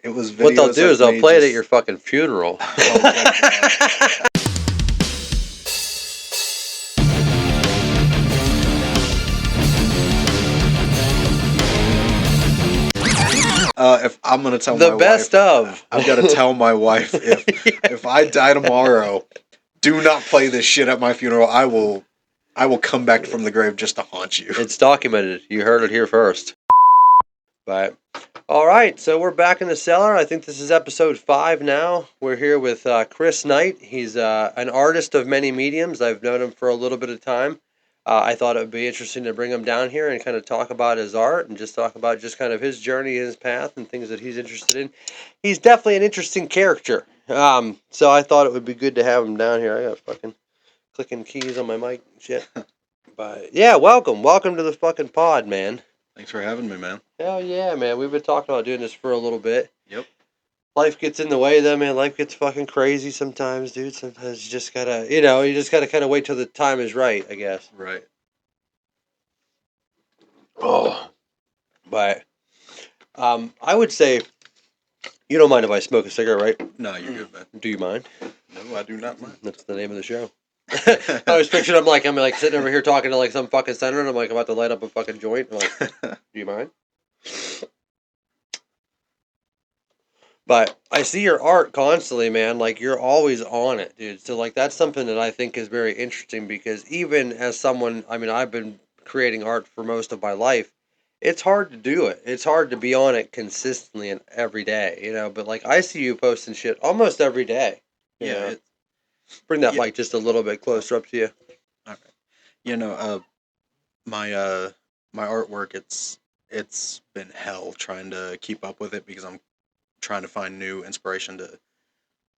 It was videos. What they'll do is they'll play it at your fucking funeral. If I'm gonna tell the my best wife, of. I've got to tell my wife if I die tomorrow, do not play this shit at my funeral. I will come back from the grave just to haunt you. It's documented. You heard it here first. But all right, so we're back in the cellar. I think this is episode 5 now. We're here with Kris Night. He's an artist of many mediums. I've known him for a little bit of time. I thought it would be interesting to bring him down here and kind of talk about his art and just talk about just kind of his journey, his path, and things that he's interested in. He's definitely an interesting character. So I thought it would be good to have him down here. I got fucking clicking keys on my mic and shit. But yeah, welcome to the fucking pod, man. Thanks for having me, man. Hell yeah, man. We've been talking about doing this for a little bit. Yep. Life gets in the way, though, man. Life gets fucking crazy sometimes, dude. Sometimes you just gotta, kind of wait till the time is right, I guess. Right. Oh. But, I would say, you don't mind if I smoke a cigarette, right? No, you're good, man. Do you mind? No, I do not mind. That's the name of the show. I was picturing I'm like sitting over here talking to like some fucking senator and I'm like about to light up a fucking joint. I'm like, do you mind? But I see your art constantly, man. Like you're always on it, dude. So like that's something that I think is very interesting because even as someone, I mean, I've been creating art for most of my life. It's hard to do it. It's hard to be on it consistently and every day, But like I see you posting shit almost every day. Yeah. Bring that mic just a little bit closer up to you. All right. My artwork, it's been hell trying to keep up with it because I'm trying to find new inspiration to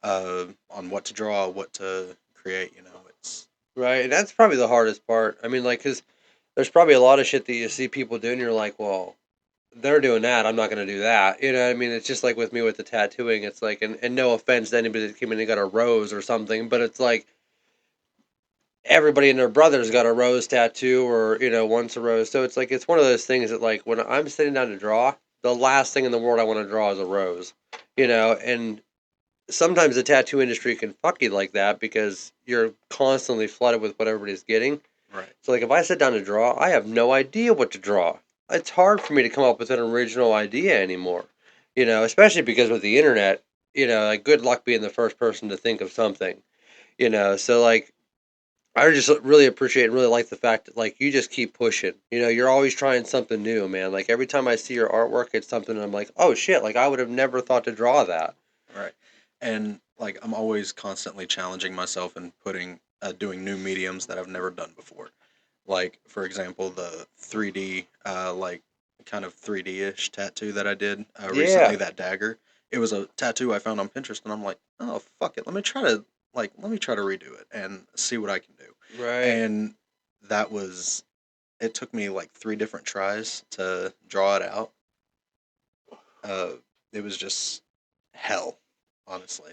on what to draw, what to create. It's right, and that's probably the hardest part. I mean, like, because there's probably a lot of shit that you see people doing. You're like, well, they're doing that. I'm not going to do that. You know what I mean? It's just like with me with the tattooing. It's like, and no offense to anybody that came in and got a rose or something, but it's like everybody and their brother's got a rose tattoo or, wants a rose. So it's like, it's one of those things that like when I'm sitting down to draw, the last thing in the world I want to draw is a rose, and sometimes the tattoo industry can fuck you like that because you're constantly flooded with what everybody's getting. right. So like if I sit down to draw, I have no idea what to draw. It's hard for me to come up with an original idea anymore, especially because with the internet, like good luck being the first person to think of something, so like I just really appreciate and really like the fact that like you just keep pushing. You're always trying something new, man. Like every time I see your artwork, it's something I'm like, oh shit, like I would have never thought to draw that. Right. And like I'm always constantly challenging myself and doing new mediums that I've never done before. Like for example, the 3D like kind of 3D-ish tattoo that I did recently, that dagger. It was a tattoo I found on Pinterest and I'm like, "Oh, fuck it. Let me try to redo it and see what I can do." Right. And it took me like 3 different tries to draw it out. It was just hell, honestly.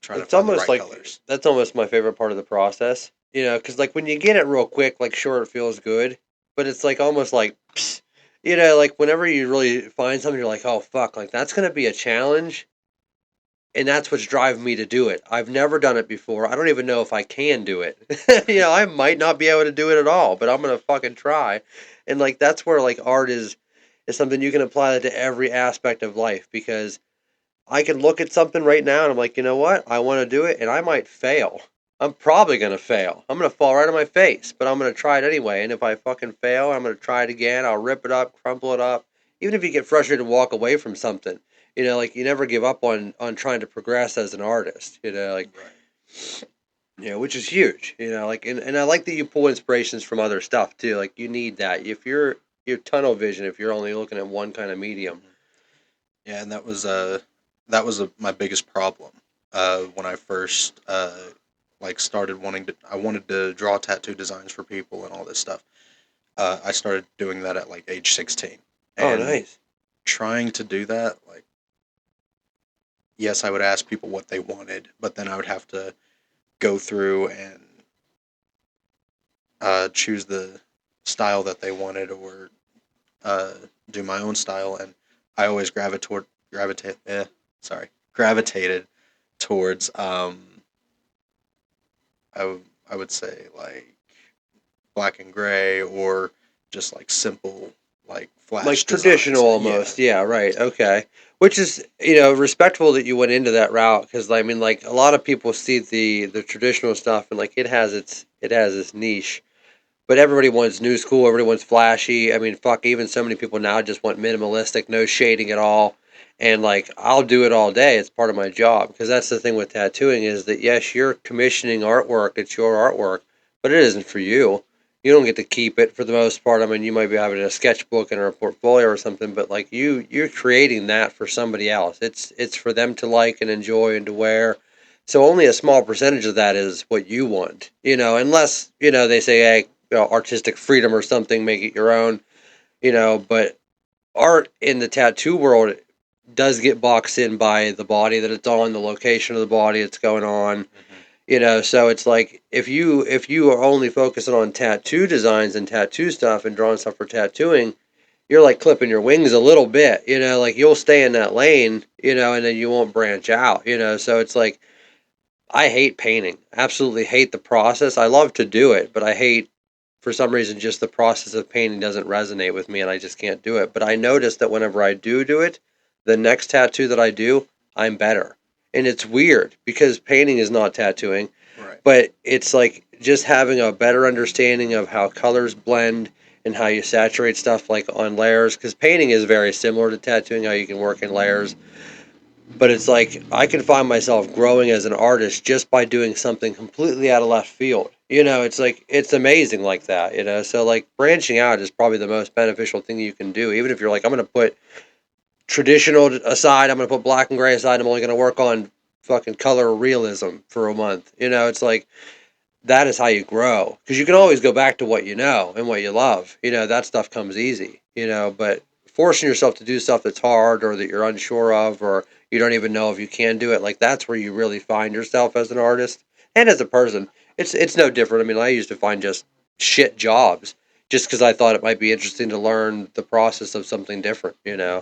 Trying to find the right colors. That's almost my favorite part of the process. Because like when you get it real quick, like sure it feels good, but it's like almost like, psst, like whenever you really find something, you're like, oh fuck, like that's gonna be a challenge, and that's what's driving me to do it. I've never done it before. I don't even know if I can do it. I might not be able to do it at all, but I'm gonna fucking try. And like that's where like art is something you can apply to every aspect of life because I can look at something right now and I'm like, you know what? I want to do it and I might fail. I'm probably going to fail. I'm going to fall right on my face, but I'm going to try it anyway. And if I fucking fail, I'm going to try it again. I'll rip it up, crumple it up. Even if you get frustrated and walk away from something, like you never give up on trying to progress as an artist, like, right. Which is huge, like, and I like that you pull inspirations from other stuff too. Like you need that. If you're tunnel vision, if you're only looking at one kind of medium. Yeah. And that was my biggest problem when I first started I wanted to draw tattoo designs for people and all this stuff. I started doing that at like age 16. And nice. Trying to do that, like, yes, I would ask people what they wanted, but then I would have to go through and choose the style that they wanted or do my own style, and I always gravitated towards I would say like black and gray or just like simple like flash Like traditional designs. Yeah. almost. Yeah, right. Okay. Which is, respectful that you went into that route because I mean like a lot of people see the traditional stuff and like it has its niche. But everybody wants new school, everybody wants flashy. I mean, fuck, even so many people now just want minimalistic, no shading at all. And like I'll do it all day. It's part of my job because that's the thing with tattooing is that yes, you're commissioning artwork, it's your artwork, but it isn't for you. You don't get to keep it for the most part. I mean, you might be having a sketchbook in or a portfolio or something, but like you're creating that for somebody else. It's for them to like and enjoy and to wear. So only a small percentage of that is what you want, unless, they say, hey, artistic freedom or something, make it your own, but art in the tattoo world does get boxed in by the body that it's on, the location of the body it's going on, Hmm. so it's like if you are only focusing on tattoo designs and tattoo stuff and drawing stuff for tattooing, you're like clipping your wings a little bit, like you'll stay in that lane, and then you won't branch out, so it's like I hate painting. Absolutely hate the process. I love to do it, but I hate for some reason just the process of painting doesn't resonate with me and I just can't do it. But I notice that whenever I do it, the next tattoo that I do, I'm better. And it's weird because painting is not tattooing, Right. but it's like just having a better understanding of how colors blend and how you saturate stuff like on layers because painting is very similar to tattooing, how you can work in layers, but it's like I can find myself growing as an artist just by doing something completely out of left field. It's like it's amazing like that, So like branching out is probably the most beneficial thing you can do. Even if you're like, I'm gonna put traditional aside, I'm gonna put black and gray aside, I'm only gonna work on fucking color realism for a month. It's like that is how you grow because you can always go back to what you know and what you love. That stuff comes easy. But forcing yourself to do stuff that's hard or that you're unsure of or you don't even know if you can do it, like that's where you really find yourself as an artist and as a person. It's no different. I mean, I used to find just shit jobs just because I thought it might be interesting to learn the process of something different. Hmm.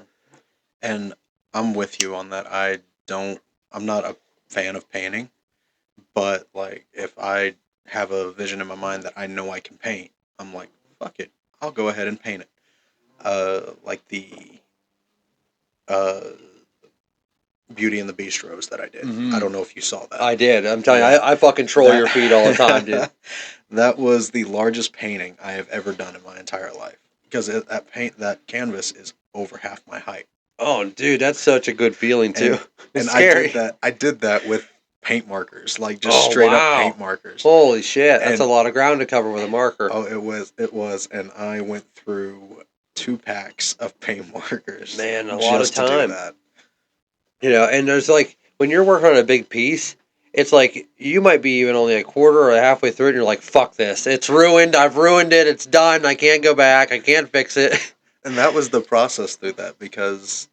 And I'm with you on that. Don't. I'm not a fan of painting, but like if I have a vision in my mind that I know I can paint, I'm like, fuck it, I'll go ahead and paint it. Like the uh, Beauty and the Beast rose that I did. I Mm-hmm. don't know if you saw that. I did. I'm telling you, Yeah, I fucking troll your feed all the time, dude. that that was the largest painting I have ever done in my entire life because that canvas is over half my height. Oh, dude, that's such a good feeling too. and It's and I did scary. that. I did that with paint markers, like just Oh, straight up wow. paint markers. Holy shit. That's a And lot of ground to cover with a marker. oh, it was, and I went through 2 packs of paint markers Man, a lot of just to do time. that. And there's like, when you're working on a big piece, it's like you might be even only a quarter or halfway through it and you're like, fuck this. It's ruined. I've ruined it. It's done. I can't go back. I can't fix it. And that was the process through that because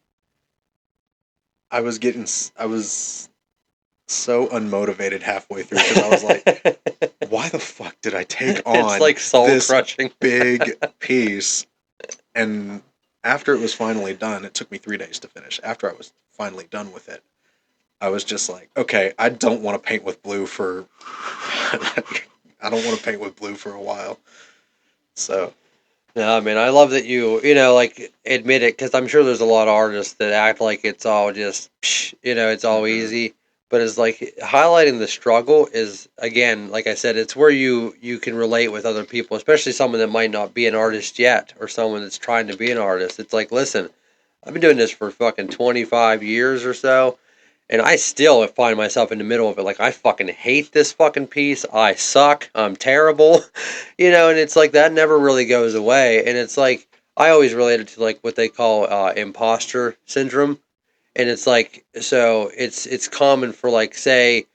I was so unmotivated halfway through because I was like, why the fuck did I take It's on like soul this crushing. big piece? And after it was finally done, it took me 3 days to finish. After I was finally done with it, I was just like, okay, I don't want to paint with blue for. I don't want to paint with blue for a while. So, No, I mean, I love that like, admit it, because I'm sure there's a lot of artists that act like it's all just, psh, it's all hmm. easy. But it's like highlighting the struggle is, again, like I said, it's where you can relate with other people, especially someone that might not be an artist yet or someone that's trying to be an artist. It's like, listen, I've been doing this for fucking 25 years or so, and I still find myself in the middle of it. Like, I fucking hate this fucking piece. I suck. I'm terrible. And it's like that never really goes away. And it's like, I always relate it to like what they call imposter syndrome. And it's like, so it's common for like, say,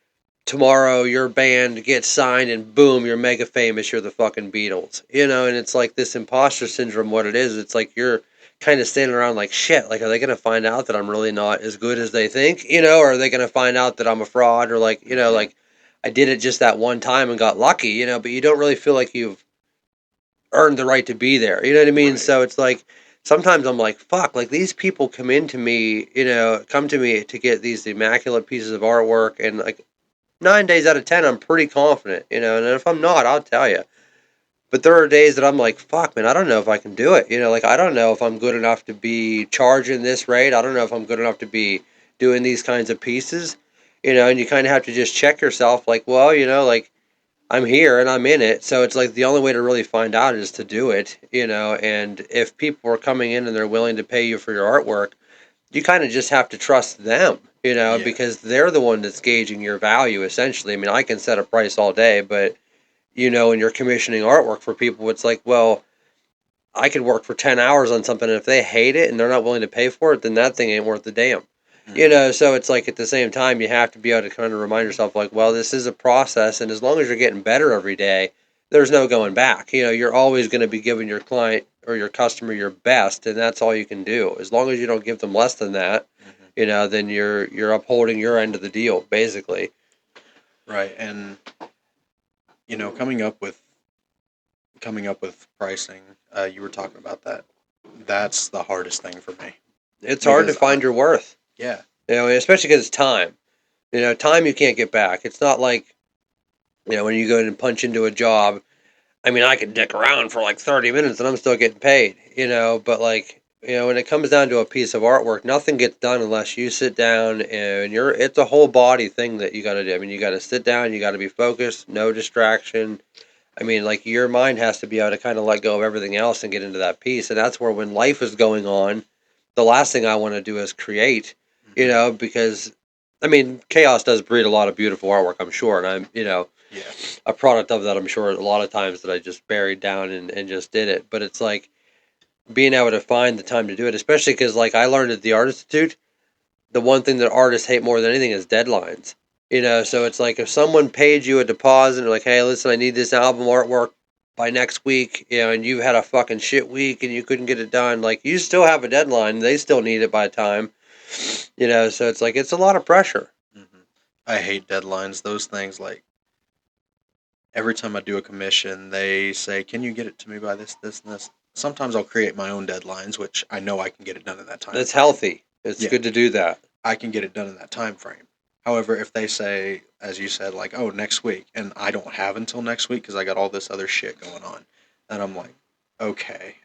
tomorrow your band gets signed and boom, you're mega famous, you're the fucking Beatles, and it's like this imposter syndrome. What it is, it's like you're kind of standing around like, shit, like, are they going to find out that I'm really not as good as they think, or are they going to find out that I'm a fraud, or like, Hmm. like I did it just that one time and got lucky, but you don't really feel like you've earned the right to be there, you know what I mean? Right. So it's like sometimes I'm like, fuck, like these people come to me to get these immaculate pieces of artwork, and like 9 days out of 10, I'm pretty confident, and if I'm not, I'll tell you. But there are days that I'm like, fuck, man, I don't know if I can do it. Like I don't know if I'm good enough to be charging this rate. I don't know if I'm good enough to be doing these kinds of pieces, and you kind of have to just check yourself, like, well, like I'm here and I'm in it. So it's like the only way to really find out is to do it, and if people are coming in and they're willing to pay you for your artwork, you kind of just have to trust them, Yeah. because they're the one that's gauging your value essentially. I mean, I can set a price all day, but when you're commissioning artwork for people, it's like, well, I could work for 10 hours on something, and if they hate it and they're not willing to pay for it, then that thing ain't worth a damn. Hmm. So it's like at the same time, you have to be able to kind of remind yourself, like, well, this is a process, and as long as you're getting better every day, there's no going back. You're always going to be giving your client or your customer your best, and that's all you can do. As long as you don't give them less than that, Hmm. then you're upholding your end of the deal, basically. Right. And coming up with pricing, you were talking about that. That's the hardest thing for me It's hard to because find your worth, yeah, especially because it's time. Time you can't get back. It's not like, when you go in and punch into a job. I mean, I could dick around for like 30 minutes and I'm still getting paid, but like, when it comes down to a piece of artwork, nothing gets done unless you sit down and it's a whole body thing that you got to do. I mean, you got to sit down, you got to be focused, no distraction. I mean, like your mind has to be able to kind of let go of everything else and get into that piece. And that's where when life is going on, the last thing I want to do is create, hmm because I mean, chaos does breed a lot of beautiful artwork, I'm sure. And I'm, yeah, a product of that, I'm sure, a lot of times that I just buried down and just did it. But it's like being able to find the time to do it, especially because, like, I learned at the Art Institute, the one thing that artists hate more than anything is deadlines. So it's like if someone paid you a deposit and like, hey, listen, I need this album artwork by next week, and you've had a fucking shit week and you couldn't get it done, like, you still have a deadline. They still need it by time, so it's like it's a lot of pressure. hmm I hate deadlines. Those things, like every time I do a commission, they say, "Can you get it to me by this, and this?" Sometimes I'll create my own deadlines, which I know I can get it done in that time That's frame. healthy. It's Yeah, good to do that. I can get it done in that time frame. However, if they say, as you said, like, "Oh, next week," and I don't have until next week because I got all this other shit going on, then I'm like, okay,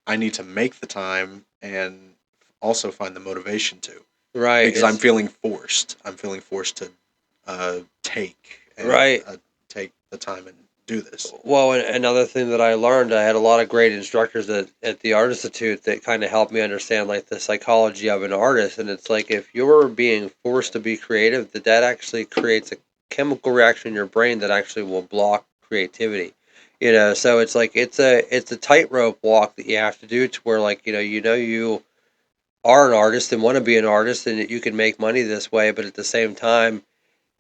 I need to make the time and also find the motivation to, Right. because I'm It's feeling forced. I'm feeling forced to take and right. take the time and do this. Well, and another thing that I learned, I had a lot of great instructors at the Art Institute that kind of helped me understand like the psychology of an artist. And it's like if you're being forced to be creative, that actually creates a chemical reaction in your brain that actually will block creativity. So it's like it's a tightrope walk that you have to do to where like you are an artist and want to be an artist and that you can make money this way, but at the same time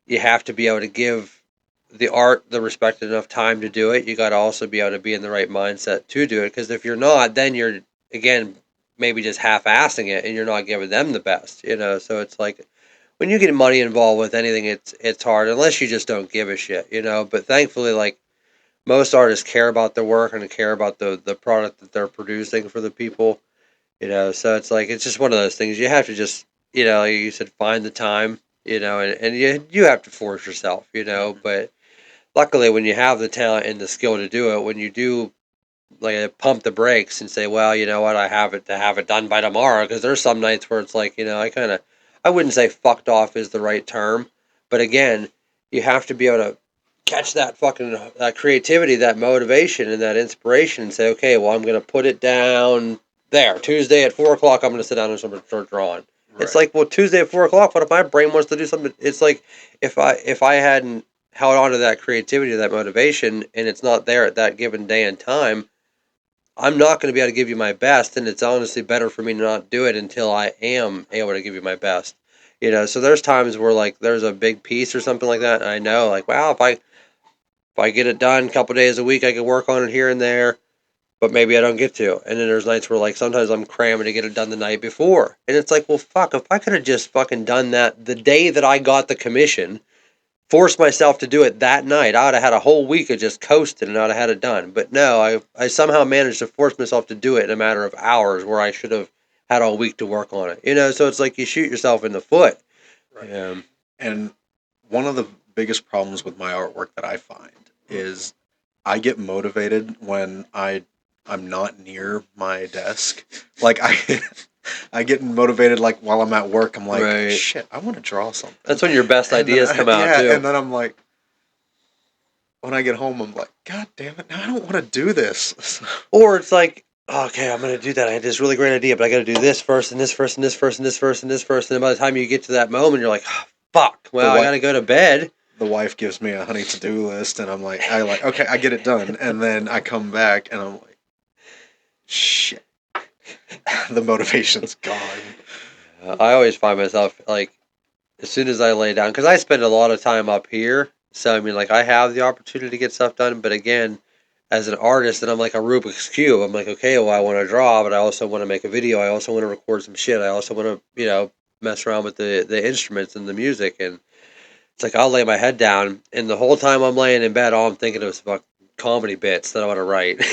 you have to be able to give the art the respect enough time to do it. You got to also be able to be in the right mindset to do it. Because if you're not, then you're again maybe just half-assing it, and you're not giving them the best. So it's like when you get money involved with anything, it's hard unless you just don't give a shit. But thankfully, like most artists care about their work and care about the product that they're producing for the people. So it's like it's just one of those things you have to just like you said, find the time, and you have to force yourself, Hmm. but luckily when you have the talent and the skill to do it, when you do like pump the brakes and say, well, you know what, I have it to have it done by tomorrow, because there's some nights where it's like, I wouldn't say fucked off is the right term, but again, you have to be able to catch that fucking that creativity, that motivation, and that inspiration, and say, okay, well, I'm going to put it down there. Tuesday at 4 o'clock, I'm going to sit down and start drawing. It's Right. like, well, Tuesday at 4 o'clock. What if my brain wants to do something? It's like if I hadn't held on to that creativity, that motivation, and it's not there at that given day and time, I'm not going to be able to give you my best, and it's honestly better for me to not do it until I am able to give you my best. So there's times where like there's a big piece or something like that, and I know like, wow, if I get it done a couple days a week, I can work on it here and there, but maybe I don't get to. And then there's nights where like sometimes I'm cramming to get it done the night before, and it's like, well, fuck, if I could have just fucking done that the day that I got the commission, force myself to do it that night. I would have had a whole week of just coasting and I'd have had it done. But no, I somehow managed to force myself to do it in a matter of hours where I should have had all week to work on it. So it's like you shoot yourself in the foot. Right. Yeah. And one of the biggest problems with my artwork that I find is I get motivated when I'm not near my desk. Like I get motivated like while I'm at work. I'm like, Right. shit, I want to draw something. That's when your best And then ideas come out yeah, too. and then I'm like, when I get home, I'm like, God damn it, now I don't want to do this. Or it's like, okay, I'm gonna do that. I had this really great idea, but I got to do this first, and this first, and this first, and this first, and this first, and then by the time you get to that moment, you're like, oh, fuck. The Well, I got wife, to go to bed. the wife gives me a honey to do list, and I'm like, okay, I get it done, and then I come back, and I'm like, shit, the motivation's gone. I always find myself like, as soon as I lay down, because I spend a lot of time up here, so I mean, like, I have the opportunity to get stuff done, but again, as an artist, and I'm like a Rubik's cube. I'm like, okay, well, I want to draw, but I also want to make a video. I also want to record some shit. I also want to, mess around with the instruments and the music, and it's like I'll lay my head down, and the whole time I'm laying in bed, all I'm thinking of is fuck comedy bits that I want to write.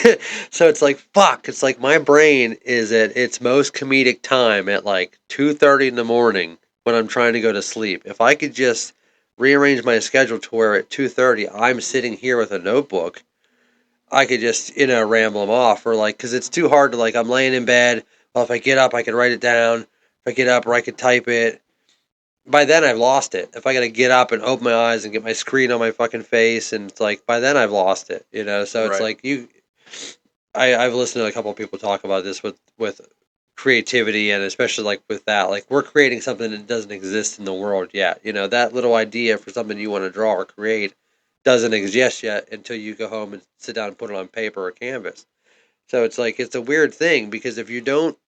So it's like fuck. It's like my brain is at its most comedic time at like 2:30 in the morning when I'm trying to go to sleep. If I could just rearrange my schedule to where at 2:30 I'm sitting here with a notebook, I could just ramble them off, or like because it's too hard to like I'm laying in bed. Well, if I get up, I can write it down. If I get up, or I could type it by then I've lost it. If I gotta get up and open my eyes and get my screen on my fucking face, and it's like by then I've lost it. So it's Right. like I've listened to a couple of people talk about this with creativity, and especially like with that, like we're creating something that doesn't exist in the world yet. That little idea for something you want to draw or create doesn't exist yet until you go home and sit down and put it on paper or canvas. So it's like it's a weird thing because if you don't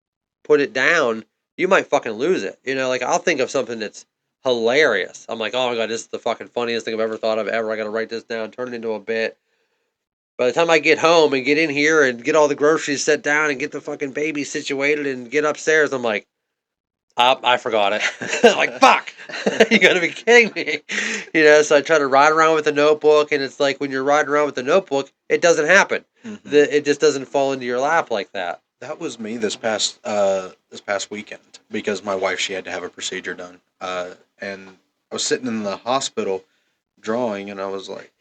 put it down, you might fucking lose it. Like I'll think of something that's hilarious. I'm like, oh my god, this is the fucking funniest thing I've ever thought of ever. I gotta write this down, turn it into a bit. By the time I get home and get in here and get all the groceries set down and get the fucking baby situated and get upstairs, I'm like, I forgot it. Like, fuck. You gotta be kidding me. So I try to ride around with a notebook, and it's like when you're riding around with a notebook, it doesn't happen. It just doesn't fall into your lap like that. That was me this past weekend because my wife, she had to have a procedure done, and I was sitting in the hospital drawing, and I was like,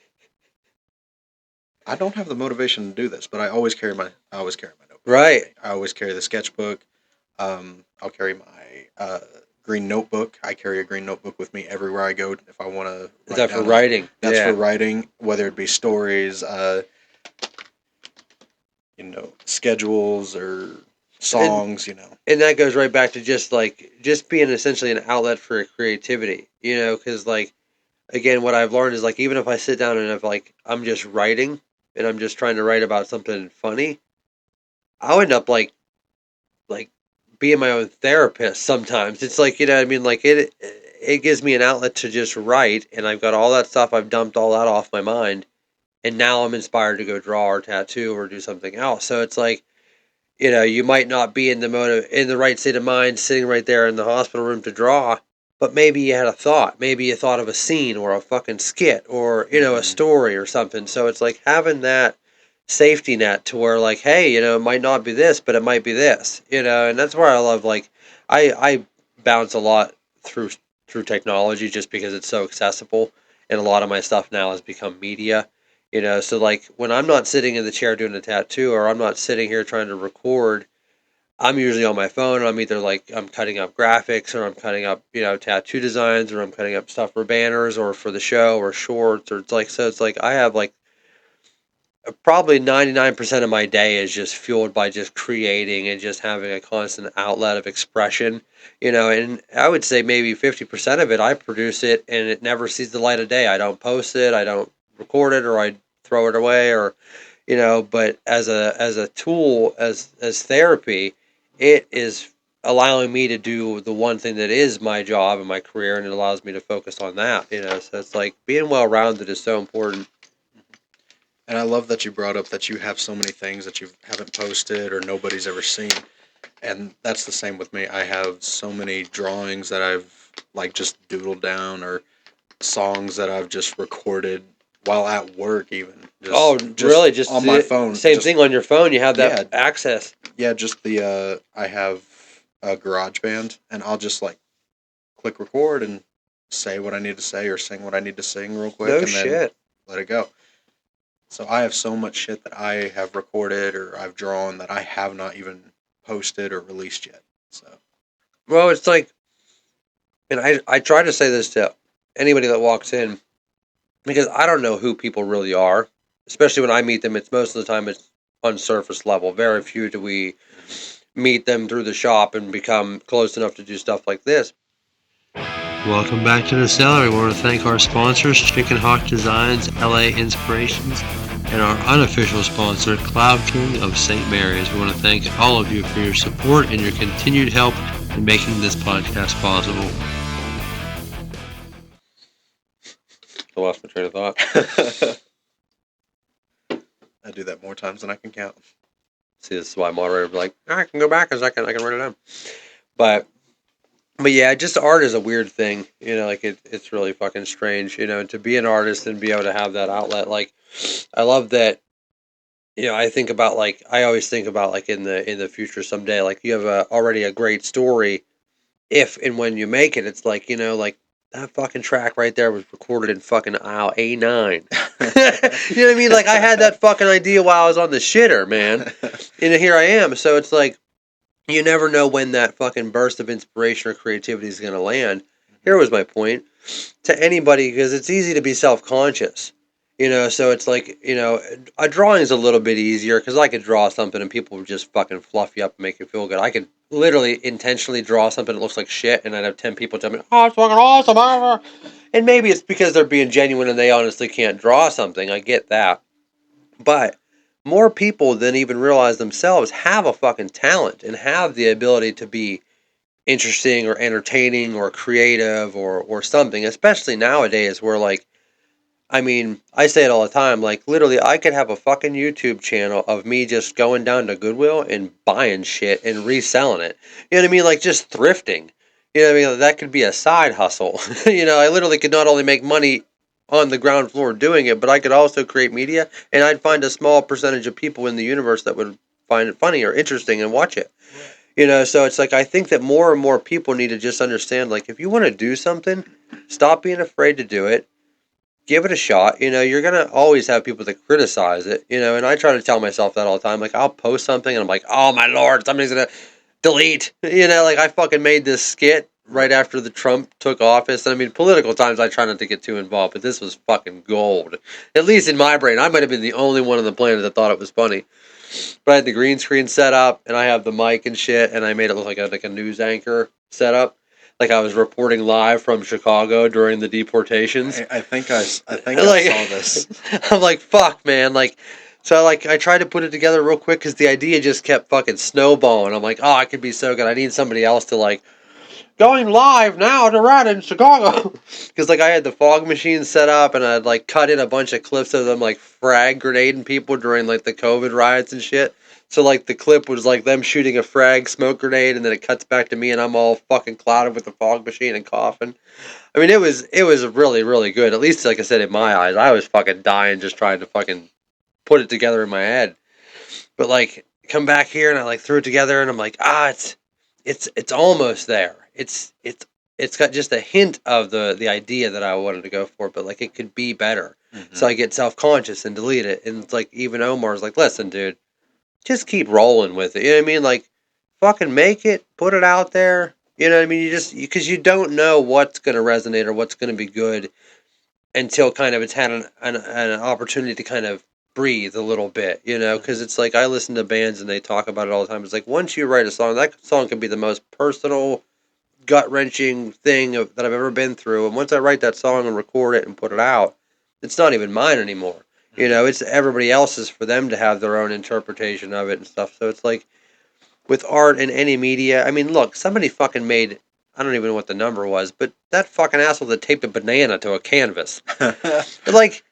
I don't have the motivation to do this, but I always carry my notebook with Right. me. I always carry the sketchbook. I'll carry my green notebook. I carry a green notebook with me everywhere I go if I want to Is write that for down. writing? That's for Yeah. writing, whether it be stories, schedules or And songs. and that goes right back to just being essentially an outlet for creativity, because like again what I've learned is like even if I sit down and if like I'm just writing and I'm just trying to write about something funny, I'll end up like being my own therapist sometimes. It's like, what I mean, like it gives me an outlet to just write, and I've got all that stuff, I've dumped all that off my mind, and now I'm inspired to go draw or tattoo or do something else. So it's like, you might not be in the right state of mind sitting right there in the hospital room to draw, but maybe you had a thought. Maybe you thought of a scene or a fucking skit or, a Hmm. story or something. So it's like having that safety net to where like, hey, it might not be this, but it might be this. And that's where I love like I bounce a lot through through technology just because it's so accessible, and a lot of my stuff now has become media. So like when I'm not sitting in the chair doing a tattoo or I'm not sitting here trying to record, I'm usually on my phone. I'm either like I'm cutting up graphics or I'm cutting up, tattoo designs, or I'm cutting up stuff for banners or for the show or shorts, or it's like I have like probably 99% of my day is just fueled by just creating and just having a constant outlet of expression, and I would say maybe 50% of it I produce it and it never sees the light of day. I don't post it, I don't record it, or I throw it away, or but as a tool, as therapy, it is allowing me to do the one thing that is my job and my career, and it allows me to focus on that. So it's like being well rounded is so important. And I love that you brought up that you have so many things that you haven't posted or nobody's ever seen. And that's the same with me. I have so many drawings that I've like just doodled down or songs that I've just recorded while at work, even Oh, just really? Just on my phone. same Just thing on your phone. You have yeah, that access. yeah. Just the I have a Garage Band, and I'll just like click record and say what I need to say or sing what I need to sing real quick, No and then shit. let it go. So I have so much shit that I have recorded or I've drawn that I have not even posted or released yet. So Well, it's like, and I try to say this to anybody that walks in because I don't know who people really are. Especially when I meet them, it's most of the time it's on surface level. Very few do we meet them through the shop and become close enough to do stuff like this. Welcome back to the cellar. We want to thank our sponsors, Chicken Hawk Designs, LA Inspirations, and our unofficial sponsor, Cloud King of St. Mary's. We want to thank all of you for your support and your continued help in making this podcast possible. I lost my train of thought. I do that more times than I can count. See, this is why moderator be like, I can go back a second, I can write it down. But yeah, just art is a weird thing, like it's really fucking strange, to be an artist and be able to have that outlet. Like, I love that, I think about like, I always think about like in the future someday, like you have already a great story. If and when you make it, it's like, like that fucking track right there was recorded in fucking aisle A9. You know what I mean? Like I had that fucking idea while I was on the shitter, man. And here I am. So it's like, you never know when that fucking burst of inspiration or creativity is going to land. Here was my point to anybody, because it's easy to be self-conscious, so it's like, a drawing is a little bit easier because I could draw something and people would just fucking fluff you up and make you feel good. I could literally intentionally draw something that looks like shit and I'd have 10 people tell me, oh, it's fucking awesome. And maybe it's because they're being genuine and they honestly can't draw something. I get that. But more people than even realize themselves have a fucking talent and have the ability to be interesting or entertaining or creative or something, especially nowadays where like, I mean, I say it all the time, like literally I could have a fucking YouTube channel of me just going down to Goodwill and buying shit and reselling it. You know what I mean? Like just thrifting. You know what I mean? That could be a side hustle. I literally could not only make money on the ground floor doing it, but I could also create media and I'd find a small percentage of people in the universe that would find it funny or interesting and watch it. So it's like I think that more and more people need to just understand, like, if you want to do something, stop being afraid to do it. Give it a shot. You're going to always have people that criticize it, and I try to tell myself that all the time. Like, I'll post something and I'm like, oh my Lord, somebody's going to delete. Like I fucking made this skit right after the Trump took office. And I mean, political times I try not to get too involved, but this was fucking gold. At least in my brain. I might have been the only one on the planet that thought it was funny. But I had the green screen set up, and I have the mic and shit, and I made it look like a news anchor setup, like I was reporting live from Chicago during the deportations. I think I saw this. I'm like, fuck, man, like. So I tried to put it together real quick because the idea just kept fucking snowballing. I'm like, oh, I could be so good. I need somebody else to like going live now to ride in Chicago. Because like I had the fog machine set up and I'd like cut in a bunch of clips of them like frag grenading people during like the COVID riots and shit. So like the clip was like them shooting a frag smoke grenade and then it cuts back to me and I'm all fucking clouded with the fog machine and coughing. I mean it was really, really good. At least like I said, in my eyes, I was fucking dying just trying to fucking put it together in my head. But like come back here and I like threw it together and I'm like, it's almost there. It's got just a hint of the idea that I wanted to go for, but like it could be better. Mm-hmm. So I get self-conscious and delete it. And it's like even Omar's like, listen, dude, just keep rolling with it. You know what I mean? Like fucking make it, put it out there. You know what I mean? Because you don't know what's going to resonate or what's going to be good until kind of it's had an opportunity to kind of breathe a little bit, because it's like I listen to bands and they talk about it all the time. It's like once you write a song, that song can be the most personal, gut-wrenching thing that I've ever been through. And once I write that song and record it and put it out, it's not even mine anymore. It's everybody else's for them to have their own interpretation of it and stuff. So it's like with art in any media, I mean, look, somebody fucking made, I don't even know what the number was, but that fucking asshole that taped a banana to a canvas. Like,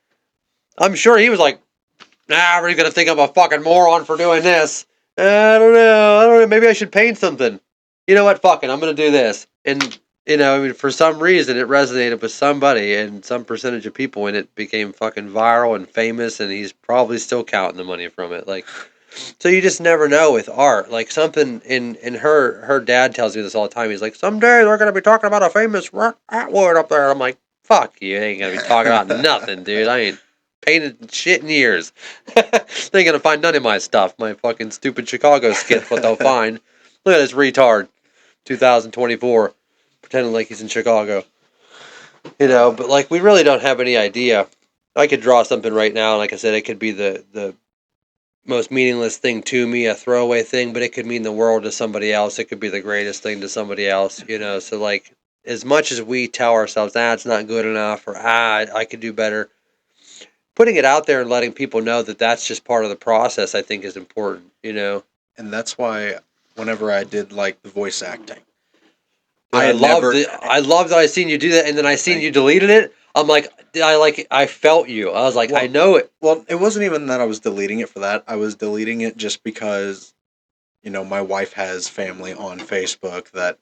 I'm sure he was like, nah, we're going to think I'm a fucking moron for doing this. I don't know. Maybe I should paint something. You know what? Fucking, I'm going to do this. And You know, I mean, for some reason it resonated with somebody, and some percentage of people, and it became fucking viral and famous, and he's probably still counting the money from it. Like, so you just never know with art. Like something in her dad tells me this all the time. He's like, someday they're gonna be talking about a famous word up there. I'm like, fuck you, ain't gonna be talking about nothing, dude. I ain't painted shit in years. They ain't gonna find none of my stuff. My fucking stupid Chicago skit's what they'll find. Look at this retard, 2024. Pretending like he's in Chicago, you know. But like, we really don't have any idea. I could draw something right now, and like I said, it could be the most meaningless thing to me, a throwaway thing, but it could mean the world to somebody else. It could be the greatest thing to somebody else, you know. So like, as much as we tell ourselves, it's not good enough, or I could do better, putting it out there and letting people know that that's just part of the process, I think, is important, you know. And that's why whenever I did like the voice acting, Dude, I had never. I loved that I seen you do that, and then I seen you deleted it. I'm like, I felt you. I was like, I know it. Well, it wasn't even that I was deleting it for that. I was deleting it just because, my wife has family on Facebook that.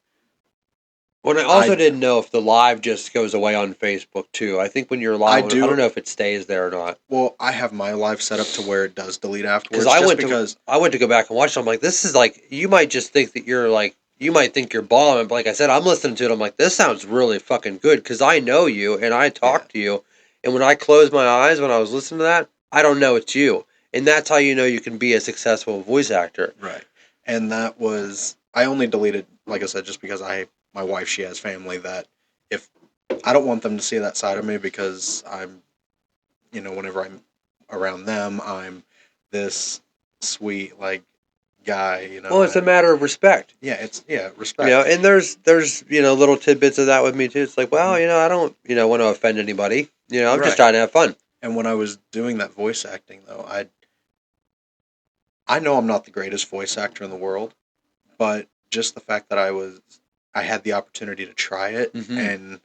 Well, I also didn't know if the live just goes away on Facebook too. I think when you're live, I don't know if it stays there or not. Well, I have my live set up to where it does delete afterwards. Because I went to go back and watch it. I'm like, this is like, you might just think that you're like, you might think you're bombing, but like I said, I'm listening to it. I'm like, this sounds really fucking good because I know you and I talk to you. And when I closed my eyes when I was listening to that, I don't know it's you. And that's how you know you can be a successful voice actor. Right. And that was, I only deleted, like I said, just because my wife, she has family that if, I don't want them to see that side of me because I'm, whenever I'm around them, I'm this sweet, like, guy, Well, it's a matter of respect. Yeah, respect. You know, and there's little tidbits of that with me too. It's like, well, I don't want to offend anybody. I'm just trying to have fun. And when I was doing that voice acting, though, I know I'm not the greatest voice actor in the world, but just the fact that I had the opportunity to try it, and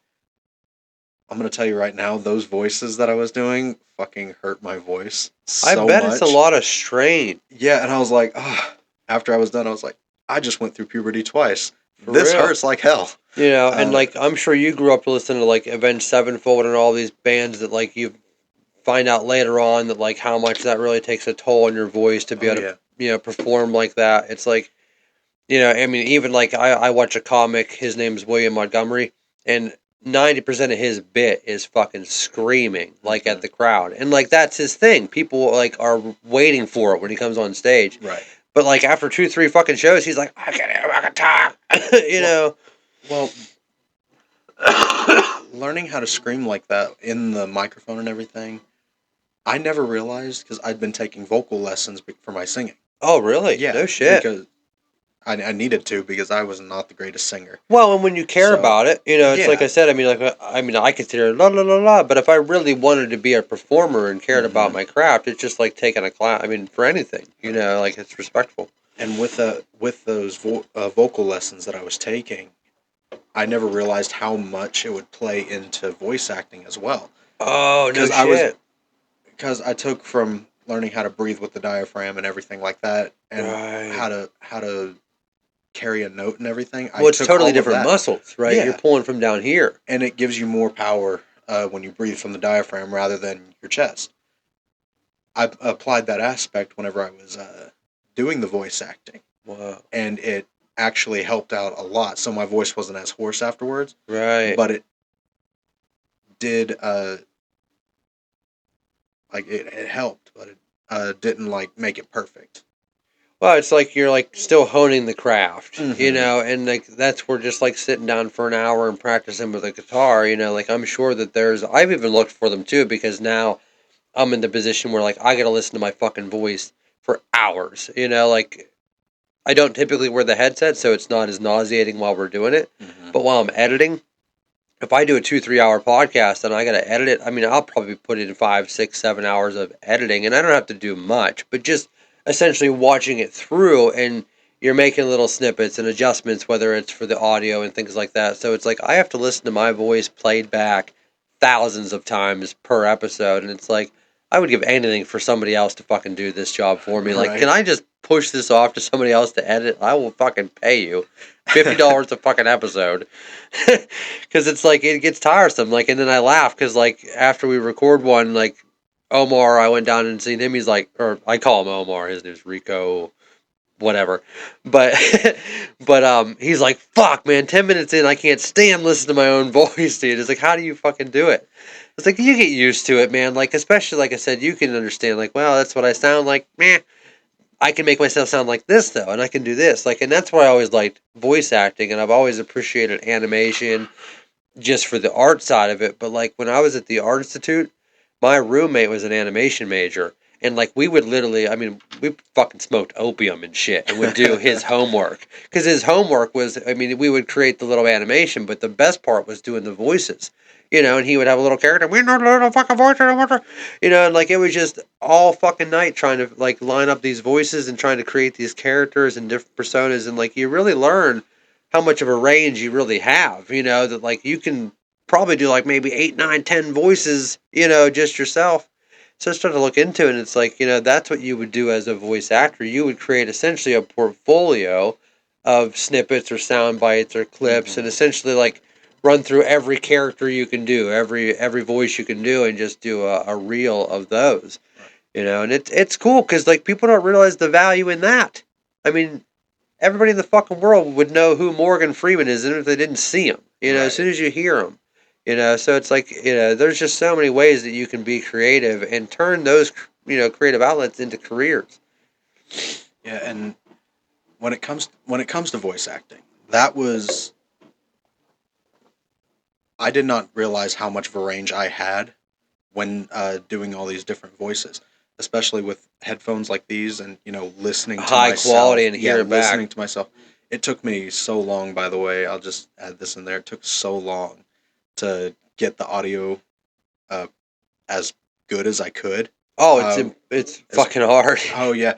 I'm going to tell you right now, those voices that I was doing fucking hurt my voice so much. I bet it's a lot of strain. Yeah, and I was like, after I was done, I was like, I just went through puberty twice. This hurts like hell. And like, I'm sure you grew up listening to like Avenged Sevenfold and all these bands that like you find out later on that like how much that really takes a toll on your voice to be able to perform like that. It's like, I mean, even like I watch a comic, his name is William Montgomery, and 90% of his bit is fucking screaming like at the crowd. And like that's his thing. People like are waiting for it when he comes on stage. Right. But like after 2-3 fucking shows, he's like, I can talk. Well, learning how to scream like that in the microphone and everything, I never realized because I'd been taking vocal lessons for my singing. Oh, really? Yeah. No shit. Because I needed to because I was not the greatest singer. Well, and when you care about it, it's like I said. I mean, I consider la la la la. But if I really wanted to be a performer and cared about my craft, it's just like taking a class. I mean, for anything, like it's respectful. And with those vocal lessons that I was taking, I never realized how much it would play into voice acting as well. Oh, no shit. Because I took from learning how to breathe with the diaphragm and everything like that, and how to carry a note and everything. Well, it's totally different muscles, right? Yeah. You're pulling from down here. And it gives you more power when you breathe from the diaphragm rather than your chest. I applied that aspect whenever I was doing the voice acting. Wow. And it actually helped out a lot. So my voice wasn't as hoarse afterwards. Right. But it did, it helped, but it didn't, like, make it perfect. Well, it's like you're like still honing the craft, and like that's where just like sitting down for an hour and practicing with a guitar, like I'm sure that I've even looked for them too because now I'm in the position where like I got to listen to my fucking voice for hours, like I don't typically wear the headset so it's not as nauseating while we're doing it, but while I'm editing, if I do a 2-3 hour podcast and I got to edit it, I mean, I'll probably put in 5, 6, 7 hours of editing and I don't have to do much, but just essentially watching it through and you're making little snippets and adjustments, whether it's for the audio and things like that. So it's like I have to listen to my voice played back thousands of times per episode. And it's like, I would give anything for somebody else to fucking do this job for me. Like, can I just push this off to somebody else to edit, I will fucking pay you $50 a fucking episode. Because it's like, it gets tiresome. Like, and then I laugh because, like, after we record one, like, Omar, I went down and seen him. He's like, or I call him Omar. His name's Rico, whatever. But, he's like, fuck, man, 10 minutes in, I can't stand listening to my own voice, dude. It's like, how do you fucking do it? It's like, you get used to it, man. Like, especially, like I said, you can understand, like, well, that's what I sound like. Meh. I can make myself sound like this, though, and I can do this. Like, and that's why I always liked voice acting, and I've always appreciated animation just for the art side of it. But, like, when I was at the Art Institute, my roommate was an animation major. And, like, we would literally, I mean, we fucking smoked opium and shit and would do his homework. Because his homework was, I mean, we would create the little animation, but the best part was doing the voices. You know, and he would have a little character, we know the little fucking voice, you know, and, like, it was just all fucking night trying to, like, line up these voices and trying to create these characters and different personas. And, like, you really learn how much of a range you really have, you know, that, like, you can probably do, like, maybe 8, 9, 10 voices, you know, just yourself. So I started to look into it, and it's like, you know, that's what you would do as a voice actor. You would create essentially a portfolio of snippets or sound bites or clips, Mm-hmm. and essentially, like, run through every character you can do, every voice you can do, and just do a reel of those. Right. You know, and it's cool because, like, people don't realize the value in that. I mean, everybody in the fucking world would know who Morgan Freeman is, even if they didn't see him. You know, as Right. soon as you hear him. You know, so it's like, you know, there's just so many ways that you can be creative and turn those, you know, creative outlets into careers. Yeah, and when it comes to voice acting, that was I did not realize how much of a range I had when doing all these different voices, especially with headphones like these, and listening to High quality myself. and Yeah, hear it back. listening to myself. It took me so long. By the way, I'll just add this in there. It took so long to get the audio uh, as good as I could. Oh, Uh, it's as fucking hard. Oh yeah,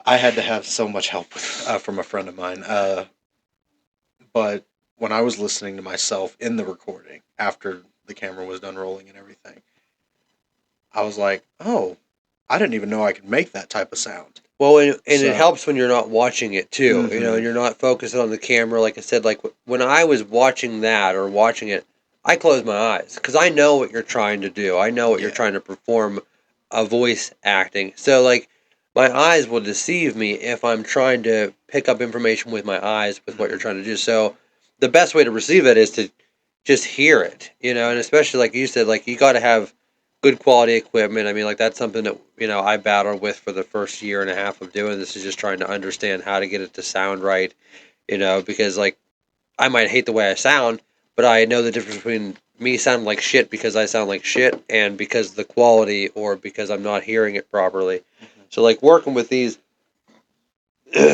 I had to have so much help from a friend of mine. But when I was listening to myself in the recording after the camera was done rolling and everything, I was like, oh, I didn't even know I could make that type of sound. Well, and it So, helps when you're not watching it too, you know, mm-hmm, and you're not focusing on the camera. Like I said, like when I was watching that or watching it, I closed my eyes because I know what you're trying to do. I know what you're yeah, trying to perform a voice acting. So, like, my eyes will deceive me if I'm trying to pick up information with my eyes with what you're mm-hmm, trying to do. So, the best way to receive it is to just hear it, you know, and right, especially like you said, like you got to have good quality equipment. I mean, like that's something that I battled with for the first year and a half of doing this is just trying to understand how to get it to sound right. You know, because like I might hate the way I sound, but I know the difference between me sounding like shit because I sound like shit and because of the quality or because I'm not hearing it properly. mm-hmm, So like working with these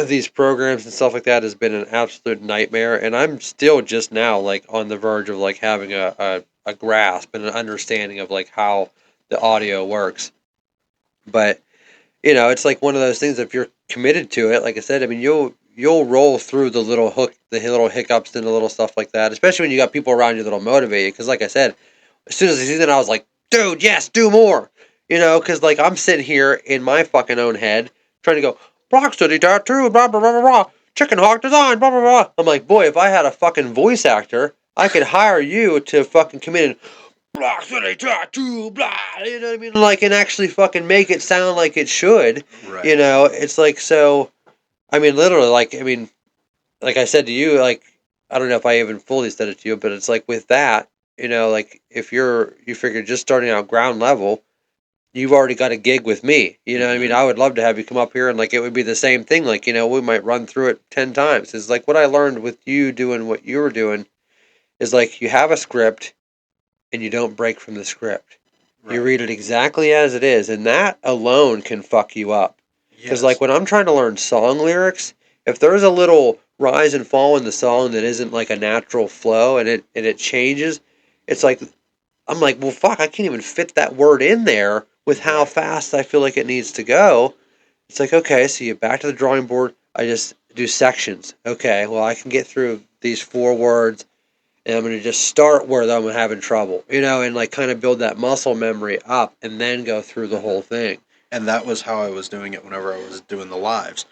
these programs and stuff like that has been an absolute nightmare, and I'm still just now like on the verge of like having a grasp and an understanding of like how the audio works. But it's like one of those things. If you're committed to it, like I said, I mean, you'll roll through the little hiccups and the little stuff like that. Especially when you got people around you that'll motivate you. Because, like I said, as soon as I see that, I was like, dude, yes, do more. Because like I'm sitting here in my fucking own head trying to go Rock City Tattoo, blah blah blah blah blah, Chicken Hawk Design, blah blah blah. I'm like, boy, if I had a fucking voice actor, I could hire you to fucking come in and Rock City Tattoo, blah. You know what I mean? Like, and actually fucking make it sound like it should. right, It's like so. I mean, literally, like I mean, like I said to you, like I don't know if I even fully said it to you, but it's like with that, like if you figure just starting out ground level, you've already got a gig with me. You know what I mean? mm-hmm, I would love to have you come up here and like it would be the same thing. Like, we might run through it 10 times. It's like what I learned with you doing what you were doing is like you have a script and you don't break from the script. You right, read it exactly as it is, and that alone can fuck you up. Because, like, yes, when I'm trying to learn song lyrics, if there's a little rise and fall in the song that isn't like a natural flow and it changes, it's like I'm like, well, fuck, I can't even fit that word in there with how right, fast I feel like it needs to go. It's like, okay, so you back to the drawing board. I just do sections. Okay, well, I can get through these 4 words, and I'm going to just start where I'm having trouble, and like kind of build that muscle memory up and then go through the mm-hmm. whole thing. And that was how I was doing it whenever I was doing the lives.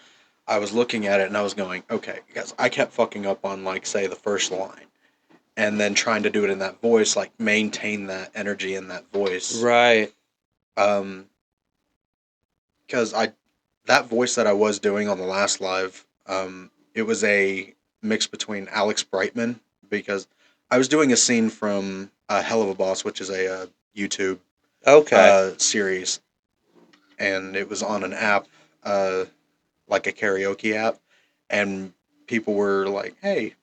I was looking at it and I was going, okay, because I kept fucking up on, like, say, the first line, and then trying to do it in that voice, like maintain that energy in that voice. Right. Because that voice that I was doing on the last live, it was a mix between Alex Brightman, because I was doing a scene from Hell of a Boss, which is a YouTube Okay. series, and it was on an app, like a karaoke app, and people were like, "Hey,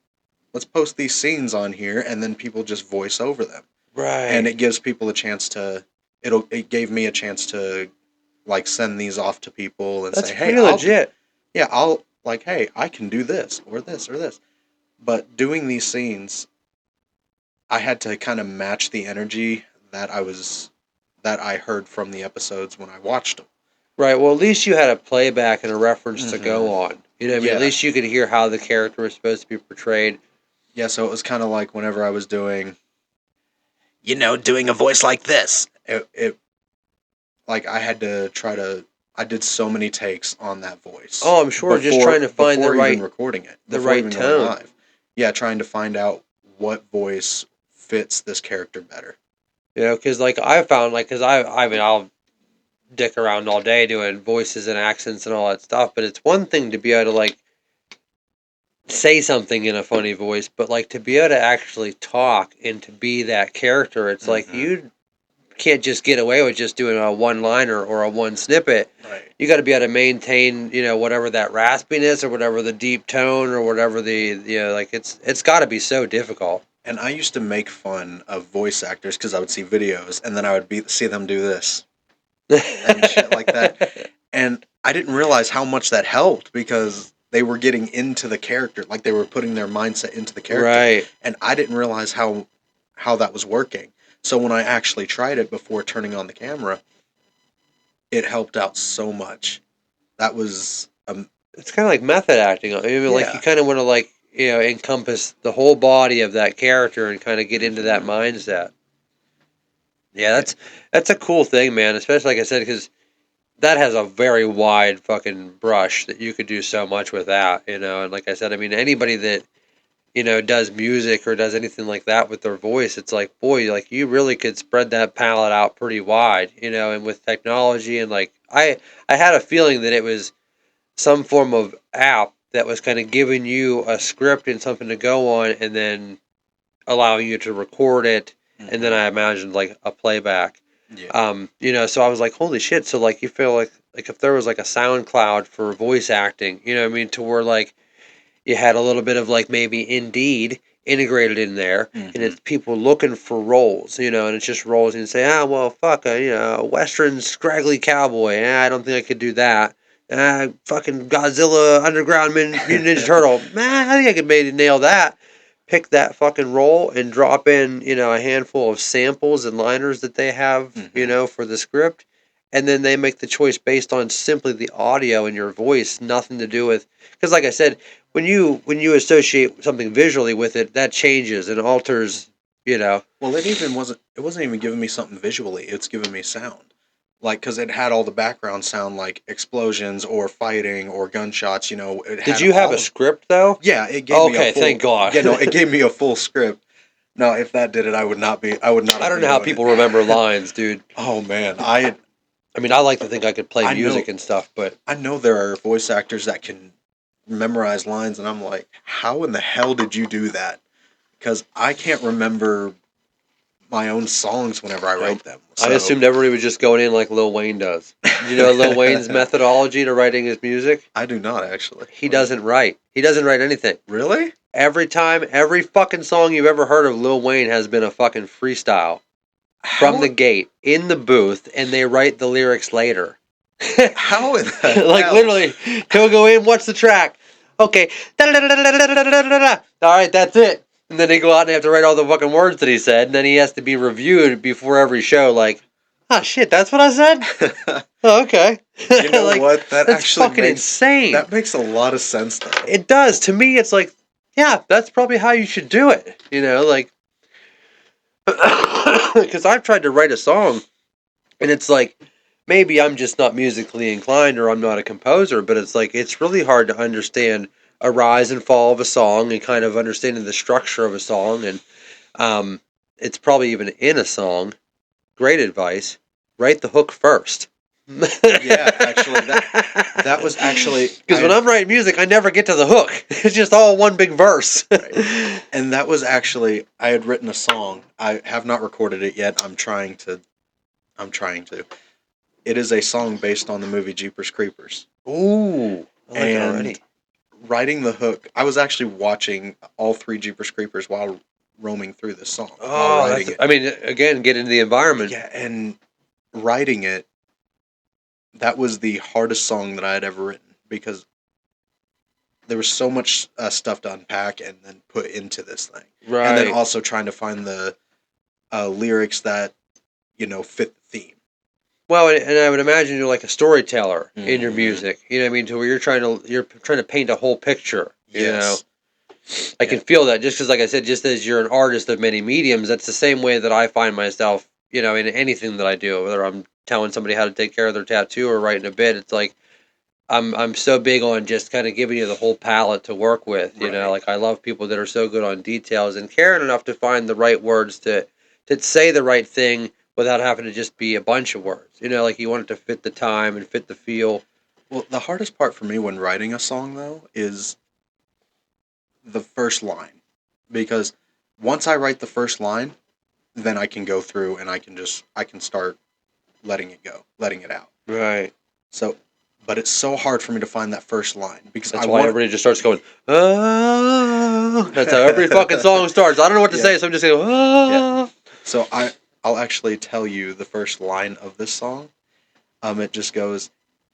let's post these scenes on here," and then people just voice over them, and Right. it gives people a chance to. It gave me a chance to, like, send these off to people and That's say, "Hey, pretty legit. I'll, like, hey, I can do this or this or this." But doing these scenes, I had to kind of match the energy that I heard from the episodes when I watched them. Right. Well, at least you had a playback and a reference to Mm-hmm. go on. You know what I mean? At Yeah, least you could hear how the character was supposed to be portrayed. yeah. So it was kind of like whenever I was doing, doing a voice like this. It like I had to try to. I did so many takes on that voice Oh, I'm sure just trying to find before even recording it, the before right even going tone. live. Yeah, trying to find out what voice fits this character better. You know, because like I found like because I mean I'll dick around all day doing voices and accents and all that stuff, but it's one thing to be able to like say something in a funny voice, but like to be able to actually talk and to be that character, it's like Mm-hmm. you can't just get away with just doing a one liner or a one snippet. Right. You got to be able to maintain, you know, whatever that raspiness or whatever the deep tone or whatever like it's got to be so difficult. And I used to make fun of voice actors because I would see videos and then I would see them do this and shit like that. And I didn't realize how much that helped because they were getting into the character, like they were putting their mindset into the character, Right. and I didn't realize how that was working. So when I actually tried it before turning on the camera, it helped out so much. That was It's kind of like method acting. I mean, like you yeah. kind of want to like encompass the whole body of that character and kind of get into that Mm-hmm. mindset. Yeah, that's a cool thing, man. Especially like I said, because that has a very wide fucking brush that you could do so much with that, you know. And like I said, I mean, anybody that does music or does anything like that with their voice, it's like, boy, like you really could spread that palette out pretty wide, you know. And with technology and like I had a feeling that it was some form of app that was kind of giving you a script and something to go on, and then allowing you to record it, and then Mm-hmm. I imagined like a playback. Yeah. So I was like, holy shit! So like, you feel like if there was like a SoundCloud for voice acting, you know what I mean, to where like you had a little bit of like maybe Indeed integrated in there, and Mm-hmm. it's people looking for roles, and it's just roles, and you say, well, fuck, a Western scraggly cowboy. I don't think I could do that. Fucking Godzilla Underground Mutant Ninja Turtle. I think I could maybe nail that. Pick that fucking role and drop in, a handful of samples and liners that they have, Mm-hmm. for the script. And then they make the choice based on simply the audio and your voice, nothing to do with, because like I said, when you associate something visually with it, that changes and alters, you know. Well, it wasn't even giving me something visually. It's giving me sound. Like, because it had all the background sound, like explosions or fighting or gunshots. It Did had you have a all of. script though? Yeah, it gave me a Okay, full. thank God. It gave me a full script. No, if that did it, I would not be. I would not I have don't been know how doing people remember it. lines, dude. Oh man, I mean, I like to think I could play I know music and stuff, but I know there are voice actors that can memorize lines, and I'm like, how in the hell did you do that? Because I can't remember my own songs whenever I you know, write them. I So assumed everybody was just going in like Lil Wayne does. Did you know Lil Wayne's methodology to writing his music? I do not actually. He doesn't write. He doesn't write anything. Really? Every time, every fucking song you've ever heard of Lil Wayne has been a fucking freestyle from How the gate in the booth, and they write the lyrics later. how in the Like hell? literally, he'll go in. What's the track? Okay. All right, that's it. And then they go out and they have to write all the fucking words that he said, and then he has to be reviewed before every show. Like, oh shit, that's what I said. Oh, okay. You know Like, what? That that's actually fucking makes insane. that makes a lot of sense though. It does. To me, it's like, yeah, that's probably how you should do it. Like, because I've tried to write a song, and it's like, maybe I'm just not musically inclined or I'm not a composer, but it's like it's really hard to understand a rise and fall of a song and kind of understanding the structure of a song, and um, it's probably even in a song. Great advice. Write the hook first. Yeah, actually, that was actually Because when I'm writing music, I never get to the hook. It's just all one big verse. right, and that was actually I had written a song. I have not recorded it yet. I'm trying to. I'm trying to. It is a song based on the movie Jeepers Creepers, Ooh, I like it and already. writing the hook. I was actually watching all three Jeepers Creepers while roaming through this song while Oh, writing that's. it. I mean, again, get into the environment. Yeah, and writing it, that was the hardest song that I had ever written because there was so much stuff to unpack and then put into this thing, and then Right. also trying to find the lyrics that fit the theme. Well, and I would imagine you're like a storyteller in your Hmm. music. You know what I mean? To where you're trying to paint a whole picture. You know, Yes. I Yeah. can feel that just because, like I said, just as you're an artist of many mediums, that's the same way that I find myself. You know, in anything that I do, whether I'm telling somebody how to take care of their tattoo or writing a bit, it's like I'm so big on just kind of giving you the whole palette to work with. You know, Right. like I love people that are so good on details and caring enough to find the right words to say the right thing without having to just be a bunch of words. You know, like you want it to fit the time and fit the feel. Well, the hardest part for me when writing a song though is the first line, because once I write the first line, then I can go through and I can start letting it go, letting it out. Right. So, but it's so hard for me to find that first line because I That's why want. everybody just starts going, oh. That's how every fucking song starts. I don't know what to Yeah. say, so I'm just going, Yeah. oh. So I'll actually tell you the first line of this song. It just goes,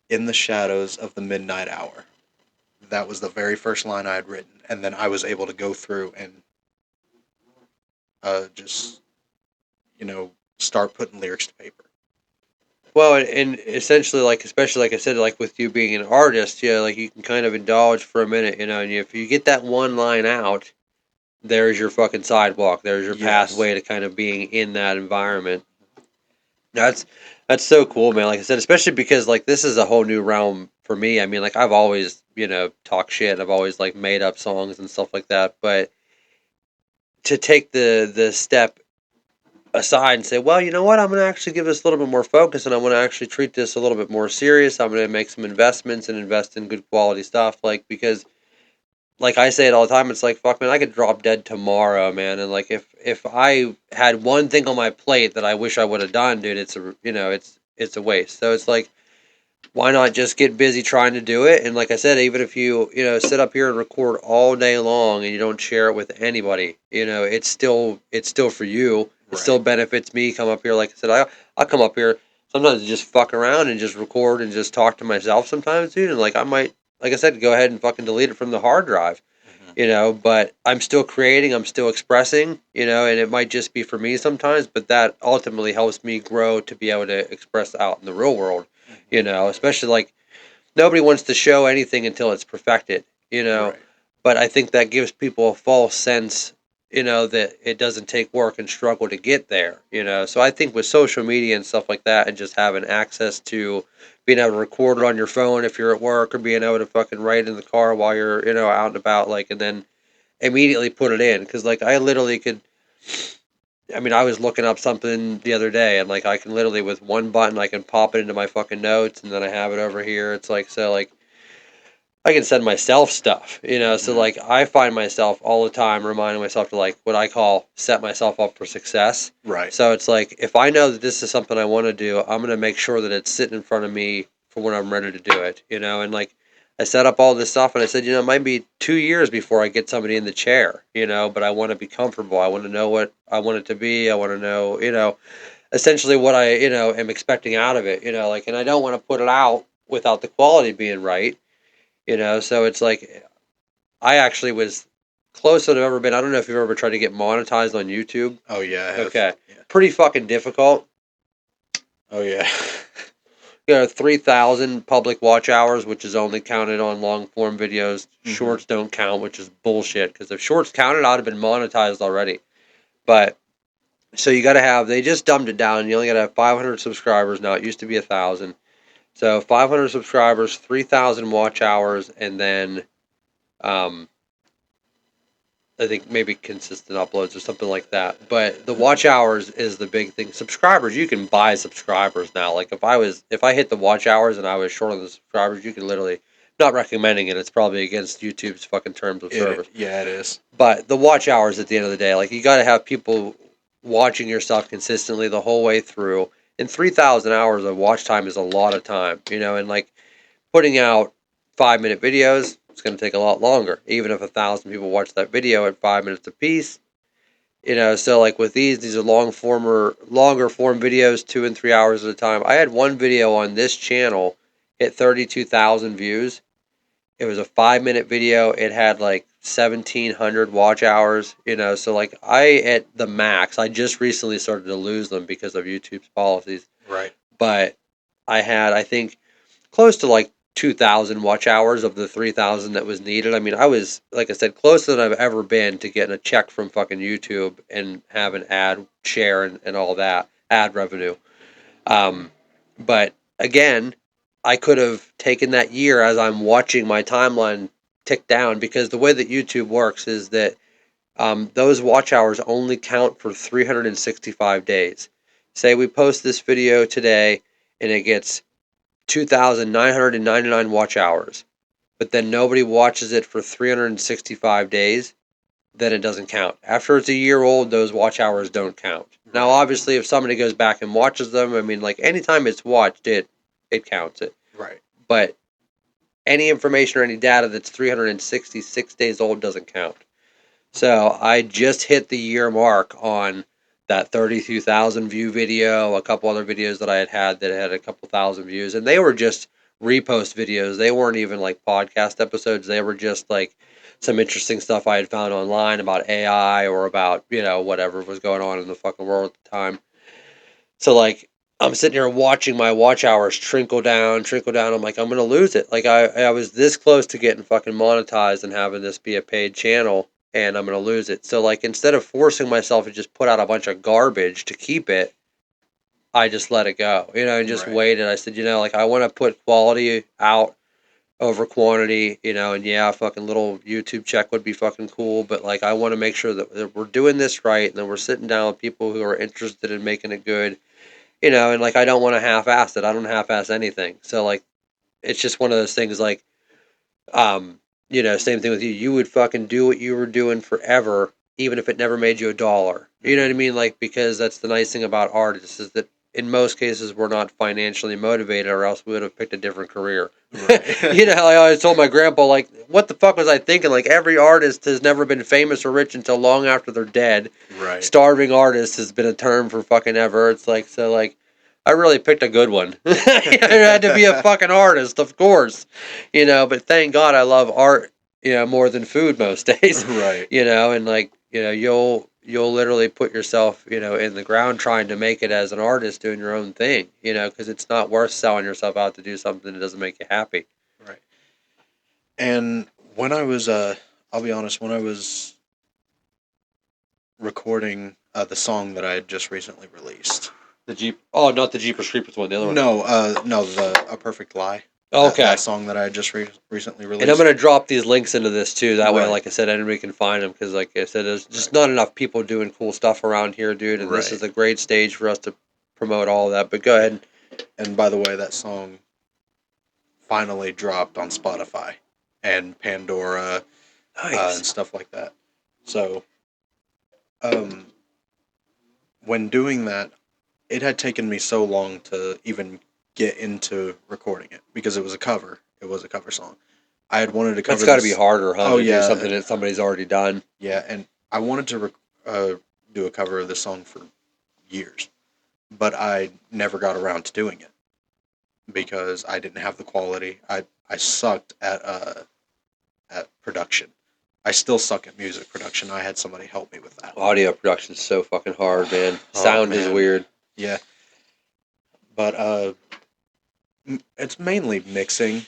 "In the shadows of the midnight hour." That was the very first line I had written, and then I was able to go through and just start putting lyrics to paper. Well, and essentially, like, especially like I said, like with you being an artist, yeah, like you can kind of indulge for a minute, you know, and if you get that one line out, there's your fucking sidewalk, there's your Yes. pathway to kind of being in that environment. That's that's so cool, man. Like I said, especially because like this is a whole new realm for me. I mean, like I've always, talked shit. I've always like made up songs and stuff like that, but to take the step aside and say, well, you know what, I'm going to actually give this a little bit more focus and I'm going to actually treat this a little bit more serious. I'm going to make some investments and invest in good quality stuff. Like, because like I say it all the time, it's like, fuck, man, I could drop dead tomorrow, man. And like, if I had one thing on my plate that I wish I would have done, dude, it's a waste. So it's like, why not just get busy trying to do it? And like I said, even if sit up here and record all day long and you don't share it with anybody, it's still for you. It still Right. benefits me. Come up here, like I said, I'll come up here sometimes to just fuck around and just record and just talk to myself sometimes, dude. And like I might, like I said, go ahead and fucking delete it from the hard drive. Hmm. But I'm still creating, I'm still expressing, and it might just be for me sometimes, but that ultimately helps me grow to be able to express out in the real world, Hmm. especially like nobody wants to show anything until it's perfected, Right. but I think that gives people a false sense, that it doesn't take work and struggle to get there, so I think with social media and stuff like that and just having access to being able to record it on your phone if you're at work or being able to fucking write in the car while you're, out and about, like, and then immediately put it in because like I literally could. I mean, I was looking up something the other day, and like I can literally with one button, I can pop it into my fucking notes, and then I have it over here. It's like so, like I can send myself stuff, So Hmm. like I find myself all the time reminding myself to like what I call set myself up for success. Right. So it's like if I know that this is something I want to do, I'm gonna make sure that it's sitting in front of me for when I'm ready to do it, And like I set up all this stuff, and I said, it might be 2 years before I get somebody in the chair, but I want to be comfortable. I want to know what I want it to be. I want to know, essentially what I, am expecting out of it, like, and I don't want to put it out without the quality being right. So it's like I actually was closer than I've ever been. I don't know if you've ever tried to get monetized on YouTube. Oh yeah, I have. Okay. Yeah. Pretty fucking difficult. Oh yeah. 3,000 public watch hours, which is only counted on long form videos. Hmm. Shorts don't count, which is bullshit. Because if shorts counted, I'd have been monetized already. But So you got to have. They just dumbed it down. You only got to have 500 subscribers now. It used to be 1,000. So 500 subscribers, 3,000 watch hours, and then um, I think maybe consistent uploads or something like that. But the watch hours is the big thing. Subscribers, you can buy subscribers now. Like if I hit the watch hours and I was short on the subscribers, you can literally, not recommending it. It's probably against YouTube's fucking terms of service. Yeah, it is. But the watch hours at the end of the day, like you got to have people watching your stuff consistently the whole way through. And 3,000 hours of watch time is a lot of time, and like putting out 5-minute videos, it's going to take a lot longer. Even if 1,000 people watch that video at 5 minutes apiece, So like with these are longer form videos, 2 and 3 hours at a time. I had one video on this channel hit 32,000 views. It was a 5-minute video. It had like 1,700 watch hours. So like I at the max. I just recently started to lose them because of YouTube's policies. Right. But I had, I think, close to like 2,000 watch hours of the 3,000 that was needed. I mean, I was, like I said, closer than I've ever been to getting a check from fucking YouTube and have an ad share and all that, ad revenue. But again, I could have taken that year as I'm watching my timeline tick down, because the way that YouTube works is that those watch hours only count for 365 days. Say we post this video today and it gets 2,999 watch hours, but then nobody watches it for 365 days, then it doesn't count. After it's a year old, those watch hours don't count. Now, obviously, if somebody goes back and watches them, I mean, like anytime it's watched, it counts it. Right. But any information or any data that's 366 days old doesn't count. So I just hit the year mark on that 32,000 view video, a couple other videos that I had that had a couple thousand views, and they were just repost videos. They weren't even like podcast episodes. They were just like some interesting stuff I had found online about AI or about, whatever was going on in the fucking world at the time. So like I'm sitting here watching my watch hours trickle down, trickle down. I'm like, I'm gonna lose it. Like I was this close to getting fucking monetized and having this be a paid channel, and I'm gonna lose it. So like instead of forcing myself to just put out a bunch of garbage to keep it, I just let it go. And just waited. I said, like I want to put quality out over quantity, and yeah, fucking little YouTube check would be fucking cool, but like I want to make sure that we're doing this right and then we're sitting down with people who are interested in making it good. And like I don't want to half-ass it. I don't half-ass anything. So like it's just one of those things like same thing with you. You would fucking do what you were doing forever, even if it never made you a dollar. You know what I mean? Like, because that's the nice thing about artists is that in most cases we're not financially motivated, or else we would have picked a different career. Right. I always told my grandpa, like, what the fuck was I thinking? Like, every artist has never been famous or rich until long after they're dead. Right. Starving artist has been a term for fucking ever. It's like, so like, I really picked a good one. I had to be a fucking artist, of course. But thank God I love art, more than food most days. Right. And like, you'll literally put yourself, in the ground trying to make it as an artist doing your own thing, because it's not worth selling yourself out to do something that doesn't make you happy. Right. And when I was, I'll be honest, when I was recording the song that I had just recently released. The Jeep. Oh, not the Jeepers Creepers one. The other one. No, the A Perfect Lie. Okay. That song that I just recently released. And I'm going to drop these links into this too. That way, Right. like I said, anybody can find them, because, like I said, there's just not enough people doing cool stuff around here, dude. And this is a great stage for us to promote all of that. But go ahead. And by the way, that song finally dropped on Spotify and Pandora, Nice. and stuff like that. So, when doing that, it had taken me so long to even get into recording it because it was a cover. It was a cover song. I had wanted to cover. It's got to be harder, huh? Oh, to yeah. do something that somebody's already done. Yeah, and I wanted to do a cover of this song for years, but I never got around to doing it because I didn't have the quality. I sucked at production. I still suck at music production. I had somebody help me with that. Audio production is so fucking hard, man. Sound is weird. Yeah. But it's mainly mixing.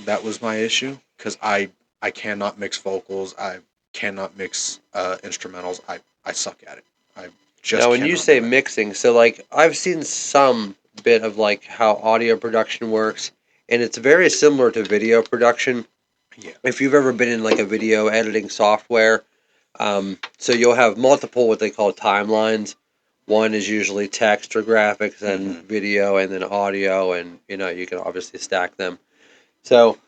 That was my issue because I cannot mix vocals. I cannot mix instrumentals. I suck at it. I just Now, when you cannot say do it. mixing, so like I've seen some bit of like how audio production works, and it's very similar to video production. Yeah. If you've ever been in like a video editing software, so you'll have multiple what they call timelines. One is usually text or graphics, and Hmm. video, and then audio, and you can obviously stack them. So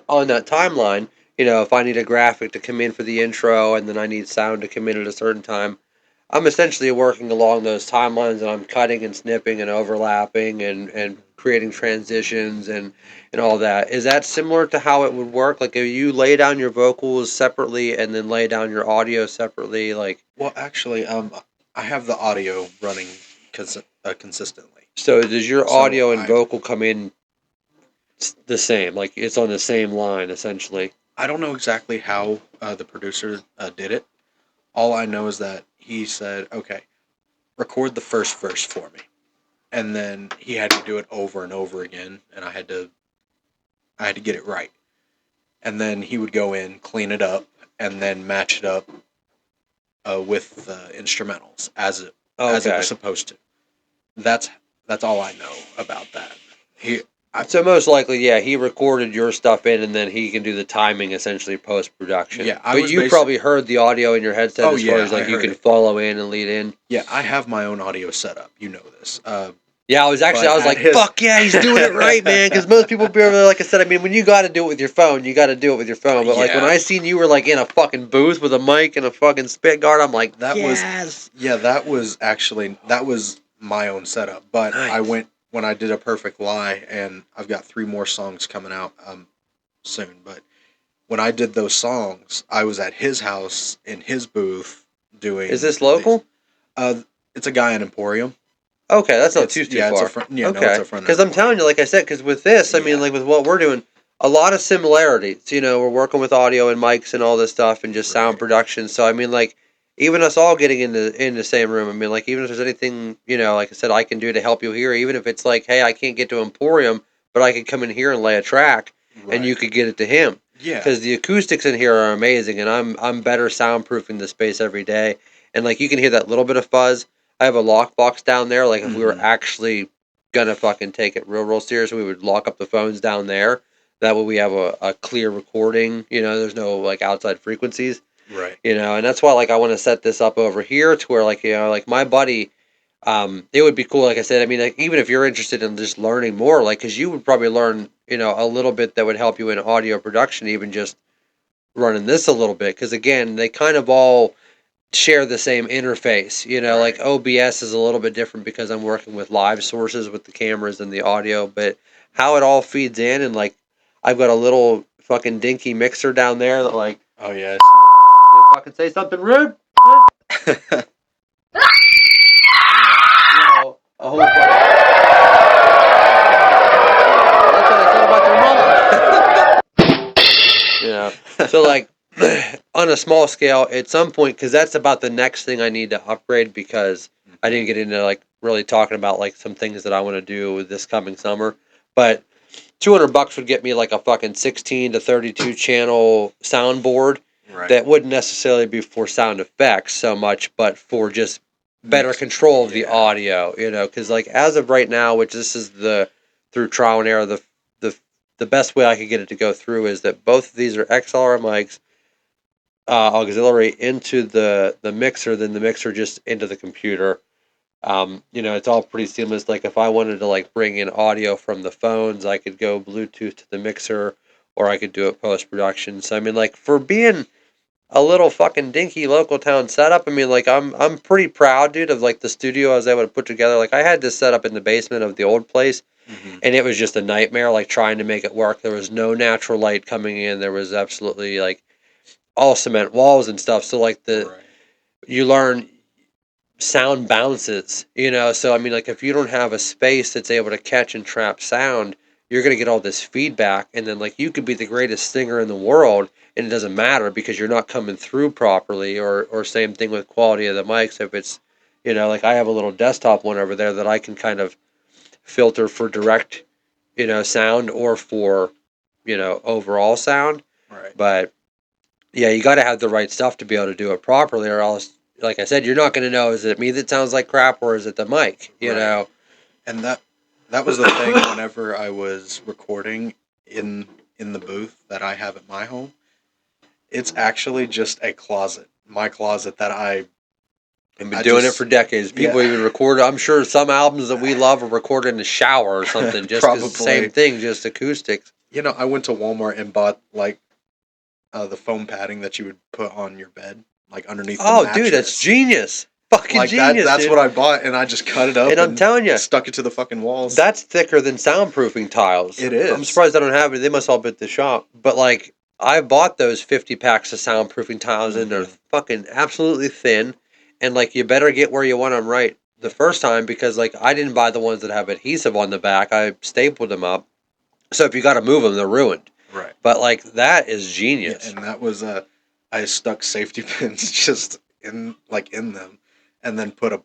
on that timeline, if I need a graphic to come in for the intro, and then I need sound to come in at a certain time, I'm essentially working along those timelines, and I'm cutting and snipping and overlapping and creating transitions and all that. Is that similar to how it would work? Like, if you lay down your vocals separately and then lay down your audio separately, like, Well, actually, I have the audio running consistently. so does your So audio and vocal come in the same? Like, it's on the same line, essentially. I don't know exactly how the producer did it. All I know is that he said, "Okay, record the first verse for me," and then he had to do it over and over again, and I had to get it right. And then he would go in, clean it up, and then match it up with the instrumentals as it was Okay. supposed to. That's that's all I know about that. He, I, So most likely, yeah, he recorded your stuff in, and then he can do the timing essentially post production. yeah, I But was you basic. probably heard the audio in your headset Oh as far yeah, as I like you heard can it. follow in and lead in. Yeah, I have my own audio setup. You know this. Yeah, I But was at like, his, fuck yeah, he's doing it right, man. Because most people, like I said, I mean, when you got to do it with your phone, you got to do it with your phone. But like when yeah, I seen you were like in a fucking booth with a mic and a fucking spit guard, I'm like, that was yes, yeah, that was my own setup. But I nice. went when I did a perfect lie, and I've got 3 more songs coming out soon. But when I did those songs, I was at his house in his booth Is doing this these. local? Uh, it's a guy in Emporium. Okay, that's not too It's a far. friend. Yeah, no, it's Okay, a friend in because I'm Emporium. telling you, like I said, because with this, I mean, Yeah, like with what we're doing, a lot of similarities. We're working with audio and mics and all this stuff, and just sound right. production. So I mean, like even us all getting in the same room. I mean, like even if there's anything, like I said, I can do to help you here, even if it's like, hey, I can't get to Emporium, but I could come in here and lay a track, and you Right. could get it to him. Yeah. Because the acoustics in here are amazing, and I'm better soundproofing the space every day, and like you can hear that little bit of fuzz. I have a lockbox down there. Like if we were Hmm. actually gonna fucking take it real serious, we would lock up the phones down there. That way we have a clear recording. There's no like outside frequencies. Right. And that's why like I want to set this up over here to where like like my buddy. It would be cool, like I said. I mean, like, even if you're interested in just learning more, like, because you would probably learn, a little bit that would help you in audio production, even just running this a little bit. Because again, they kind of all share the same interface. Like Right. OBS is a little bit different because I'm working with live sources with the cameras and the audio, but how it all feeds in, and like I've got a little fucking dinky mixer down there that like Oh yeah. did fucking say something rude. A whole fucking, that's what I said about your mama. So like on a small scale at some point, because that's about the next thing I need to upgrade, because I didn't get into like really talking about like some things that I want to do this coming summer. But $200 would get me like a fucking 16 to 32 channel soundboard Right. that wouldn't necessarily be for sound effects so much, but for just better Mixing. control of the Yeah. audio. Because like as of right now, which this is the through trial and error, the the best way I could get it to go through is that both of these are XLR mics, auxiliary into the mixer, then the mixer just into the computer. It's all pretty seamless. Like if I wanted to like bring in audio from the phones, I could go Bluetooth to the mixer, or I could do it post production. So I mean, like for being a little fucking dinky local town setup, I mean, like I'm pretty proud, dude, of like the studio I was able to put together. Like I had this set up in the basement of the old place, Hmm. and it was just a nightmare. Like trying to make it work. There was no natural light coming in. There was absolutely like all cement walls and stuff. So like Right. you learn sound bounces, so I mean, like if you don't have a space that's able to catch and trap sound, you're going to get all this feedback, and then like you could be the greatest singer in the world, and it doesn't matter because you're not coming through properly. Or same thing with quality of the mics. If it's like I have a little desktop one over there that I can kind of filter for direct sound, or for overall sound. Right. But yeah, you got to have the right stuff to be able to do it properly, or else like I said, you're not going to know, is it me that sounds like crap or is it the mic, you Right. know? And that was the thing whenever I was recording in the booth that I have at my home. It's actually just a closet. My closet that I've been I doing it for just decades. People yeah, even record. I'm sure some albums that we love are recorded in the shower or something, just because same probably. thing, just acoustics. I went to Walmart and bought like the foam padding that you would put on your bed, like underneath the Oh, dude, that's mattress. genius. Fucking Like that genius, that's dude. what I bought and I just cut it And up I'm and telling you, stuck it to the fucking walls. that's thicker than soundproofing tiles. It I'm is. surprised I don't have it. They must all be at the shop. But like, I bought those 50 packs of soundproofing tiles, and they're Mhm. fucking absolutely thin. And like, you better get where you want them right the first time, because like, I didn't buy the ones that have adhesive on the back. I stapled them up. So if you got to move them, they're ruined. Right. But like, that is Yeah, genius. and that was I stuck safety pins just in them and then put a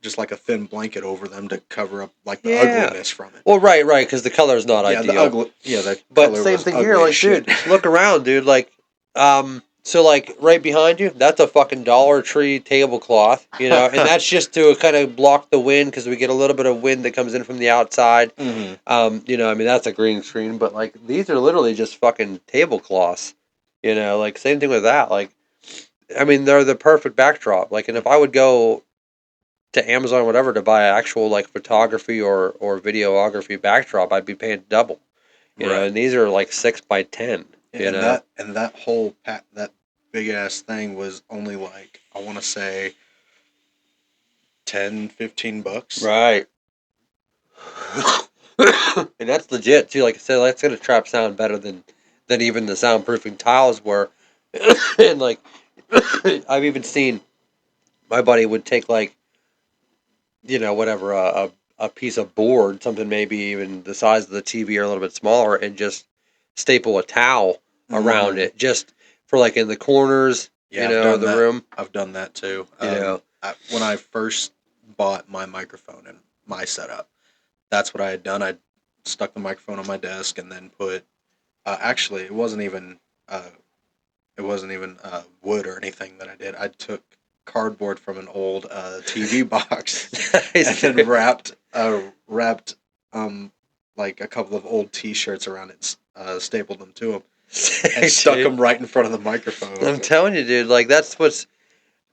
just like a thin blanket over them to cover up like the Yeah. ugliness from it. Well, right, because the color's not Yeah, ideal. the But color same was thing here, ugly as like, shit. dude, look around, dude. Like, so like right behind you, that's a fucking Dollar Tree tablecloth, and that's just to kind of block the wind because we get a little bit of wind that comes in from the outside. Hmm. I mean that's a green screen, but like these are literally just fucking tablecloths. Like same thing with that. Like, I mean they're the perfect backdrop. Like, and if I would go to Amazon or whatever to buy actual like photography or videography backdrop, I'd be paying double. Right. And these are like 6 by 10. You And know, that whole that big ass thing was only like I want to say 10-15 bucks. right? And that's legit too. Like I said, that's gonna trap sound better than even the soundproofing tiles were. And like, I've even seen my buddy would take like whatever a piece of board, something maybe even the size of the TV or a little bit smaller, and just staple a towel around Hmm. it, just for like in the corners, Yeah, I've done the that. room. I've done that too. You know, When I first bought my microphone and my setup, that's what I had done. I stuck the microphone on my desk and then put. Actually, Uh, it wasn't even wood or anything that I did. I took cardboard from an old TV box and nice, then dude. wrapped like a couple of old T-shirts around it, stapled them to them, and Sick, stuck dude. them right in front of the microphone. I'm telling you, dude. Like that's what's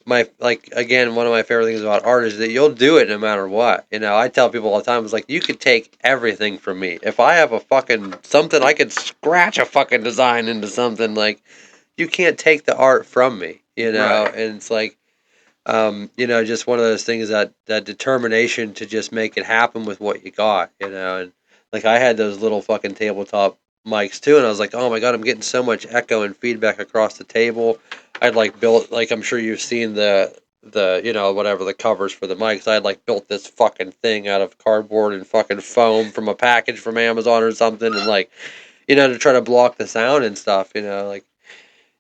my like again one of my favorite things about art is that you'll do it no matter what. I tell people all the time, it's like you could take everything from me. If I have a fucking something, I could scratch a fucking design into something. Like you can't take the art from me. Right. And it's like just one of those things, that determination to just make it happen with what you got. And like I had those little fucking tabletop mics too, and I was like, oh my god, I'm getting so much echo and feedback across the table. I'd like built, like, I'm sure you've seen the whatever the covers for the mics. I had like built this fucking thing out of cardboard and fucking foam from a package from Amazon or something, and like to try to block the sound and stuff. Like,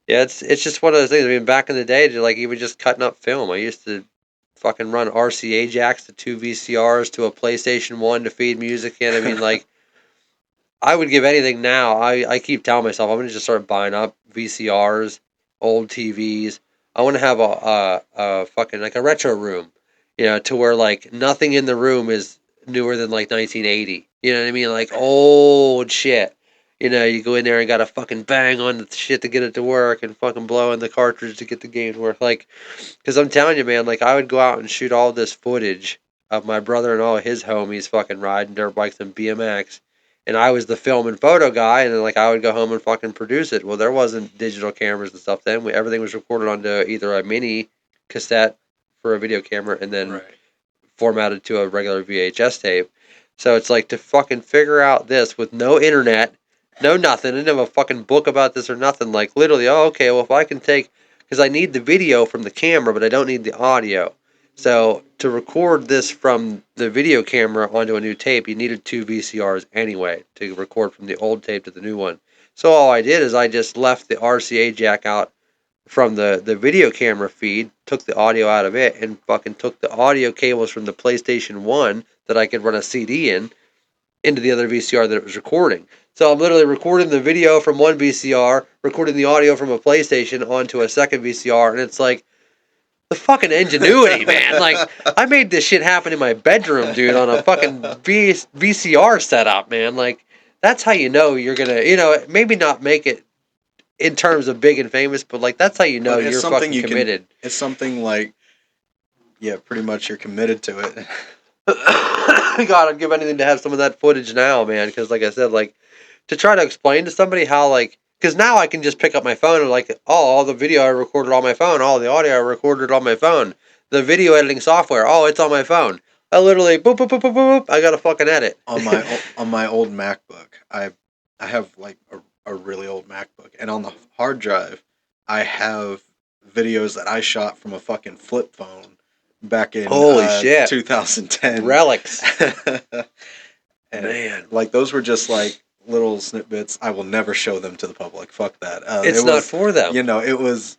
yeah, it's just one of those things. I mean, back in the day, like even just cutting up film, I used to fucking run RCA jacks to two VCRs to a PlayStation 1 to feed music in. I mean, like, I would give anything now. I keep telling myself I'm gonna just start buying up VCRs, old TVs. I want to have a fucking like a retro room, to where like nothing in the room is newer than like 1980. You know what I mean? Like old shit. You go in there and gotta fucking bang on the shit to get it to work and fucking blow in the cartridge to get the game to work. Like, because I'm telling you, man, like I would go out and shoot all this footage of my brother and all his homies fucking riding dirt bikes and BMX, and I was the film and photo guy, and then like I would go home and fucking produce it. Well, there wasn't digital cameras and stuff then. Everything was recorded onto either a mini cassette for a video camera, and then Right. formatted to a regular VHS tape. So it's like to fucking figure out this with no internet, no nothing. I didn't have a fucking book about this or nothing. Like literally, oh okay, well if I can take, because I need the video from the camera, but I don't need the audio. So to record this from the video camera onto a new tape, you needed two VCRs anyway to record from the old tape to the new one. So all I did is I just left the RCA jack out from the video camera feed, took the audio out of it, and fucking took the audio cables from the PlayStation 1 that I could run a CD in into the other VCR that it was recording. So I'm literally recording the video from one VCR, recording the audio from a PlayStation onto a second VCR, and it's like The fucking ingenuity, man. Like, I made this shit happen in my bedroom, dude, on a fucking VCR setup, man. Like, that's how you know you're gonna, maybe not make it in terms of big and famous, but like that's how you know But it's you're something fucking you can. committed. It's something like, yeah, pretty much you're committed to it. God, I'd give anything to have some of that footage now, man. Because like I said, like to try to explain to somebody how like, because now I can just pick up my phone and like, oh, all the video I recorded on my phone, all the audio I recorded on my phone, the video editing software, oh, it's on my phone. I literally boop boop boop boop boop. I got to fucking edit. On my old MacBook, I have like a really old MacBook, and on the hard drive, I have videos that I shot from a fucking flip phone back in Holy shit, 2010. relics. And man, like those were just like little snippets. I will never show them to the public. Fuck that. it's It not was, for them. it was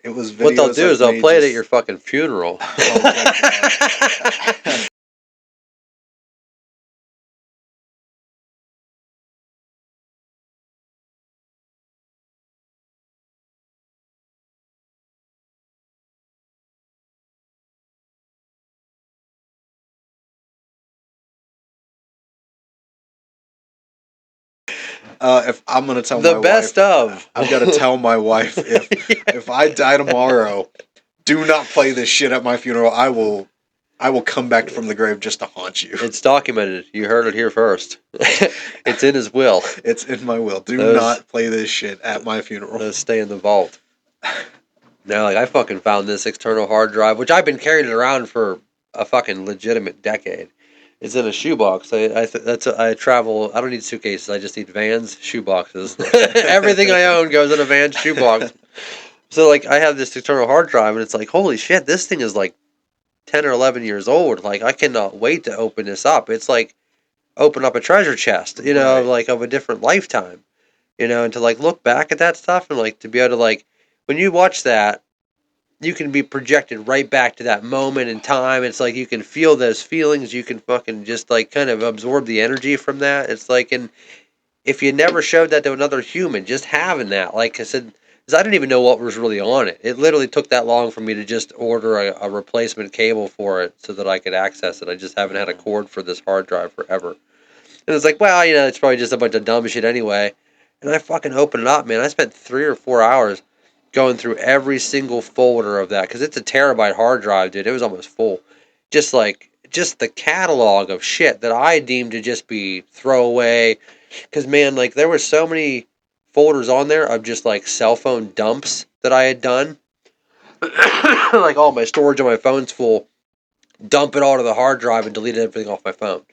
What they'll videos do is of they'll me play it at just. your fucking funeral. Oh, good God. If I'm gonna tell The my best wife, of. I've got to tell my wife if I die tomorrow, do not play this shit at my funeral. I will come back from the grave just to haunt you. It's documented. You heard it here first. It's in his will. It's in my will. Do Those not play this shit at my funeral. those stay in the vault. Now, like I fucking found this external hard drive, which I've been carrying it around for a fucking legitimate decade. It's in a shoebox. I travel. I don't need suitcases. I just need Vans shoeboxes. Everything I own goes in a Vans shoebox. So like I have this external hard drive, and it's like holy shit, this thing is like 10 or 11 years old. Like I cannot wait to open this up. It's like open up a treasure chest, Right. like of a different lifetime, and to like look back at that stuff and like to be able to like when you watch that, you can be projected right back to that moment in time. It's like you can feel those feelings. You can fucking just like kind of absorb the energy from that. It's like, and if you never showed that to another human, just having that, like I said, 'cause I didn't even know what was really on it. It literally took that long for me to just order a replacement cable for it so that I could access it. I just haven't had a cord for this hard drive forever. And it's like, well, it's probably just a bunch of dumb shit anyway. And I fucking opened it up, man. I spent 3 or 4 hours going through every single folder of that because it's a terabyte hard drive, dude. It was almost full. Just the catalog of shit that I deemed to just be throwaway. Because, man, like, there were so many folders on there of just, like, cell phone dumps that I had done. Like, all my storage on my phone's full. Dump it all to the hard drive and delete everything off my phone.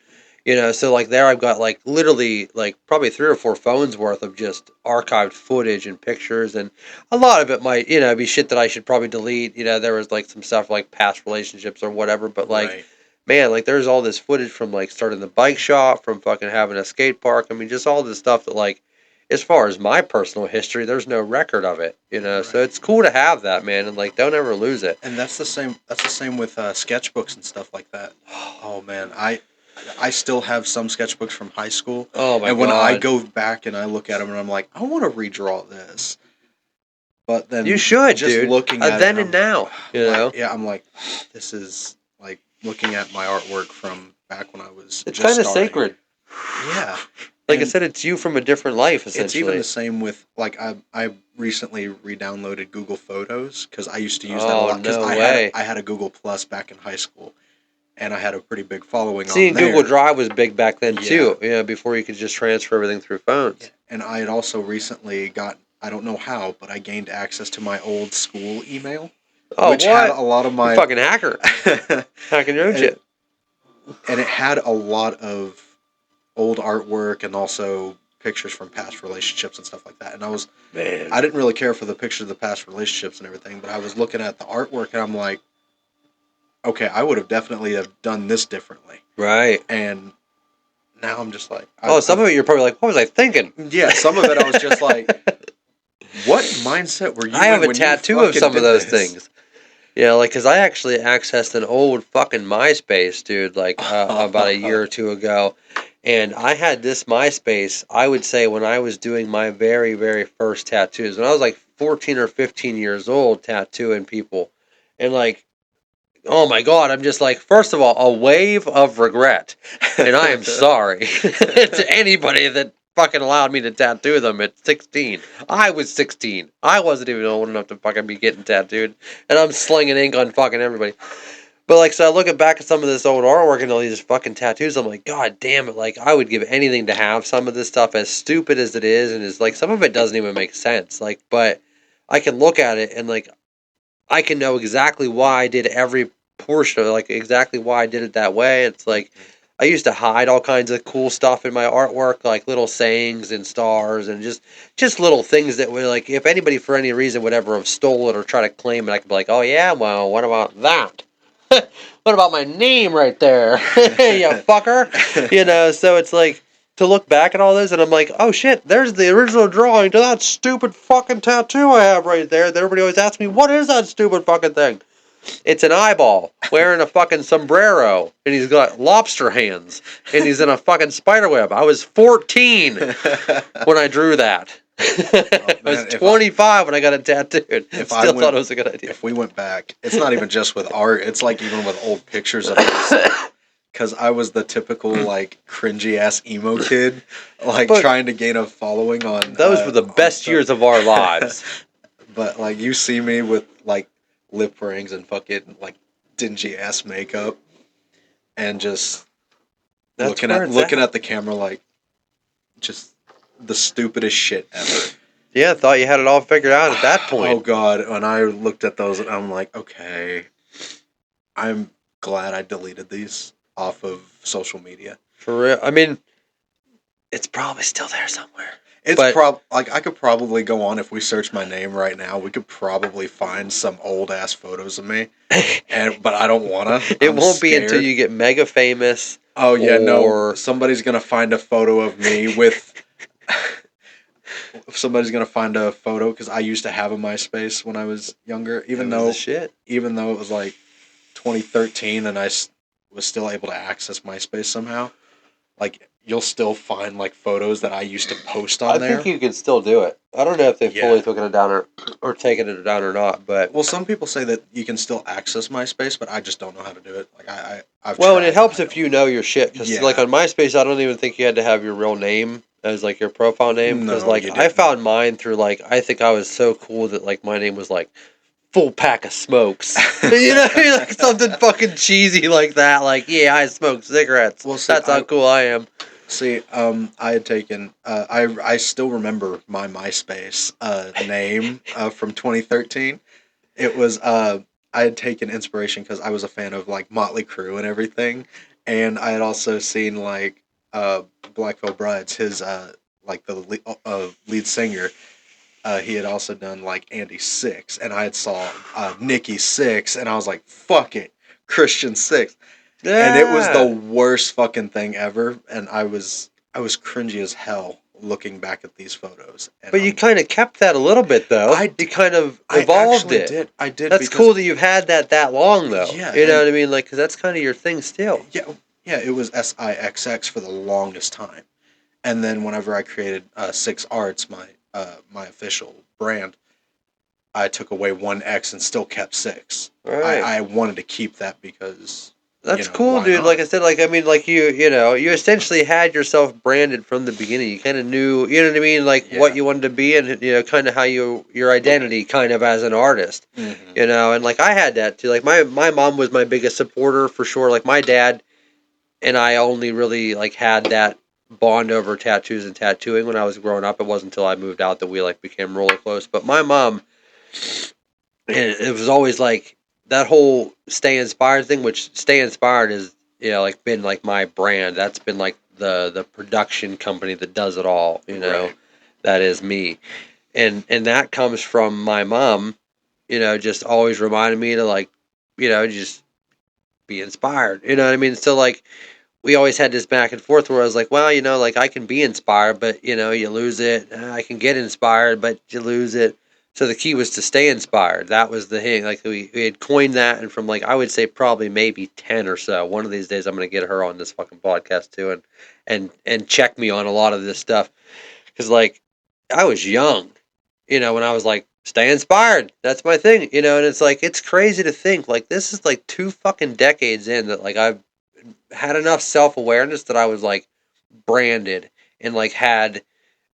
So like there I've got like literally like probably 3 or 4 phones worth of just archived footage and pictures, and a lot of it might, be shit that I should probably delete. There was like some stuff like past relationships or whatever, but like Right. man, like there's all this footage from like starting the bike shop, from fucking having a skate park. I mean, just all this stuff that like as far as my personal history, there's no record of it. So Right. it's cool to have that, man, and like don't ever lose it. And that's the same. That's the same with sketchbooks and stuff like that. Oh man, I still have some sketchbooks from high school, Oh my and when I god. go back and I look at them, and I'm like, I want to redraw this, but then You should, just dude. looking at it, Then and and now, I'm like, this is like looking at my artwork from back when I was It's just kind of starting. sacred. Yeah, Like I and said, it's you from a different life, it's even essentially. the same with like I recently re-downloaded Google Photos because I used to use that a Oh, lot because no way. I had a Google Plus back in high school, and I had a pretty big following on Seeing Google there. Drive was big back then, Yeah. too. Before you could just transfer everything through phones. And I had also recently got, I don't know how, but I gained access to my old school email, Oh, which had what? a lot of You my fucking hacker. Hacking your own and shit. it had a lot of old artwork and also pictures from past relationships and stuff like that. And Man. I didn't really care for the pictures of the past relationships and everything, but I was looking at the artwork and I'm like, okay, I would have definitely have done this differently. Right. And now I'm just like, Some of it you're probably like, what was I thinking? yeah, some of it I was just like, what mindset were you I have in a when tattoo you of fucking some of did those this? things. Because I actually accessed an old fucking MySpace, dude, like about a year or two ago. And I had this MySpace, I would say, when I was doing my very, very first tattoos. When I was like 14 or 15 years old, tattooing people. and like, oh my God, I'm just like, first of all, a wave of regret. And I am sorry to anybody that fucking allowed me to tattoo them at 16. I was 16. I wasn't even old enough to fucking be getting tattooed. And I'm slinging ink on fucking everybody. But like, so I look back at some of this old artwork and all these fucking tattoos. I'm like, God damn it! Like, I would give anything to have some of this stuff, as stupid as it is, and is like some of it doesn't even make sense. Like, but I can look at it and like I can know exactly why I did every portion of it, like exactly why I did it that way. It's like I used to hide all kinds of cool stuff in my artwork, like little sayings and stars and just little things that were like, if anybody for any reason would ever have stole it or try to claim it, I could be like, oh yeah, well, what about that? What about my name right there? You fucker. So it's like to look back at all this and I'm like, oh shit, there's the original drawing to that stupid fucking tattoo I have right there. That everybody always asks me, what is that stupid fucking thing? It's an eyeball wearing a fucking sombrero and he's got lobster hands and he's in a fucking spider web. I was 14 when I drew that. I was 25 when I got it tattooed. Still thought it was a good idea. If we went back, it's not even just with art. It's like even with old pictures of myself. Because I was the typical like cringy ass emo kid, like trying to gain a following on. Those were the best years of our lives. But like you see me with like lip rings and fucking like dingy ass makeup, and just looking at the camera like just the stupidest shit ever. Yeah, thought you had it all figured out at that point. Oh God, when I looked at those, I'm like, okay, I'm glad I deleted these off of social media. For real, I mean, it's probably still there somewhere. It's like I could probably go on if we search my name right now. We could probably find some old ass photos of me, but I don't wanna. It won't be until you get mega famous. Oh yeah, no. Somebody's gonna find a photo of me with. Somebody's gonna find a photo because I used to have a MySpace when I was younger, even though it was like 2013 and I was still able to access MySpace somehow. Like you'll still find like photos that I used to post on there. I think you can still do it. I don't know if they've fully taken it down or taken it down or not, but well, some people say that you can still access MySpace, but I just don't know how to do it. Like I've and it helps if you know your shit because like on MySpace, I don't even think you had to have your real name as like your profile name because I found mine through like I think I was so cool that like my name was like Full Pack of Smokes, like something fucking cheesy like that. Like yeah, I smoke cigarettes. Well, that's how cool I am. See, I had taken. I still remember my MySpace name from 2013. It was I had taken inspiration because I was a fan of like Motley Crue and everything, and I had also seen like Black Veil Brides. His like the lead singer. He had also done like Andy Six, and I had saw Nikki Six, and I was like, "Fuck it, Christian Six." Yeah. And it was the worst fucking thing ever, and I was cringy as hell looking back at these photos. But you kind of kept that a little bit, though. You kind of evolved it. I did. That's cool that you've had that long, though. Yeah, you know what I mean? Like, because that's kind of your thing still. Yeah. It was SIXX for the longest time, and then whenever I created Six Arts, my official brand, I took away one X and still kept Six. Right. I wanted to keep that because. That's cool, dude. Not? Like I said, like I mean, like you essentially had yourself branded from the beginning. You kind of knew, you know what I mean, like what you wanted to be, and kind of how your identity, kind of as an artist, and like I had that too. Like my mom was my biggest supporter for sure. Like my dad and I only really like had that bond over tattoos and tattooing when I was growing up. It wasn't until I moved out that we like became really close. But my mom, it was always like. That whole stay inspired thing, which stay inspired is, like been like my brand. That's been like the production company that does it all, right. That is me. And that comes from my mom, just always reminding me to like, just be inspired. You know what I mean? So like, we always had this back and forth where I was like, well, like I can be inspired, but you lose it. I can get inspired, but you lose it. So the key was to stay inspired. That was the thing. Like we had coined that, and from like I would say probably maybe 10 or so. One of these days I'm gonna get her on this fucking podcast too, and check me on a lot of this stuff, because like I was young, when I was like stay inspired. That's my thing, you know. And it's like, it's crazy to think like this is like 2 fucking decades in that like I've had enough self awareness that I was like branded and like had,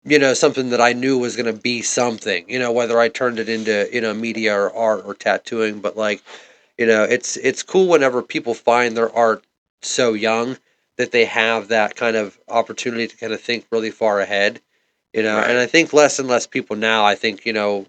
you know, something that I knew was going to be something, you know, whether I turned it into, you know, media or art or tattooing. But like, you know, it's cool whenever people find their art so young that they have that kind of opportunity to kind of think really far ahead, you know. And Right. I think less and less people now, I think, you know,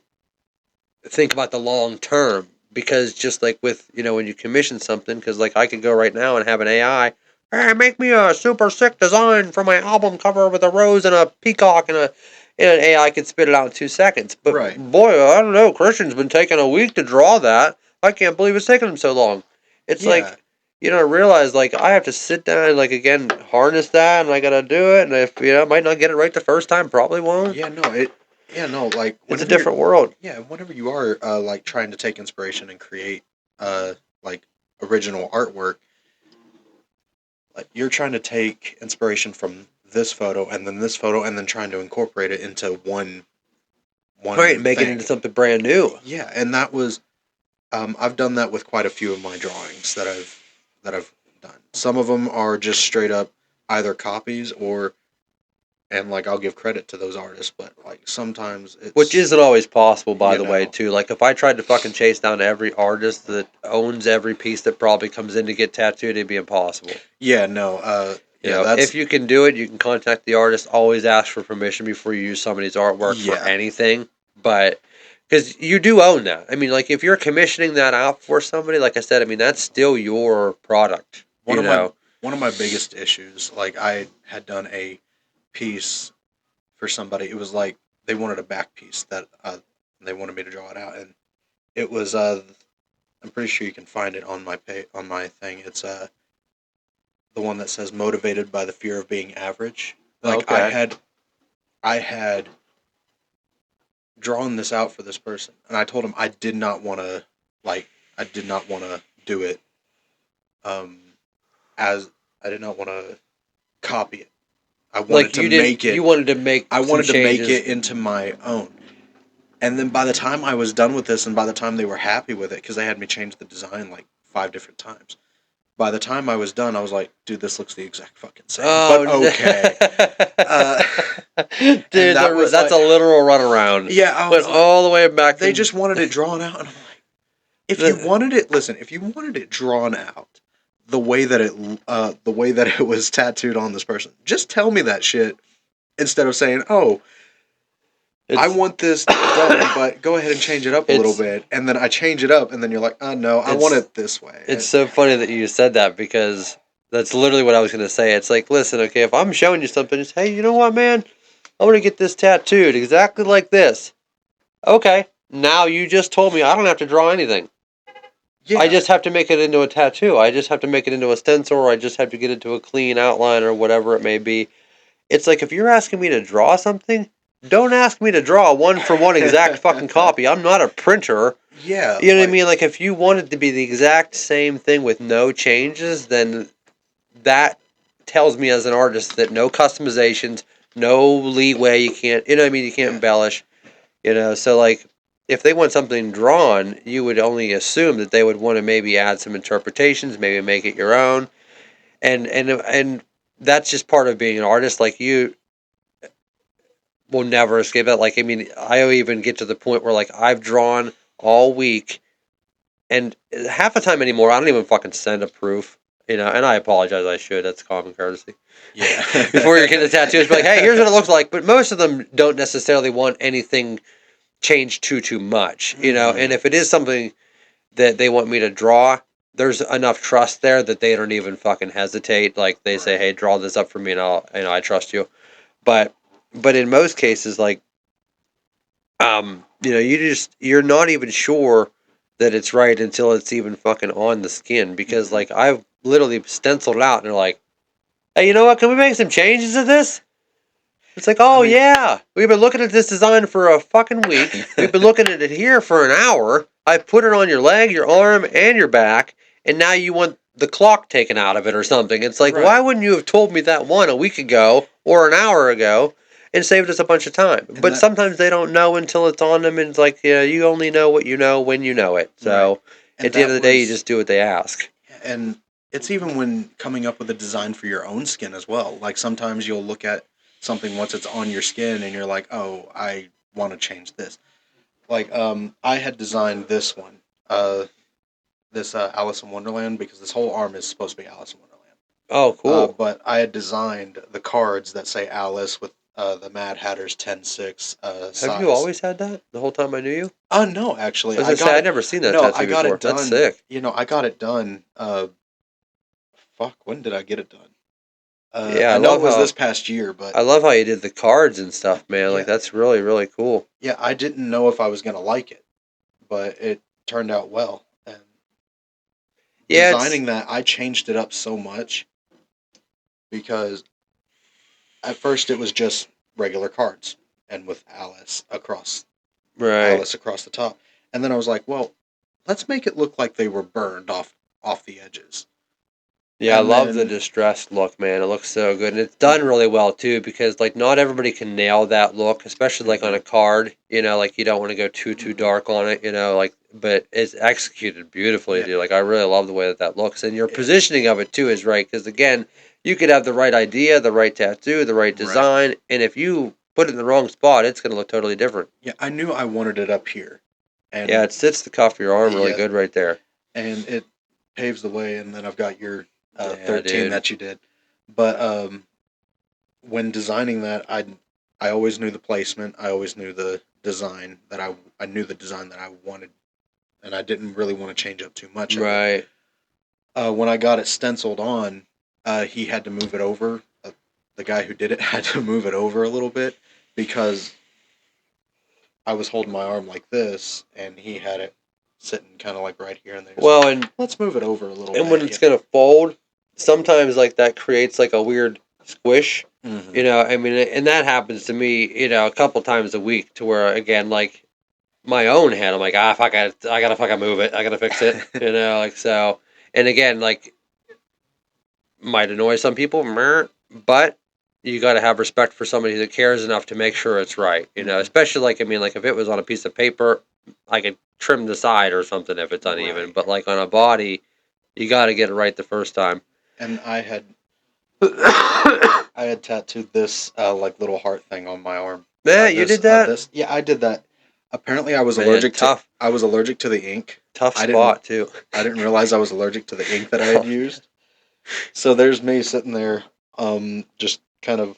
think about the long term, because just like with, you know, when you commission something, because like I could go right now and have an AI, hey, make me a super sick design for my album cover with a rose and a peacock and an AI could spit it out in 2 seconds. But Right. boy, I don't know, Christian's been taking a week to draw that. I can't believe it's taken him so long. It's Yeah. like, you know, I realize like I have to sit down and like again harness that, and I gotta do it. And if, you know, I might not get it right the first time, probably won't. Yeah. No. It. Yeah. No. Like It's a whenever you're. different world. Yeah. Whenever you are like trying to take inspiration and create like original artwork, like you're trying to take inspiration from this photo and then this photo and then trying to incorporate it into Right, one make it into thing. something brand new. Yeah, and that was I've done that with quite a few of my drawings that I've done. Some of them are just straight up either copies or and like I'll give credit to those artists, but like sometimes Which it's isn't always possible, by you the way, know too. Like, if I tried to fucking chase down every artist that owns every piece that probably comes in to get tattooed, it'd be impossible. yeah no You yeah know, that's if you can do it, you can contact the artist. Always ask for permission before you use somebody's artwork for yeah anything. But, because you do own that. I mean, like, if you're commissioning that out for somebody, like I said, I mean, that's still your product, one you of my know? one of my biggest issues. Like I had done a piece for somebody. It was like they wanted a back piece that they wanted me to draw it out, and it was I'm pretty sure you can find it on on my thing. It's the one that says motivated by the fear of being average. Like Okay. I had drawn this out for this person, and I told him I did not want to like I did not want to do it um as I did not want to copy it. I wanted Like, to make you it. wanted to make I some wanted to make changes. it into my own. And then by the time I was done with this, and by the time they were happy with it, because they had me change the design like 5 different times. By the time I was done, I was like, "Dude, this looks the exact fucking same." Oh, But okay, uh, and dude, that was that's like, a literal runaround. yeah, I Went was like, all the way back they to just wanted it drawn out, and I'm like, if you the. wanted it, listen, if you wanted it drawn out the way that it was tattooed on this person, just tell me that shit instead of saying, "Oh, I It's want this done, but go ahead and change it up a little it's bit," and then I change it up, and then you're like, "Oh no, I want it's it this way." it's so funny that you said that, because that's literally what I was gonna say. It's like, listen, okay, if I'm showing you something, it's, hey, you know what, man, I want to get this tattooed exactly like this. Okay, now you just told me I don't have to draw anything. I Yeah, just have to make it into a tattoo. I just have to make it into a stencil, or I just have to get it to a clean outline, or whatever it may be. It's like, if you're asking me to draw something, don't ask me to draw a one for one exact fucking copy. I'm not a printer. yeah, You know what I like mean? Like, if you want it to be the exact same thing with no changes, then that tells me as an artist that no customizations, no leeway. You can't, you know what I mean? You can't yeah, embellish. You know, so like, if they want something drawn, you would only assume that they would want to maybe add some interpretations, maybe make it your own, and that's just part of being an artist. Like, you will never escape that. Like, I mean, I even get to the point where like I've drawn all week, and half the time anymore, I don't even fucking send a proof. You know, and I apologize. I should. That's common courtesy. yeah, Before you're getting a tattoo, it's like, hey, here's what it looks like. But most of them don't necessarily want anything changed too much. You know, hmm and if it is something that they want me to draw, there's enough trust there that they don't even fucking hesitate. Like, they say, right, hey, draw this up for me, and I trust you. But in most cases, like, you know, you're not even sure that it's right until it's even fucking on the skin, because hmm like I've literally stenciled out and they're like, hey, you know what, can we make some changes to this? It's like, I oh mean, yeah, we've been looking at this design for a fucking week. We've been looking at it here for an hour. I put it on your leg, your arm, and your back, and now you want the clock taken out of it or something. It's like, why right, wouldn't you have told me that one a week ago or an hour ago? and saved us a bunch of time. And But sometimes they don't know until it's on them, and it's like, you only know what you know when you know it. right. So And at the end that of the day, you was just do what they ask. and it's even when coming up with a design for your own skin as well. Like sometimes you'll look at something once it's on your skin and you're like, "Oh, I want to change this." Like I had designed this one. This Alice in Wonderland because this whole arm is supposed to be Alice in Wonderland. Oh, cool. But I had designed the cards that say Alice with the Mad Hatter's 10-6 Have you size. always had that the whole time I knew you? No, actually, I was I gonna say got I'd it. never seen that No, tattoo I got before. it That's done. sick. I got it done. Fuck, when did I get it done? Yeah, I know it was this past year, but I love how you did the cards and stuff, man. Like yeah, that's really really cool. yeah, I didn't know if I was gonna like it, but it turned out well. And Yeah, it's designing that, I changed it up so much because at first it was just regular cards and with right. Alice across the top. And then I was like, well, let's make it look like they were burned off the edges. Yeah, I And love the then distressed look, man. It looks so good, and it's done really well too. Because like not everybody can nail that look, especially like on mhm, a card. Like you don't want to go too mhm, dark on it. Like but it's executed beautifully, yeah, dude. Like I really love the way that looks, and your yeah, positioning of it too is right. Because again, you could have the right idea, the right tattoo, the right right. design, and if you put it in the wrong spot, it's gonna look totally different. Yeah, I knew I wanted it up here. Yeah, And it sits the cuff of your arm really yeah, good right there. and it paves the way. And then I've got your Yeah, 13 dude. that you did. But when designing that, I always knew the placement. I always knew the design that I knew the design that I wanted, and I didn't really want to change up too much of it. Right. When I got it stenciled on, he had to move it over. The guy who did it had to move it over a little bit because I was holding my arm like this, and he had it sitting kind of like right here, and they was Well, like, and "Let's move it over a little and when bit," it's gonna fold, sometimes like that creates like a weird squish. Mm-hmm. I mean, and that happens to me, a couple times a week. To where again, like my own head, I'm like, fuck, I gotta fucking move it. I gotta fix it. Like so. And again, like might annoy some people, but you got to have respect for somebody that cares enough to make sure it's right. Mm-hmm. Especially like I mean, like if it was on a piece of paper, I could trim the side or something if it's uneven. Right. But like on a body, you got to get it right the first time. And I had tattooed this like little heart thing on my arm. Yeah, you did that, Yeah, I did that. Apparently, man. Tough, I was allergic to the ink. tough I didn't spot too. I didn't realize I was allergic to the ink that I had used. So there's me sitting there, just kind of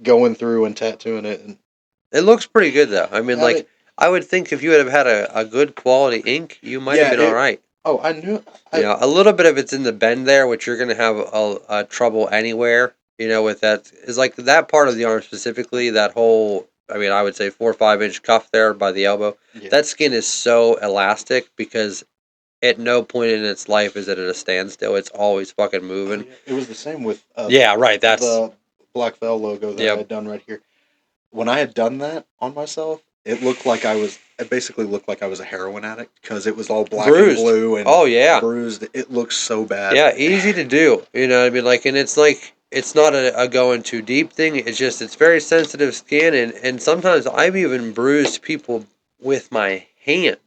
going through and tattooing it, and It looks pretty good though. I mean, had like it. I would think if you would have had a good quality ink, you might have Yeah, been all it. right. Oh, I knew. I A little bit of it's in the bend there, which you're gonna have a trouble anywhere. With that is like that part of the arm specifically. That whole, I mean, I would say 4 or 5 inch cuff there by the elbow. yeah. That skin is so elastic because at no point in its life is it at a standstill. It's always fucking Oh moving. yeah. It was the same with Yeah, right. That's the Black Veil logo that I yep. had done right here. When I had done that on myself, it looked like I was. It basically looked like I was a heroin addict because it was all black and Bruised. blue and Oh yeah. bruised. It looked so bad. Yeah, easy to do. What I mean? Like, and it's like it's not a going too deep thing. It's just it's very sensitive skin, and sometimes I've even bruised people with my hand.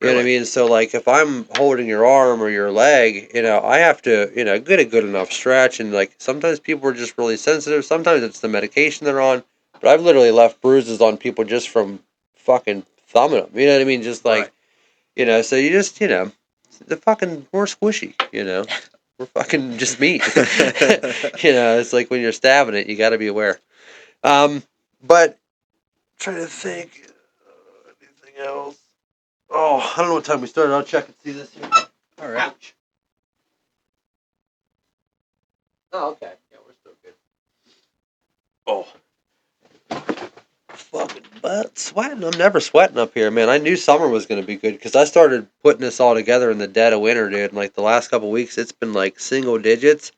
You know what I Really? mean? So like, if I'm holding your arm or your leg, I have to get a good enough stretch, and like sometimes people are just really sensitive. Sometimes it's the medication they're on, but I've literally left bruises on people just from fucking thumbing them. You know what I mean? Just Right. like so you just the fucking we're squishy. We're fucking just meat. It's like when you're stabbing it, you got to be aware. But trying to think anything else. Oh, I don't know what time we started. I'll check and see this here. All right. Ouch. Oh, okay. Yeah, we're still good. Oh, fucking butt sweating. I'm never sweating up here, man. I knew summer was going to be good because I started putting this all together in the dead of winter, dude. And like the last couple weeks, it's been like single digits.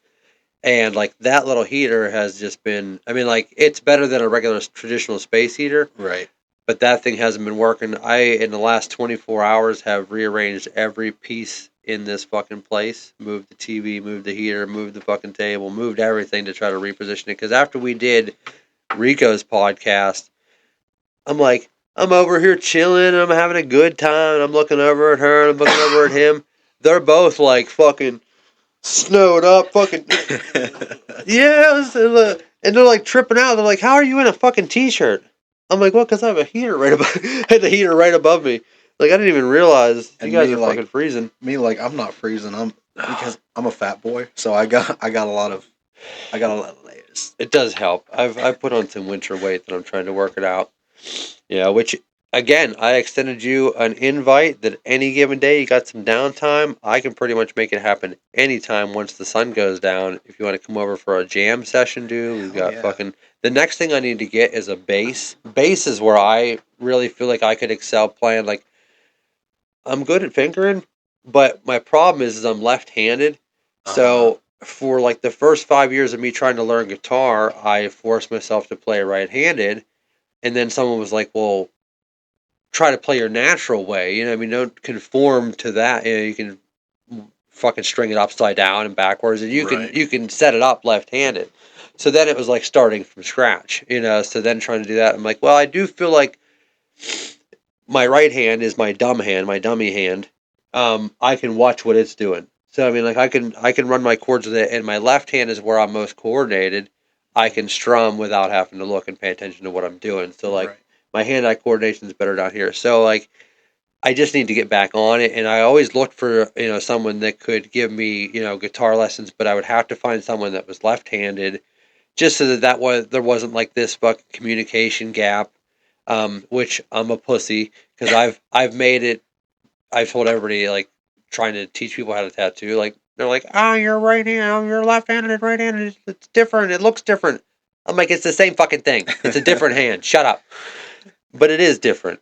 And like that little heater has just been, I mean, like it's better than a regular traditional space heater, Right. but that thing hasn't been working. In the last 24 hours, have rearranged every piece in this fucking place. Moved the TV, moved the heater, moved the fucking table, moved everything to try to reposition it. Because after we did Rico's podcast. I'm like, I'm over here chilling, and I'm having a good time, and I'm looking over at her, and I'm looking over at him. They're both like fucking snowed up, fucking yes, and they're like tripping out. They're like, "How are you in a fucking t-shirt?" I'm like, "Well, because I have a heater right above. I had the heater right above me. Like, I didn't even realize you And guys me, are like fucking freezing." me, like I'm not freezing. I'm because I'm a fat boy, so I got a lot of layers. It does help. I've put on some winter weight that I'm trying to work it out. Yeah, which again, I extended you an invite that any given day you got some downtime. I can pretty much make it happen anytime once the sun goes down. If you want to come over for a jam session, dude, we've Hell got yeah. fucking. The next thing I need to get is a bass. Bass is where I really feel like I could excel playing. Like, I'm good at fingering, but my problem is I'm left-handed. Uh-huh. So for like the first 5 years of me trying to learn guitar, I forced myself to play right-handed. And then someone was like, "Well, try to play your natural way. You know, I mean, don't conform to that. You know, you can fucking string it upside down and backwards, and Right. you can set it up left-handed." So then it was like starting from scratch. You know, so then trying to do that, I'm like, well, I do feel like my right hand is my dumb hand, my dummy hand. I can watch what it's doing. So I mean, like I can run my chords with it, and my left hand is where I'm most coordinated. I can strum without having to look and pay attention to what I'm doing. So like Right. my hand-eye coordination is better down here. So like I just need to get back on it, and I always looked for someone that could give me guitar lessons, but I would have to find someone that was left-handed, just so that was there wasn't like this fucking communication gap. Which I'm a pussy because I've made it. I've told everybody like trying to teach people how to tattoo. Like they're like, "Ah, you're right hand, you're left-handed, right-handed. It's different. It looks different." I'm like, "It's the same fucking thing. It's a different hand. Shut up." But it is different.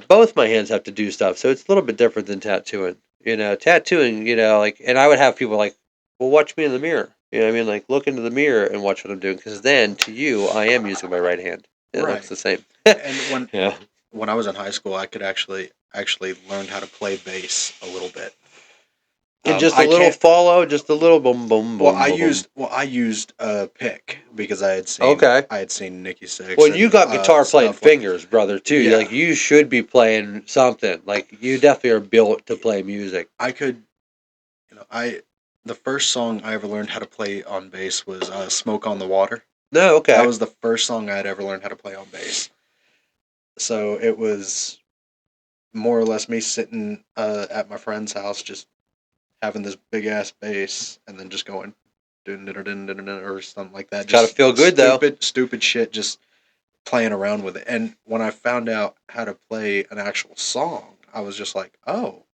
Both my hands have to do stuff, so it's a little bit different than tattooing. Tattooing. Like, and I would have people like, "Well, watch me in the mirror." You know what I mean? Like, look into the mirror and watch what I'm doing, because then to you, I am using my right hand. It looks Right. the same. And Yeah. when I was in high school, I could actually learn how to play bass a little bit. And just a I little can't. follow, just a little boom, boom, Well, boom, boom. I used a pick because Okay. I had seen Nikki Six Well, you and got guitar playing stuff like fingers, brother, too. yeah. Like, you should be playing something. Like, you definitely are built to play music. I could I the first song I ever learned how to play on bass was "Smoke on the Water." No, That okay. was the first song I had ever learned how to play on bass. So it was more or less me sitting at my friend's house, just having this big ass bass, and then just going dun dun dun dun dun or something like that. It's got to Just feel good, though. stupid shit. Just playing around with it. And when I found out how to play an actual song, I was just like, oh,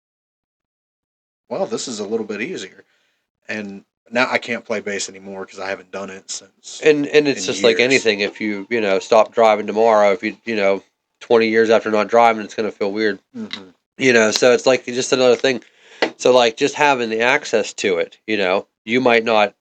well, this is a little bit easier. And now I can't play bass anymore because I haven't done it since And it's in just like years. anything. If stop driving tomorrow, if 20 years after not driving, it's going to feel weird. Mm-hmm. So it's like just another thing. So, like, just having the access to it, you might not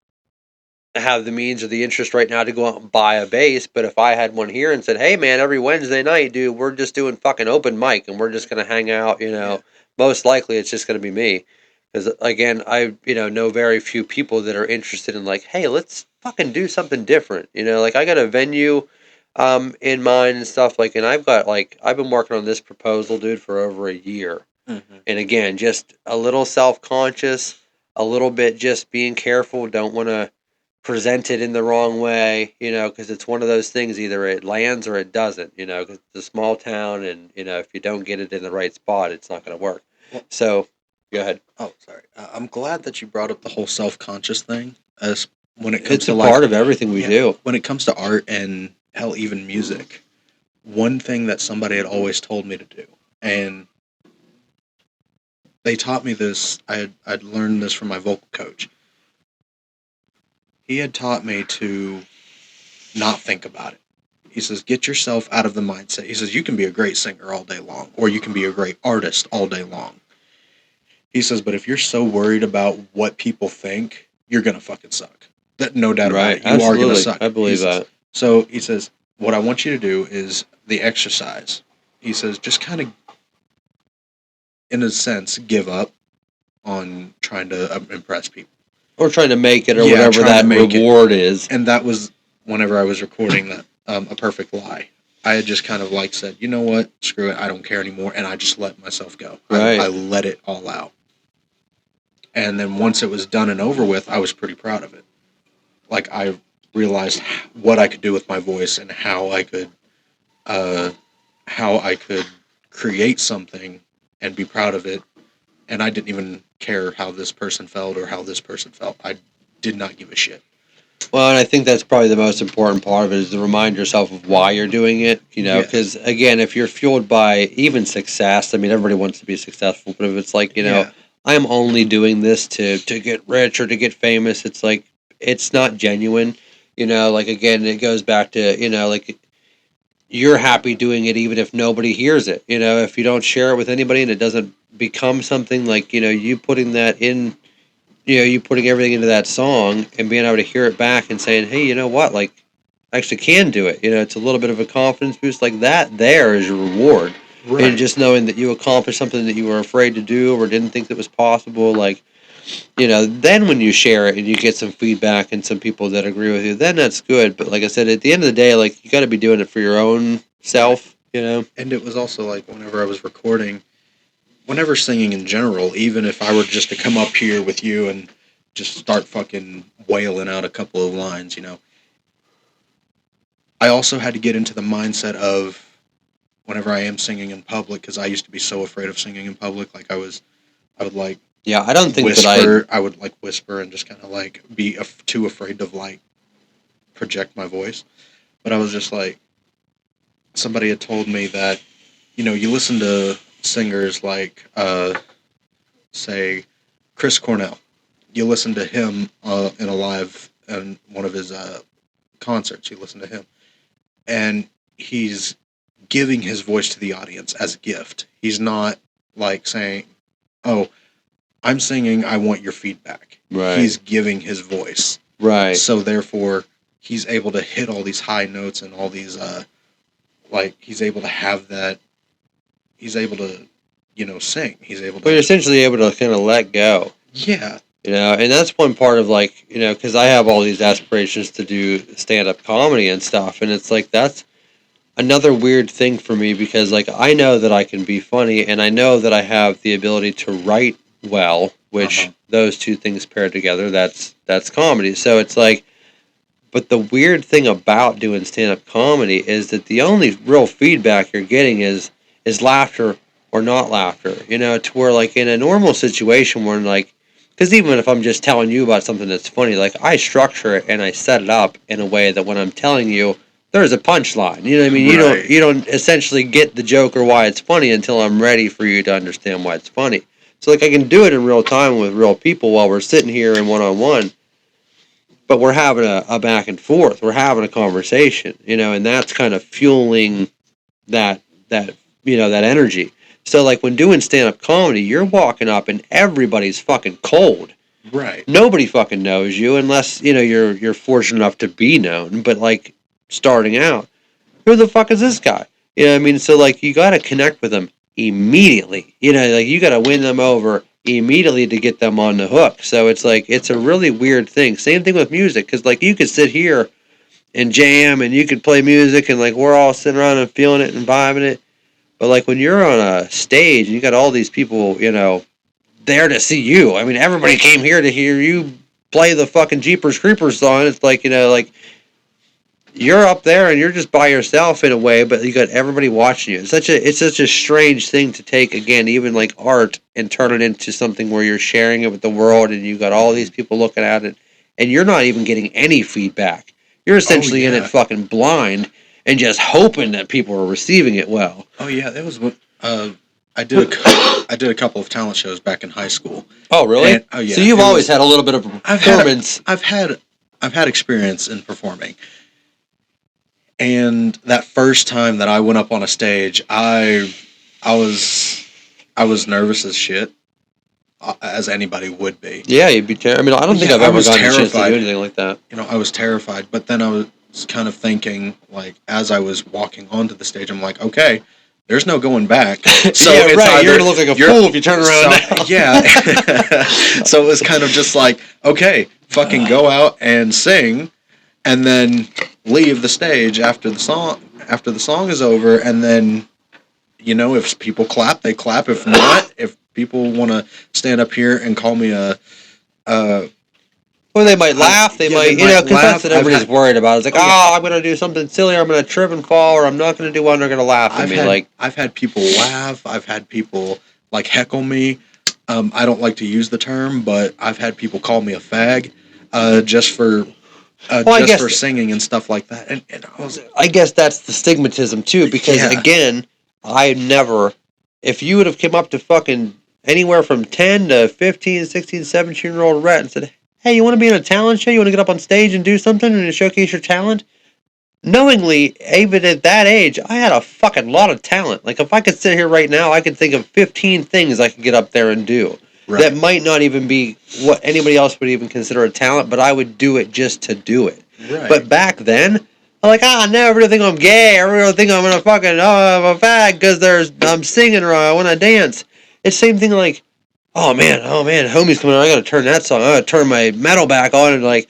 have the means or the interest right now to go out and buy a bass, but if I had one here and said, "Hey man, every Wednesday night, dude, we're just doing fucking open mic and we're just gonna hang out," Yeah. most likely it's just gonna be me, because again, I know very few people that are interested in like, "Hey, let's fucking do something different," like I got a venue, in mind and stuff like, and I've been working on this proposal, dude, for over a year, Mm-hmm. and again, just a little self conscious, a little bit just being careful, don't want to present it in the wrong way, because it's one of those things, either it lands or it doesn't, because it's a small town, and, if you don't get it in the right spot, it's not going to work. Well, So, go ahead. oh, sorry. I'm glad that you brought up the whole self-conscious thing, as when it comes It's to a like, part of everything we yeah, do. when it comes to art and hell, even music. One thing that somebody had always told me to do, and they taught me this. I'd learned this from my vocal coach. He had taught me to not think about it. He says, get yourself out of the mindset. He says, you can be a great singer all day long, or you can be a great artist all day long. He says, but if you're so worried about what people think, you're going to fucking suck. That, no doubt about Right. it. You are going to Absolutely. suck. I believe that. So he says, what I want you to do is the exercise. He says, just kind of, in a sense, give up on trying to impress people. Or trying to make it, or Yeah, whatever trying to that make it. reward is. And that was whenever I was recording A Perfect Lie. I had just kind of like said, you know what, screw it, I don't care anymore, and I just let myself go. Right. I let it all out. And then once it was done and over with, I was pretty proud of it. Like, I realized what I could do with my voice and uh, how I could create something and be proud of it. And I didn't even care how this person felt or how this person felt. I did not give a shit. Well, and I think that's probably the most important part of it is to remind yourself of why you're doing it, you know, because, again, if you're fueled by even success, I mean, everybody wants to be successful, but if it's like, you know, I'm only doing this to get rich or to get famous, it's like, it's not genuine, you know, like, again, it goes back to, you know, like, you're happy doing it even if nobody hears it, you know, if you don't share it with anybody and it doesn't become something like, you know, you putting that in, you know, you putting everything into that song and being able to hear it back and saying, hey, you know what, like, I actually can do it. You know, it's a little bit of a confidence boost. Like, that there is your reward. Right. And just knowing that you accomplished something that you were afraid to do or didn't think that was possible, like, you know, then when you share it and you get some feedback and some people that agree with you, then that's good. But like I said, at the end of the day, like, you got to be doing it for your own self, you know? And it was also like whenever I was recording, whenever singing in general, even if I were just to come up here with you and just start fucking wailing out a couple of lines, you know, I also had to get into the mindset of whenever I am singing in public, because I used to be so afraid of singing in public, like I would like I don't think whisper, I would like whisper and just kind of like be too afraid to like project my voice. But I was just like, somebody had told me that, you know, you listen to singers like, say, Chris Cornell. You listen to him in a live, in one of his concerts. You listen to him. And he's giving his voice to the audience as a gift. He's not like saying, oh, I'm singing, I want your feedback. Right. He's giving his voice. Right. So therefore, he's able to hit all these high notes and all these, like, he's able to have that, he's able to, you know, sing. He's able to... Well, you're essentially able to kind of let go. Yeah. You know, and that's one part of, like, you know, because I have all these aspirations to do stand-up comedy and stuff, and it's like, that's another weird thing for me because, like, I know that I can be funny, and I know that I have the ability to write well, which those two things paired together, that's comedy. So it's like, but the weird thing about doing stand-up comedy is that the only real feedback you're getting is laughter or not laughter, you know, to where, like, in a normal situation where, like, because even if I'm just telling you about something that's funny, like, I structure it and I set it up in a way that when I'm telling you, there's a punchline. You know what I mean? Right. You don't essentially get the joke or why it's funny until I'm ready for you to understand why it's funny. So, like, I can do it in real time with real people while we're sitting here in one-on-one, but we're having a back and forth. We're having a conversation, you know, and that's kind of fueling that you know, that energy. So, like, when doing stand-up comedy, you're walking up and everybody's fucking cold. Right. Nobody fucking knows you unless, you know, you're fortunate enough to be known. But, like, starting out, who the fuck is this guy? You know what I mean? So, like, you got to connect with them immediately. You know, like, you got to win them over immediately to get them on the hook. So it's like, it's a really weird thing. Same thing with music, because, like, you could sit here and jam and you could play music and, like, we're all sitting around and feeling it and vibing it. But, like, when you're on a stage and you got all these people, you know, there to see you. I mean, everybody came here to hear you play the fucking Jeepers Creepers song. It's like, you know, like, you're up there and you're just by yourself in a way, but you got everybody watching you. It's such a strange thing to take, again, even like art, and turn it into something where you're sharing it with the world and you got all these people looking at it and you're not even getting any feedback. You're essentially in it fucking blind and just hoping that people are receiving it well. Oh yeah, that was what I did a couple of talent shows back in high school. Oh really? And, oh yeah. So you've always had a little bit of performance. I've had experience in performing. And that first time that I went up on a stage, I was nervous as shit, as anybody would be. Yeah, you'd be terrified. I mean, I don't think I've ever gotten a chance to do anything like that. You know, I was terrified, but then I was kind of thinking, like, as I was walking onto the stage, I'm like, okay, there's no going back. So yeah, it's right. You're gonna look like a fool if you turn around now. Yeah. So it was kind of just like, okay, fucking go out and sing, and then leave the stage after the song is over, and then if people clap, they clap. If not, if people want to stand up here and call me a Or they might laugh. They yeah, they might, might because that's laugh. what everybody's worried about. It's like, Oh yeah, I'm going to do something silly, or I'm going to trip and fall, or I'm not going to do one. They're going to laugh at me. I've had people laugh. I've had people like heckle me. I don't like to use the term, but I've had people call me a fag, just for well, just for singing and stuff like that. And I guess that's the stigmatism too, because again, I never, if you would have come up to fucking anywhere from 10 to 15, 16, 17-year-old rat and said, hey, you want to be in a talent show? You want to get up on stage and do something and showcase your talent? Knowingly, even at that age, I had a fucking lot of talent. Like, if I could sit here right now, I could think of 15 things I could get up there and do. Right. That might not even be what anybody else would even consider a talent, but I would do it just to do it. Right. But back then, I'm like, I never think I'm gay. I really think I'm gonna fucking, I'm a fag because I'm singing or I want to dance. It's the same thing like, oh man, homie's coming on. I gotta turn that song. I gotta turn my metal back on, and like,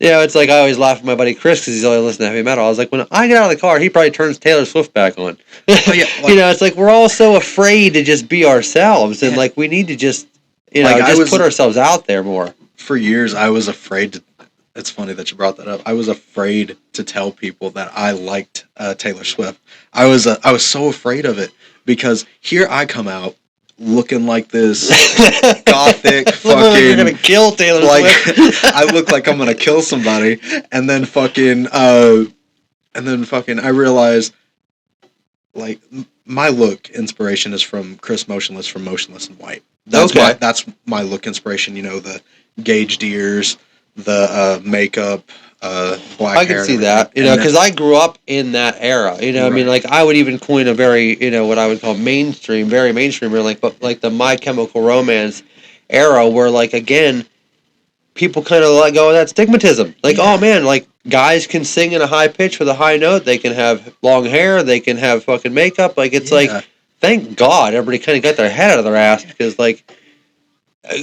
it's like I always laugh at my buddy Chris because he's always listening to heavy metal. I was like, when I get out of the car, he probably turns Taylor Swift back on. Oh, yeah, like, it's like we're all so afraid to just be ourselves, and like we need to just, just put ourselves out there more. For years, I was afraid to. It's funny that you brought that up. I was afraid to tell people that I liked Taylor Swift. I was so afraid of it because here I come out looking like this gothic fucking. You're gonna kill Taylor Swift. I look like I'm gonna kill somebody, and then fucking I realize like my look inspiration is from Chris Motionless from Motionless in White. That's my look inspiration. The gauged ears, the makeup, black hair. I can see that, because I grew up in that era. Right. I mean, like I would even coin a very, what I would call mainstream, very mainstream, but like the My Chemical Romance era, where like again, people kind of let go of that stigmatism. Like, oh man, like guys can sing in a high pitch with a high note. They can have long hair. They can have fucking makeup. Like it's like, thank God, everybody kind of got their head out of their ass because like.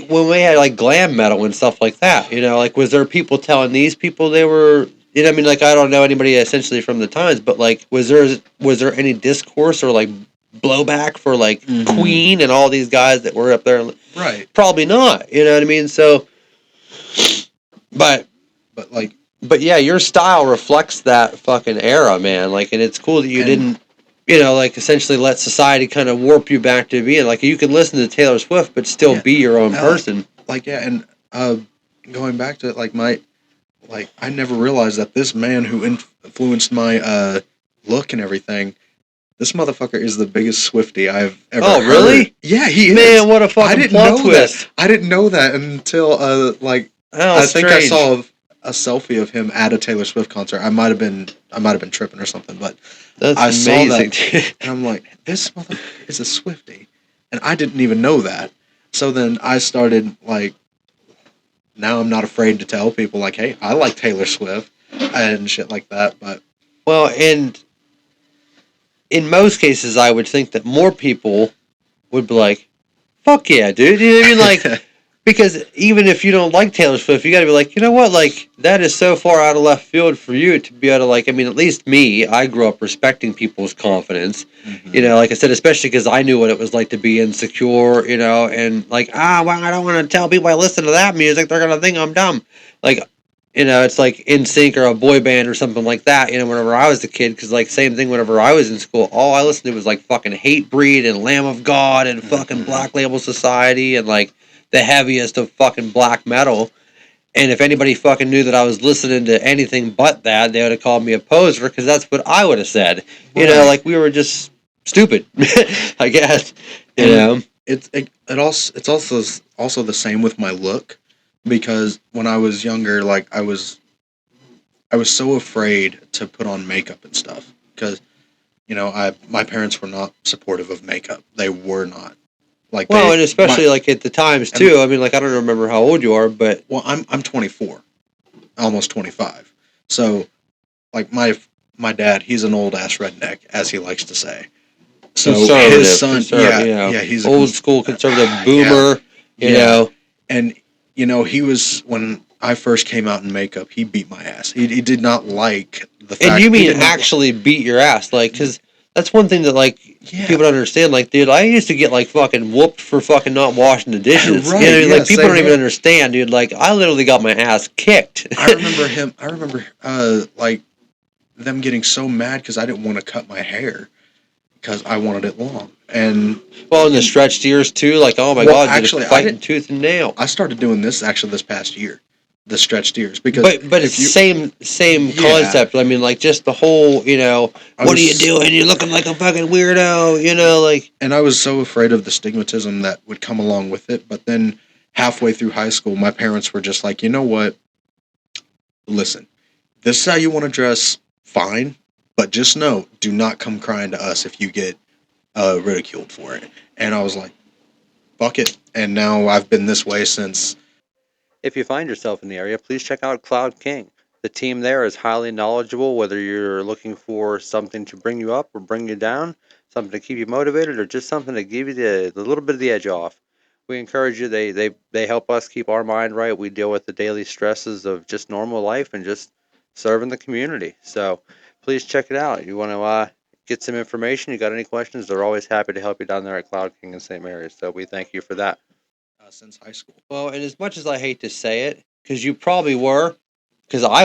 When we had like glam metal and stuff like that, like was there people telling these people they were, I mean, like I don't know anybody essentially from the times, but like was there any discourse or like blowback for like Queen and all these guys that were up there? Right. Probably not. You know what I mean? So, but yeah, your style reflects that fucking era, man. Like, and it's cool that you didn't. Like essentially let society kind of warp you back to being like you can listen to Taylor Swift but still be your own person. And going back to it, I never realized that this man who influenced my look and everything, this motherfucker is the biggest Swiftie I've ever heard. Oh, really? Yeah, he is. Man, what a fucking plot twist. I didn't know that until I think I saw a selfie of him at a Taylor Swift concert. I might have been tripping or something, but I saw that and I'm like, this motherfucker is a Swiftie, and I didn't even know that. So then I started now I'm not afraid to tell people like, hey, I like Taylor Swift and shit like that. But and in most cases, I would think that more people would be like, fuck yeah, dude. You know what I mean? Like. Because even if you don't like Taylor Swift, you got to be like, you know what? Like, that is so far out of left field for you to be able to, like, I mean, at least me, I grew up respecting people's confidence. Mm-hmm. Like I said, especially because I knew what it was like to be insecure, and like, well, I don't want to tell people I listen to that music. They're going to think I'm dumb. Like, it's like NSYNC or a boy band or something like that, whenever I was a kid. Because, like, same thing whenever I was in school. All I listened to was, like, fucking Hatebreed and Lamb of God and fucking Black Label Society and, like, the heaviest of fucking black metal. And if anybody fucking knew that I was listening to anything but that, they would have called me a poser because that's what I would have said. Right. Like we were just stupid, I guess. It's also the same with my look, because when I was younger, like I was so afraid to put on makeup and stuff because my parents were not supportive of makeup. They were not. And especially like at the times too. I mean, like I don't remember how old you are, but I'm 24, almost 25. So, like my dad, he's an old ass redneck, as he likes to say. So his son, he's old school conservative boomer. You know, and he was when I first came out in makeup. He beat my ass. He did not like the And fact you he mean did not. actually beat your ass, like, because that's one thing that, like, Yeah. people don't understand. Like, dude, I used to get, like, fucking whooped for fucking not washing the dishes. You know what Right. I mean? Yeah. Like, people Same don't even here. understand, dude. Like, I literally got my ass kicked. I remember him. I remember like them getting so mad because I didn't want to cut my hair because I wanted it long. Well, and the stretched ears, too. Like, oh, my Well, God, did it actually, I fighting didn't. tooth and nail. I started doing this actually this past year, the stretched ears, because But it's if you, same yeah, concept. I mean, like, just the whole, you know, I what are you was, doing? You're looking like a fucking weirdo, you know, like. and I was so afraid of the stigmatism that would come along with it. But then halfway through high school, my parents were just like, you know what? Listen, this is how you want to dress, fine, but just know, do not come crying to us if you get ridiculed for it. And I was like, fuck it. And now I've been this way since. If you find yourself in the area, please check out Cloud King. The team there is highly knowledgeable, whether you're looking for something to bring you up or bring you down, something to keep you motivated, or just something to give you the little bit of the edge off. We encourage you. They help us keep our mind right. We deal with the daily stresses of just normal life and just serving the community. So please check it out. You want to get some information, you got any questions, they're always happy to help you down there at Cloud King in St. Mary's. So we thank you for that. Since high school. Well, and as much as I hate to say it, because you probably were, because I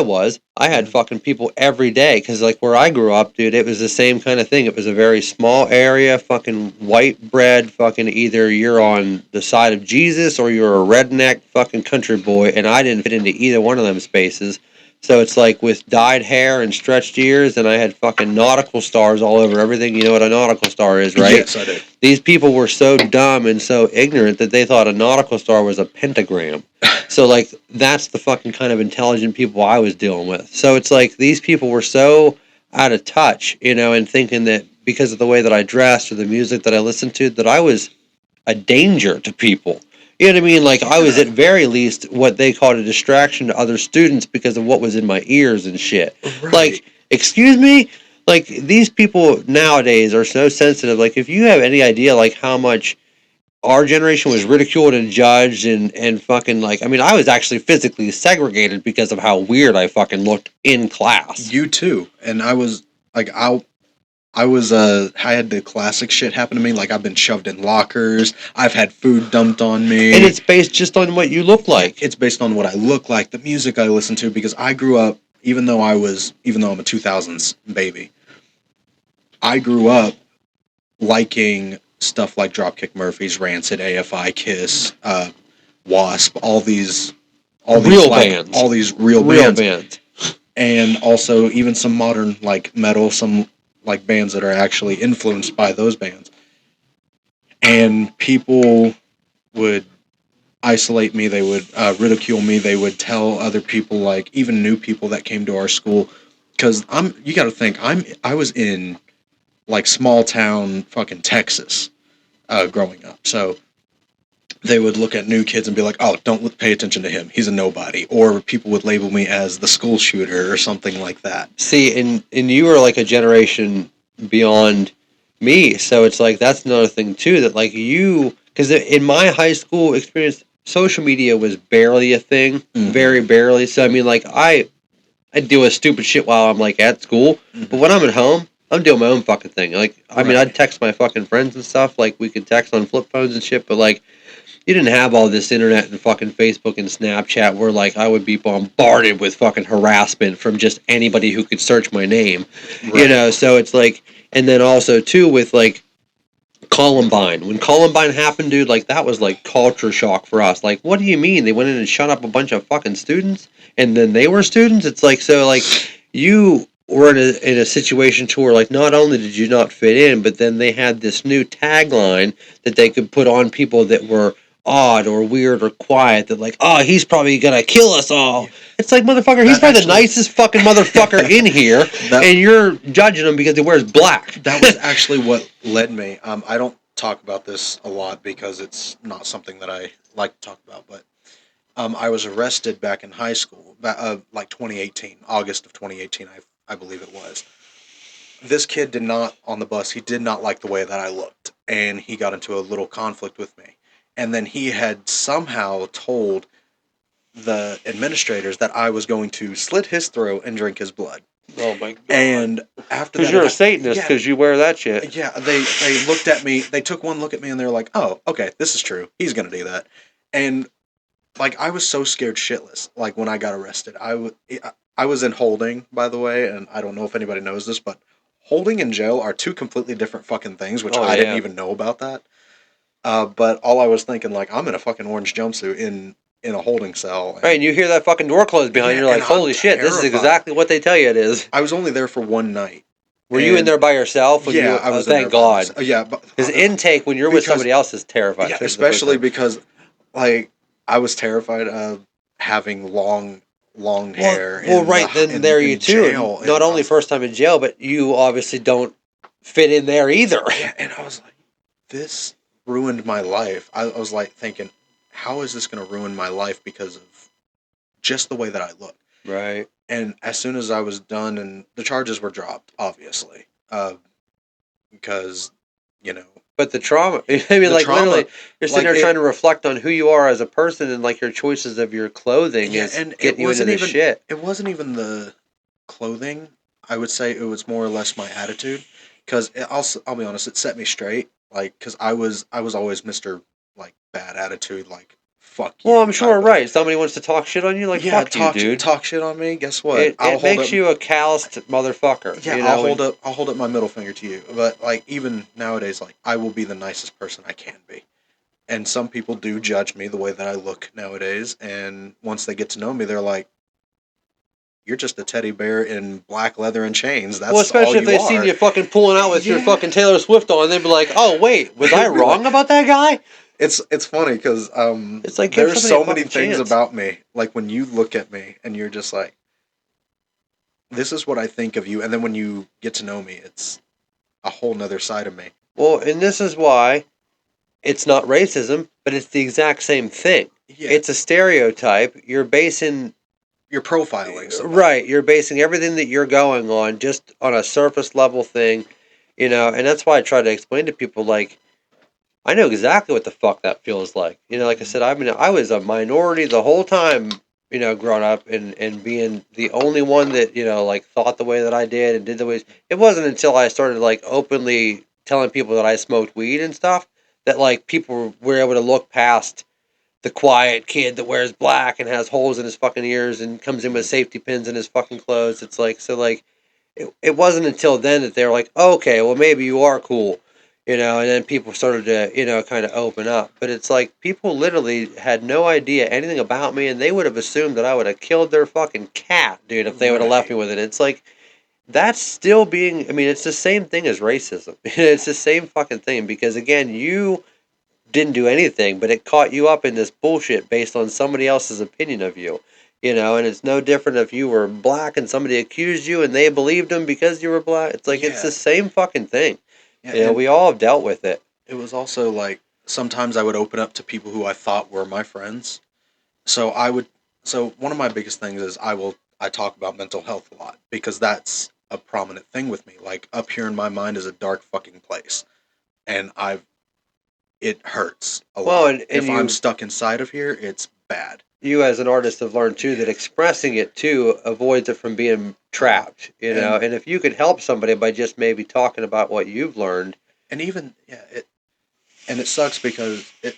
had Mhm. fucking people every day. Because like where I grew up, dude, it was the same kind of thing. It was a very small area, fucking white bread, fucking either you're on the side of Jesus or you're a redneck fucking country boy, and I didn't fit into either one of them spaces. So it's like with dyed hair and stretched ears, and I had fucking nautical stars all over everything. You know what a nautical star is, right? Yes, I do. These people were so dumb and so ignorant that they thought a nautical star was a pentagram. So like that's the fucking kind of intelligent people I was dealing with. So it's like these people were so out of touch, you know, and thinking that because of the way that I dressed or the music that I listened to, that I was a danger to people. You know what I mean? Like I was Yeah. at very least what they called a distraction to other students because of what was in my ears and shit. Right. Like, excuse me? Like these people nowadays are so sensitive. Like if you have any idea like how much our generation was ridiculed and judged and fucking like I mean I was actually physically segregated because of how weird I fucking looked in class. You too. And I was like, I had the classic shit happen to me. Like I've been shoved in lockers. I've had food dumped on And me. it's based just on what you look like. It's based on what I look like, the music I listen to, because I grew up, even though I'm a 2000s baby, I grew up liking stuff like Dropkick Murphys, Rancid, AFI, Kiss, Wasp, Real bands. all these real Real bands, bands. and also even some modern like metal, some like bands that are actually influenced by those bands. And people would isolate me. They would ridicule me. They would tell other people, like even new people that came to our school, because I'm. You got to think I was in like small town fucking Texas growing up, so they would look at new kids and be like, "Oh, don't pay attention to him. He's a nobody." Or people would label me as the school shooter or something like that. See, and you were like a generation beyond me, so it's like that's another thing too that like you because in my high school experience, social media was barely a thing, very barely. So I mean, like I deal with stupid shit while I'm like at school, but when I'm at home, I'm doing my own fucking thing. Like I mean, Right. I'd text my fucking friends and stuff. Like we could text on flip phones and shit, but like you didn't have all this internet and fucking Facebook and Snapchat where like I would be bombarded with fucking harassment from just anybody who could search my name. Right. You know, so it's like and then also too with like Columbine. When Columbine happened, dude, like that was like culture shock for us. Like, what do you mean? They went in and shut up a bunch of fucking students and then they were students? It's like so like you were in a situation to where like not only did you not fit in, but then they had this new tagline that they could put on people that were odd or weird or quiet that like, oh, he's probably gonna kill us all. It's like motherfucker, he's probably the nicest fucking motherfucker in here, and you're judging him because he wears black. That was actually what led me. I don't talk about this a lot because it's not something that I like to talk about, but I was arrested back in high school, like 2018, August of 2018, I believe it was. This kid did not, on the bus, he did not like the way that I looked, and he got into a little conflict with me. And then he had somehow told the administrators that I was going to slit his throat and drink his blood. Oh my god! And after Because that you're a event, Satanist yeah, because you wear that shit. yeah, they looked at me. They took one look at me and they were like, "Oh, okay, this is true. He's gonna do that." And like I was so scared shitless. Like when I got arrested, I was in holding, by the way, and I don't know if anybody knows this, but holding and jail are two completely different fucking things, which Oh I didn't yeah. even know about that. But all I was thinking, like, I'm in a fucking orange jumpsuit in a holding cell, Right, and and you hear that fucking door close behind yeah, you, you're and like, I'm holy shit, this is terrified. exactly what they tell you it is. I was only there for one night, Were you in and there by yourself when yeah, you? I Oh, was in there thank by God. myself. Yeah, but Because intake when you're with because somebody else is terrifying, yeah, especially the first especially time. because like I was terrified of having long Well, hair well, right then there you in too. jail, Not and I only was like, first time in jail, but you obviously don't fit in there either. yeah, and I was like, this ruined my life. I was like thinking, how is this going to ruin my life because of just the way that I look? Right. And as soon as I was done, and the charges were dropped, obviously, because you know But the trauma, I mean, the like trauma, literally, you're sitting like there trying it. to reflect on who you are as a person, and like your choices of your clothing Yeah, is and getting you into this shit. it wasn't even the clothing. I would say it was more or less my attitude, because I'll be honest, it set me straight. Like, because I was always Mister like bad attitude, like fuck Well, you I'm sure, type of. right? Somebody wants to talk shit on you, like Yeah, fuck you, dude. talk shit on me. Guess what? It makes you a calloused motherfucker, Yeah, you know. And I'll hold up my middle finger to you. But like even nowadays, like I will be the nicest person I can be. And some people do judge me the way that I look nowadays, and once they get to know me, they're like, "You're just a teddy bear in black leather and chains. well, That's all especially if you they seen are." you fucking pulling out with your Yeah. fucking Taylor Swift on, they'd be like, "Oh wait, was I It'd be like, wrong about that guy?" it's funny because It's like give there's somebody a so many fucking things chance. about me. Like when you look at me and you're just like, "This is what I think of you," and then when you get to know me, it's a whole nother side of me. Well, and this is why it's not racism, but it's the exact same thing. Yeah, It's a stereotype. You're basing you're profiling somebody. right. You're basing everything that you're going on just on a surface level thing, you know. And that's why I try to explain to people like I know exactly what the fuck that feels like. You know, like I Mhm. said, I was a minority the whole time. You know, growing up and being the only one that like thought the way that I did and did the ways. It wasn't until I started like openly telling people that I smoked weed and stuff that like people were able to look past the quiet kid that wears black and has holes in his fucking ears and comes in with safety pins in his fucking clothes. It's like so like it wasn't until then that they were like, oh, okay, well maybe you are cool, and then people started to kind of open up. But it's like people literally had no idea anything about me, and they would have assumed that I would have killed their fucking cat, dude, if they would have left Right. me with it. It's like that's still being. I mean, it's the same thing as racism. It's the same fucking thing because again, you didn't do anything, but it caught you up in this bullshit based on somebody else's opinion of you. And it's no different if you were black and somebody accused you and they believed them because you were black. It's like it's Yeah. the same fucking thing. Yeah, and We all have dealt with it. it was also like sometimes I would open up to people who I thought were my friends. So I would so one of my biggest things is I talk about mental health a lot because that's a prominent thing with me. Like up here in my mind is a dark fucking place. And I've it hurts a Well, lot. and If I'm stuck inside of here, it's bad. you as an artist have learned too that Yeah. expressing it too avoids it from being Uh-huh. trapped. And And if you could help somebody by just maybe talking about what you've learned. even yeah, it sucks because it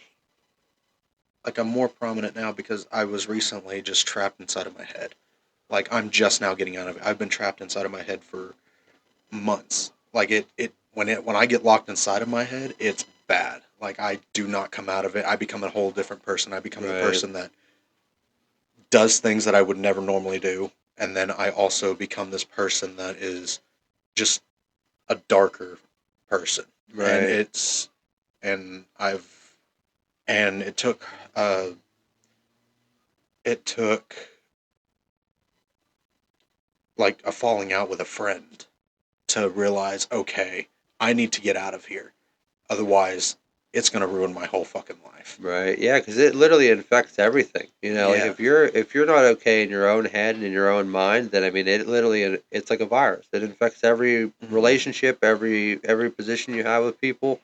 like I'm more prominent now because I was recently just trapped inside of my head. Like I'm just now getting out of it. I've been trapped inside of my head for months. Like when I get locked inside of my head, it's bad. Like I do not come out of it. I become a whole different person. I become the Right. person that does things that I would never normally do, and then I also become this person that is just a darker person. And Right. and I've and uh it took like a falling out with a friend to realize, okay, I need to get out of here. Otherwise, it's gonna ruin my whole fucking life. Right. Yeah, because it literally infects everything. Like Yeah. if you're not okay in your own head and in your own mind, then I mean, it literally it's like a virus. It infects every Hmm. relationship, every position you have with people.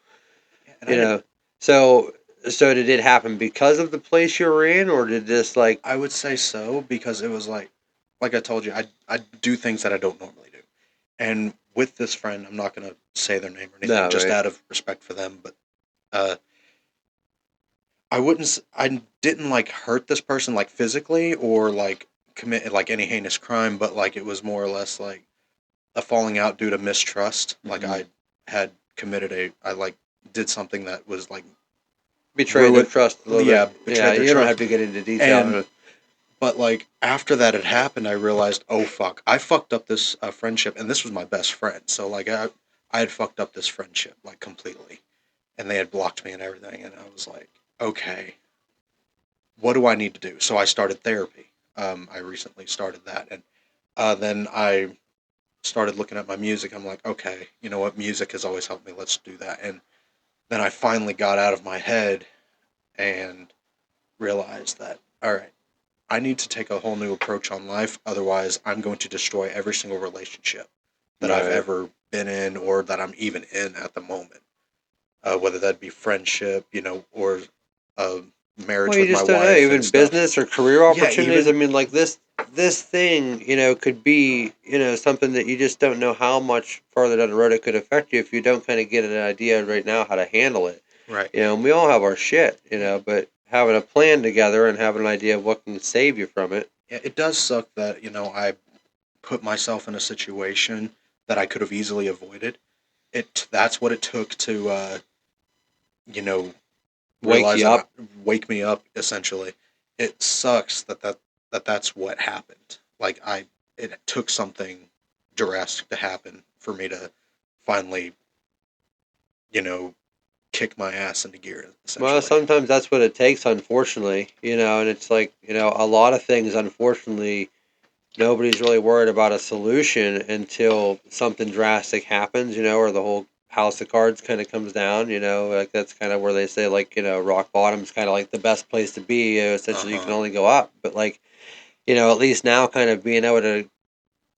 Yeah, and You know. So so did it happen because of the place you were in, or did this like I would say so because it was like I told you, I do things that I don't normally do. And with this friend, I'm not gonna say their name or anything, No, just right. out of respect for them. But uh, I wouldn't. I didn't like hurt this person like physically or like commit like any heinous crime, but like it was more or less like a falling out due to mistrust. Like Mm-hmm. I had committed I like did something that was like Betrayed their ruin. trust a little Yeah, bit. Yeah, betrayed their you don't have trust. to get into And detail. but like after that had happened, I realized, oh fuck, I fucked up this friendship, and this was my best friend. So like I had fucked up this friendship like completely, and they had blocked me and everything, and I was like, okay, what do I need to do? So I started therapy. I recently started that, and then I started looking at my music. I'm like, okay, you know what? Music has always helped me. Let's do that. And then I finally got out of my head and realized that, all right, I need to take a whole new approach on life. Otherwise, I'm going to destroy every single relationship that I've Right. ever been in or that I'm even in at the moment. Whether that be friendship, or a Well, marriage you with my just don't know. wife and Even stuff. business or career Yeah, opportunities. I even mean, like this thing, could be, something that you just don't know how much farther down the road it could affect you if you don't kind of get an idea right now how to handle it. right. And we all have our shit, but having a plan together and having an idea of what can save you from it. Yeah, it does suck that I put myself in a situation that I could have easily avoided. That's what it took to you know Wake realize you that up. wake me up essentially. It sucks that's what happened. Like it took something drastic to happen for me to finally you know kick my ass into gear Well, essentially. sometimes that's what it takes, unfortunately, and it's like, a lot of things, unfortunately, nobody's really worried about a solution until something drastic happens, or the whole house of cards kind of comes down, like that's kind of where they say, like, rock bottom's kind of like the best place to be. Uh Essentially, you can huh. only go up. But, like, at least now kind of being able to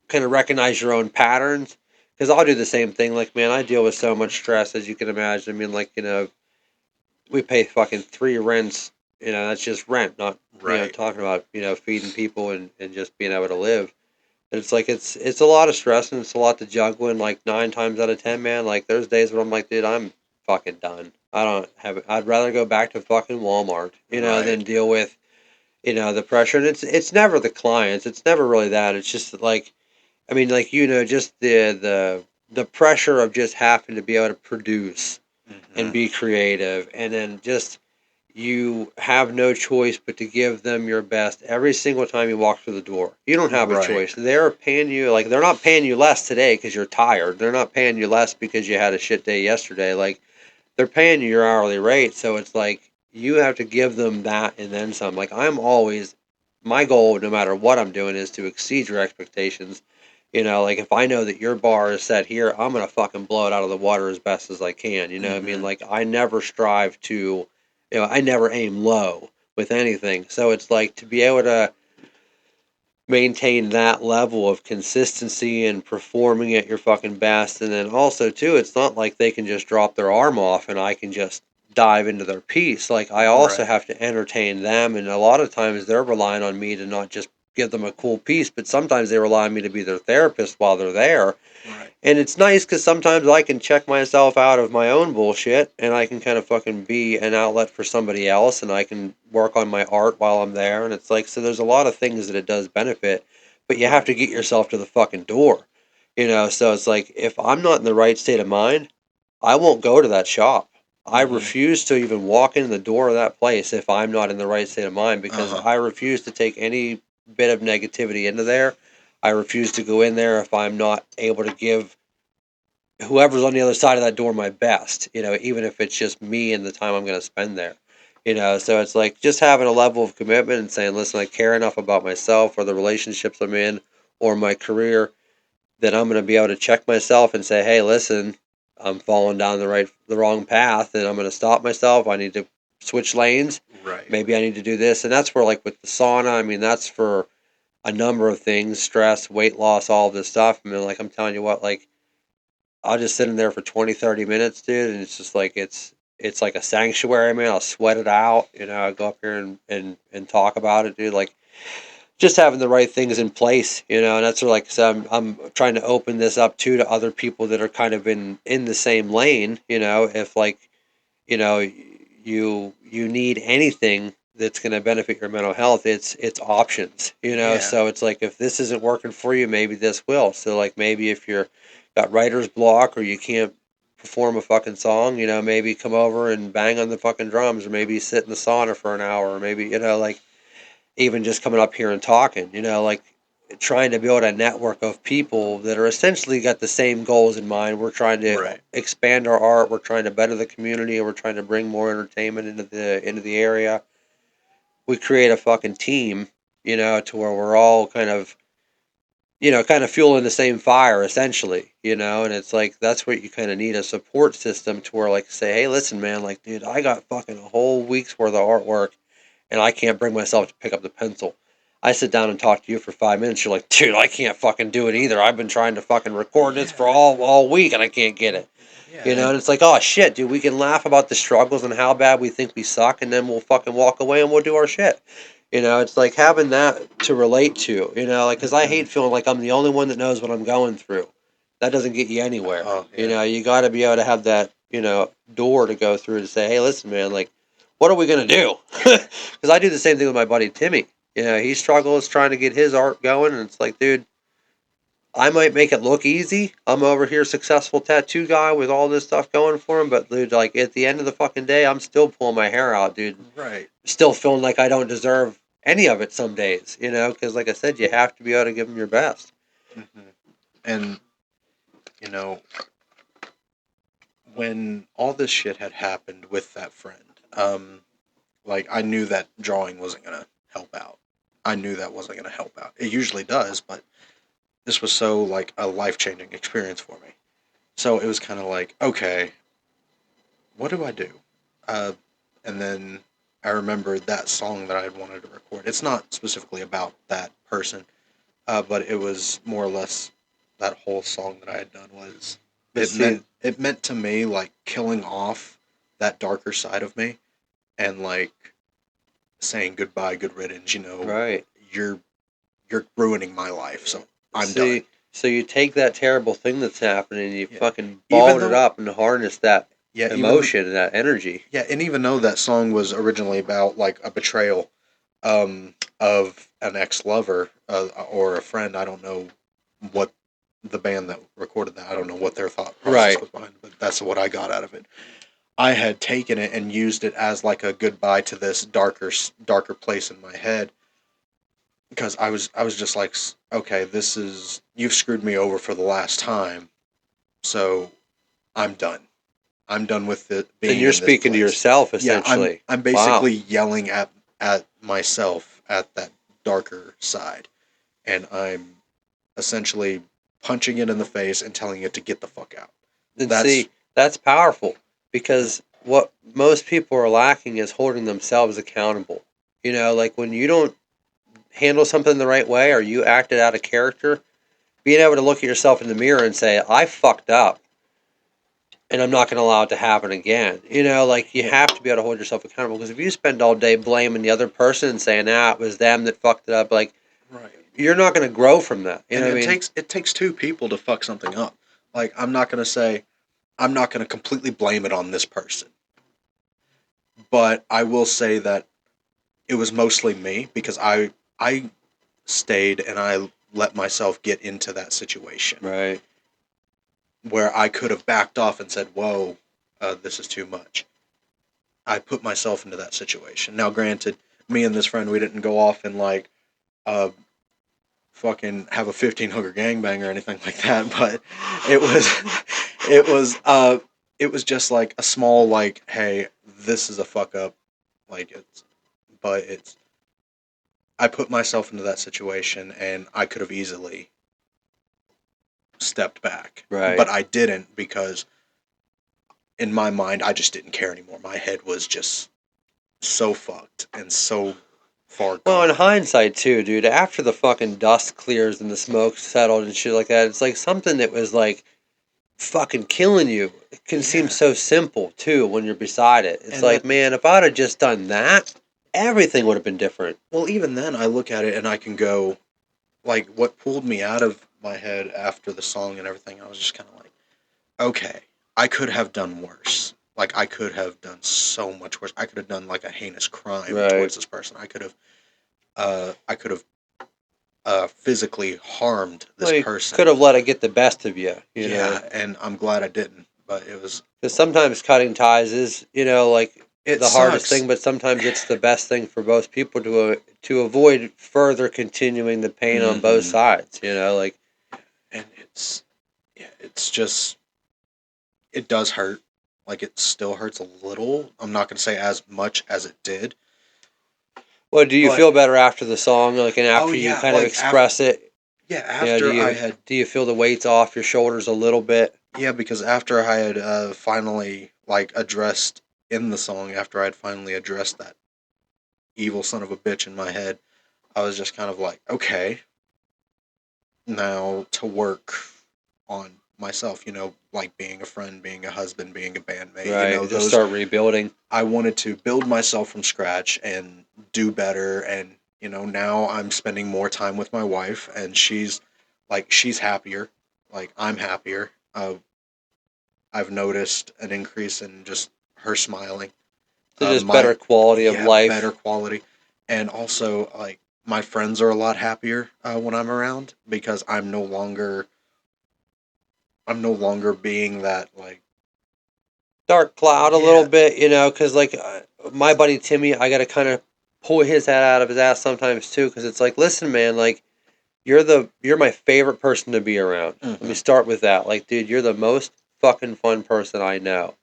kind of recognize your own patterns. Because I'll do the same thing. Like, man, I deal with so much stress, as you can imagine. I mean, like, we pay fucking three rents. That's just rent, not, Right. talking about, feeding people and just being able to live. And it's like it's a lot of stress and it's a lot to juggle. And like 9 times out of 10, man, like there's days when I'm like, dude, I'm fucking done. I don't have. I'd rather go back to fucking Walmart, than Right. deal with, the pressure. And it's never the clients. It's never really that. It's just that, like, I mean, like, just the pressure of just having to be able to produce and Hmm. be creative, and then just you have no choice but to give them your best every single time you walk through the door. You don't have a Right. choice. They're paying you, like, they're not paying you less today because you're tired. They're not paying you less because you had a shit day yesterday. Like, they're paying you your hourly rate. So it's like you have to give them that and then some. Like, I'm always, my goal, no matter what I'm doing, is to exceed your expectations. Like, if I know that your bar is set here, I'm gonna fucking blow it out of the water as best as I can. You know what I mean? Hmm. Like, I never strive to, I never aim low with anything. So it's like to be able to maintain that level of consistency and performing at your fucking best. And then also, too, it's not like they can just drop their arm off and I can just dive into their piece. Like, I also Right. have to entertain them. And a lot of times they're relying on me to not just give them a cool piece, but sometimes they rely on me to be their therapist while they're there. Right. And it's nice because sometimes I can check myself out of my own bullshit and I can kind of fucking be an outlet for somebody else and I can work on my art while I'm there. And it's like, so there's a lot of things that it does benefit, but you have Right. to get yourself to the fucking door, So it's like, if I'm not in the right state of mind, I won't go to that shop. I Hmm. refuse to even walk in the door of that place if I'm not in the right state of mind Uh because huh. I refuse to take any bit of negativity into there. I refuse to go in there if I'm not able to give whoever's on the other side of that door my best, even if it's just me and the time I'm going to spend there. So it's like just having a level of commitment and saying, listen, I care enough about myself or the relationships I'm in or my career that I'm going to be able to check myself and say, hey, listen, I'm falling down the wrong path and I'm going to stop myself. I need to switch lanes. Right. Maybe I need to do this. And that's where, like, with the sauna, I mean, that's for a number of things, stress, weight loss, all of this stuff. I mean, like, I'm telling you what, like, I'll just sit in there for 20, 30 minutes, dude, and it's just like it's like a sanctuary, man. I'll sweat it out, I go up here and talk about it, dude. Like, just having the right things in place, and that's where, like, so I'm trying to open this up too to other people that are kind of in the same lane. If, like, you need anything that's going to benefit your mental health, it's options. Yeah. So it's like, if this isn't working for you, maybe this will. So, like, maybe if you're got writer's block or you can't perform a fucking song, maybe come over and bang on the fucking drums, or maybe sit in the sauna for an hour, or maybe, like, even just coming up here and talking, like, trying to build a network of people that are essentially got the same goals in mind. We're trying to Right. expand our art, we're trying to better the community, and we're trying to bring more entertainment into the area. We create a fucking team, to where we're all kind of fueling the same fire, essentially, and it's like, that's what you kind of need, a support system to where, like, say, hey, listen, man, like, dude, I got fucking a whole week's worth of artwork and I can't bring myself to pick up the pencil. I sit down and talk to you for 5 minutes. You're like, dude, I can't fucking do it either. I've been trying to fucking record this Yeah. for all week and I can't get it. Yeah. And And it's like, oh shit, dude, we can laugh about the struggles and how bad we think we suck, and then we'll fucking walk away and we'll do our shit. It's like having that to relate to, like, because I mhm. hate feeling like I'm the only one that knows what I'm going through. That doesn't get you anywhere. Oh yeah. You got to be able to have that, door to go through to say, hey, listen, man, like, what are we going to do? Because I do the same thing with my buddy Timmy. He struggles trying to get his art going, and it's like, dude, I might make it look easy. I'm over here, successful tattoo guy with all this stuff going for him, but dude, like, at the end of the fucking day, I'm still pulling my hair out, dude. Right. Still feeling like I don't deserve any of it some days, because, like I said, you have to be able to give them your best. hmm And you know, when all this shit had happened with that friend, like I knew that drawing wasn't gonna help out. I knew that wasn't gonna help out. It usually does, but this was so like a life changing experience for me. So it was kind of like, okay, what do I do? Uh, and then I remembered that song that I had wanted to record. It's not specifically about that person, but it was more or less that whole song that I had done was But see, it meant to me like killing off that darker side of me and like saying goodbye, good riddance. right. You're you're ruining my life, so I'm done. See, so you take that terrible thing that's happening, and you Yeah, fucking even balled it though up and harness that yeah, even emotion and that energy. yeah, and even though that song was originally about like a betrayal of an ex lover or a friend, I don't know what the band that recorded that. I don't know what their thought process Right. was behind it, but that's what I got out of it. I had taken it and used it as like a goodbye to this darker place in my head because I was just like, okay, this is you've screwed me over for the last time, so I'm done. I'm done with it And being you're in this speaking to place. yourself, Yeah, I'm essentially. I'm Wow. basically yelling at myself at that darker side, and I'm essentially punching it in the face and telling it to get the fuck out. And That's see, that's powerful, because what most people are lacking is holding themselves accountable. Like, when you don't handle something the right way, or you acted out of character, being able to look at yourself in the mirror and say, I fucked up, and I'm not going to allow it to happen again. Like, you yeah, have to be able to hold yourself accountable, because if you spend all day blaming the other person and saying, it was them that fucked it up, like, right. you're not going to grow from that. You And know what it I mean? takes two people to fuck something up. Like I'm not gonna completely blame it on this person, but I will say that it was mostly me because I stayed and I let myself get into that situation Right. where I could have backed off and said, "Whoa, this is too much." I put myself into that situation. Now, granted, me and this friend we didn't go off and like uh, fucking have a 15 hooker gangbang or anything like that, but it was it was it was just like a small like, hey, this is a fuck up, like it's I put myself into that situation and I could have easily stepped back, Right. but I didn't because in my mind I just didn't care anymore. My head was just so fucked and so far Well, in gone. hindsight, too, dude, after the fucking dust clears and the smoke settled and shit like that, it's like something that was like fucking killing you. It can seem Yeah, so simple, too, when you're beside it. It's and like, that man, if I'd have just done that, everything would have been different. Well, even then, I look at it and I can go, like, what pulled me out of my head after the song and everything, I was just kind of like, okay, I could have done worse. Like, I could have done so much worse. I could have done, like, a heinous crime Right. towards this person. I could have physically harmed this Well, you person. could have let it get the best of you, you know. Yeah, and I'm glad I didn't. But it was, Because sometimes cutting ties is, you know, like it the hardest sucks. thing, but sometimes it's the best thing for both people to avoid further continuing the pain on both Hmm. sides. You know, like And it's, yeah, it's just, it does hurt. Like, it still hurts a little. I'm not going to say as much as it did. well, do you But, feel better after the song, like, and oh, after you yeah, kind of like, after, express it? yeah, You know, after I had, do you feel the weights off your shoulders a little bit? yeah, because after I had finally, like, addressed in the song, after I had finally addressed that evil son of a bitch in my head, I was just kind of like, okay, now to work on myself, like being a friend, being a husband, being a bandmate, Right, just those, start rebuilding. I wanted to build myself from scratch and do better. And, now I'm spending more time with my wife, and she's happier. Like, I'm happier. I've noticed an increase in just her smiling. So just My better quality of Yeah, better life. quality, and also, like, my friends are a lot happier when I'm around, because I'm no longer being that, like, Dark cloud a little yeah. bit, you know, because like my buddy Timmy, I got to kind of pull his head out of his ass sometimes too, because it's like, listen, man, like you're my favorite person to be around. Let me Hmm. start with that. Like, dude, you're the most fucking fun person I know,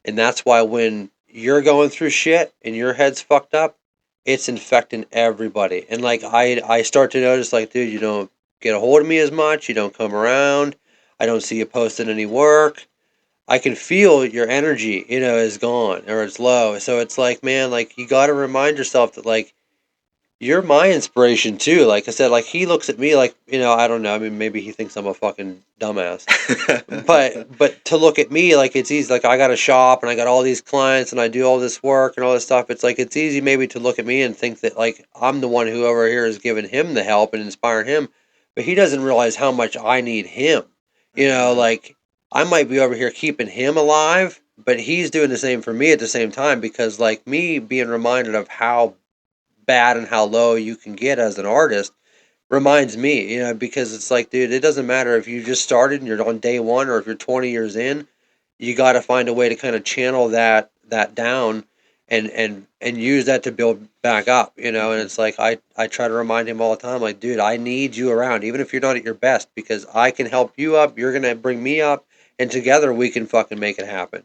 and that's why when you're going through shit and your head's fucked up, it's infecting everybody. And like I start to notice, like, dude, you don't get a hold of me as much. You don't come around. I don't see you posting any work. I can feel your energy, you know, is gone or it's low. So it's like, man, like you got to remind yourself that like you're my inspiration too. Like I said, like he looks at me like, you know, I don't know. I mean, maybe he thinks I'm a fucking dumbass. But to look at me like it's easy. Like I got a shop and I got all these clients and I do all this work and all this stuff. It's like it's easy maybe to look at me and think that like I'm the one who over here is giving him the help and inspiring him, but he doesn't realize how much I need him. You know, Hmm. like I might be over here keeping him alive, but he's doing the same for me at the same time because like me being reminded of how bad and how low you can get as an artist reminds me, you know, because it's like, dude, it doesn't matter if you just started and you're on day one or if you're 20 years in, you got to find a way to kind of channel that down and use that to build back up, you know. And Hmm. it's like I try to remind him all the time, like, dude, I need you around, even if you're not at your best, because I can help you up. You're gonna bring me up, and together we can fucking make it happen.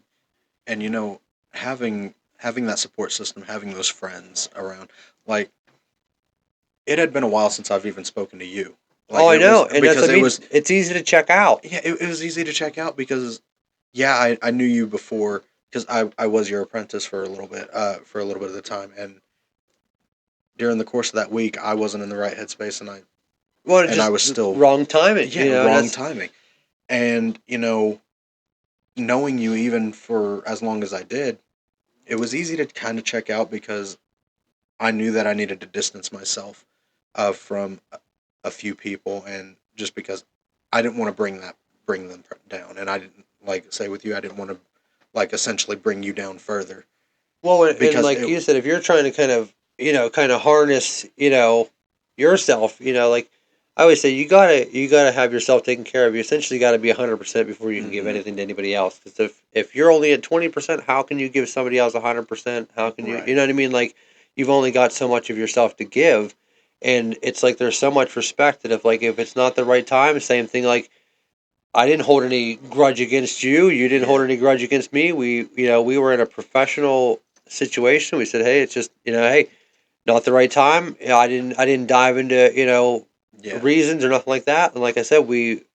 And, having that support system, having those friends around, like, it had been a while since I've even spoken to you. Like, Oh, I it was know, and that's because what I it mean. was It's easy to check out. yeah, it was easy to check out, because, yeah, I knew you before, because I was your apprentice for a little bit of the time. And during the course of that week, I wasn't in the right headspace, and I Well, it's and I just was still, wrong timing, yeah, you know, and wrong that's timing. And, knowing you even for as long as I did, it was easy to kind of check out, because I knew that I needed to distance myself from a few people, and just because I didn't want to bring them down, and I didn't, like, say with you, I didn't want to, like, essentially bring you down further, well, and because like it. you said, if you're trying to kind of, you know, kind of harness, you know, yourself, you know, like I always say, you gotta have yourself taken care of. You essentially got to be 100% before you can give Hmm. anything to anybody else. Because if you're only at 20%, how can you give somebody else 100%? How can you Right. know what I mean? Like you've only got so much of yourself to give, and it's like there's so much respect that if it's not the right time, same thing like I didn't hold any grudge against you. You didn't hold Yeah. any grudge against me. We were in a professional situation. We said, hey, it's just, hey, not the right time. I didn't dive into, Yeah. reasons or nothing like that. And like I said, we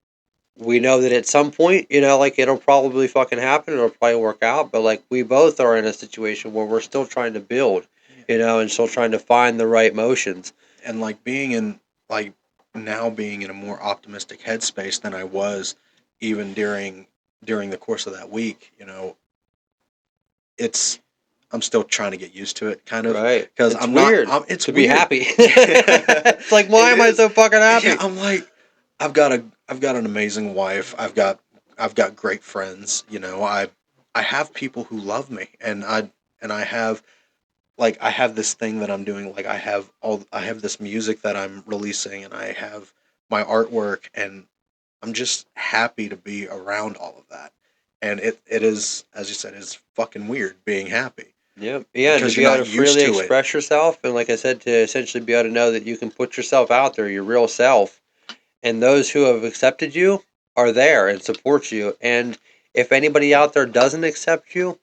know that at some point, like it'll probably fucking happen. It'll probably work out. But like we both are in a situation where we're still trying to build, Yeah. and still trying to find the right motions. And, like, like, now being in a more optimistic headspace than I was even during the course of that week, it's I'm still trying to get used to it, kind of, Right. because It's I'm not. weird It's to be weird. happy. It's like, why It am I is. so fucking Yeah, happy? I'm like, I've got an amazing wife. I've got great friends. You know, I have people who love me, and I have like I have this thing that I'm doing. Like I have this music that I'm releasing, and I have my artwork, and I'm just happy to be around all of that. And it is, as you said, it's fucking weird being happy Yep. Yeah, and to because be you're able not to used freely to it. express yourself, and like I said, to essentially be able to know that you can put yourself out there, your real self, and those who have accepted you are there and support you. And if anybody out there doesn't accept you,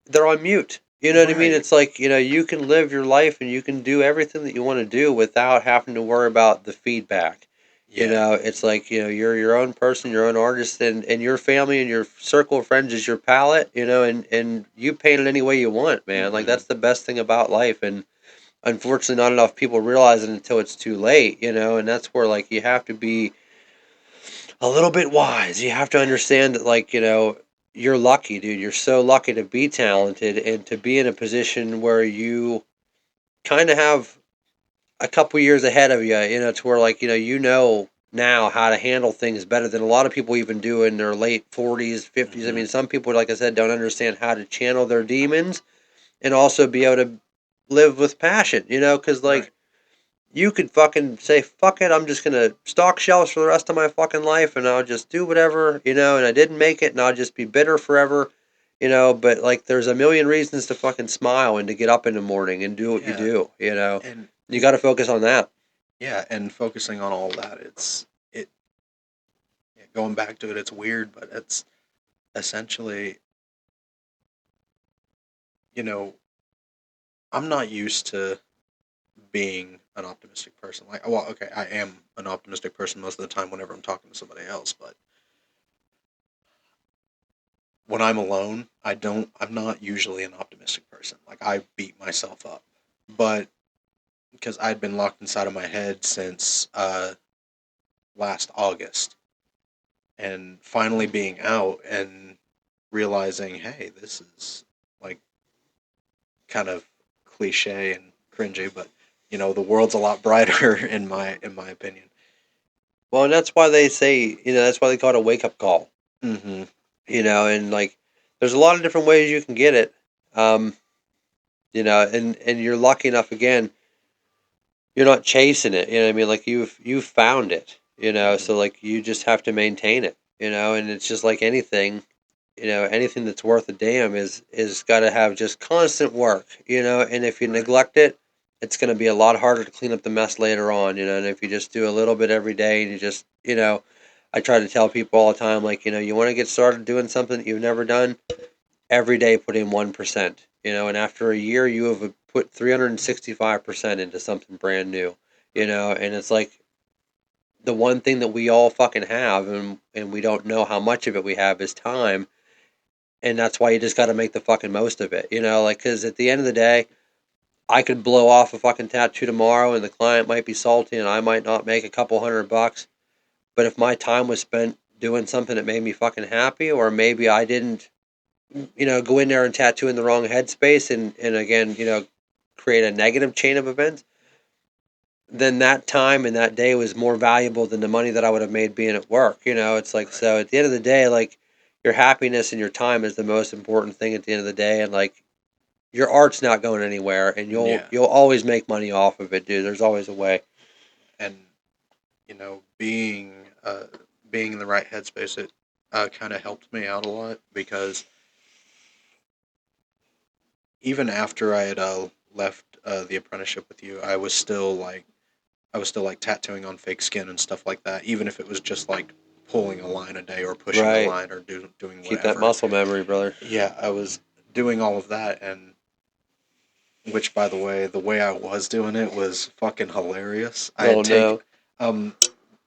they're on mute. You know what I mean? Right. It's like, you can live your life and you can do everything that you want to do without having to worry about the feedback. Yeah. It's like, you're your own person, your own artist, and your family and your circle of friends is your palette, and you paint it any way you want, man. Like, Hmm. that's the best thing about life. And unfortunately, not enough people realize it until it's too late, and that's where, like, you have to be a little bit wise. You have to understand that, like, you're lucky, dude. You're so lucky to be talented and to be in a position where you kind of have a couple years ahead of you, to where, like, now how to handle things better than a lot of people even do in their late 40s, 50s. I Hmm. mean, some people, like I said, don't understand how to channel their demons and also be able to live with passion, because, Right. like, you could fucking say, fuck it, I'm just gonna stock shelves for the rest of my fucking life and I'll just do whatever, and I didn't make it and I'll just be bitter forever, but, like, there's a million reasons to fucking smile and to get up in the morning and do what you Yeah. do. And You gotta focus on that. yeah, and focusing on all that, it yeah, going back to it, it's weird, but it's essentially, you know, I'm not used to being an optimistic person. Like, well, okay, I am an optimistic person most of the time whenever I'm talking to somebody else, but when I'm alone, I'm not usually an optimistic person. Like, I beat myself up. But because I'd been locked inside of my head since last August, and finally being out and realizing, hey, this is like kind of cliche and cringy, but the world's a lot brighter in my opinion. Well, and that's why they say, that's why they call it a wake up call. Hmm. And, like, there's a lot of different ways you can get it. Um, and you're lucky enough, again, you're not chasing it. You know what I mean? Like, you've found it. Hmm. So, like, you just have to maintain it. And it's just like anything. Anything that's worth a damn is got to have just constant work. And if you Right. neglect it, it's going to be a lot harder to clean up the mess later on. And if you just do a little bit every day, and you just, I try to tell people all the time, like, you want to get started doing something that you've never done, every day put in 1%, and after a year you have put 365% into something brand new, Right. and it's like the one thing that we all fucking have, and we don't know how much of it we have, is time. And that's why you just got to make the fucking most of it, like, because at the end of the day, I could blow off a fucking tattoo tomorrow and the client might be salty and I might not make a couple $100, but if my time was spent doing something that made me fucking happy, or maybe I didn't, go in there and tattoo in the wrong headspace, and again, create a negative chain of events, then that time and that day was more valuable than the money that I would have made being at work. It's like, Right. so at the end of the day, like, your happiness and your time is the most important thing at the end of the day. And, like, your art's not going anywhere, and you'll Yeah. you'll always make money off of it, dude. There's always a way. And being being in the right headspace, it kind of helped me out a lot because even after I had left the apprenticeship with you, I was still like tattooing on fake skin and stuff like that, even if it was just like pulling a line a day or pushing a Right. line or doing Keep that whatever. muscle memory, brother. Yeah, I was doing all of that, and which, by the way I was doing it was fucking hilarious. Oh no. Um,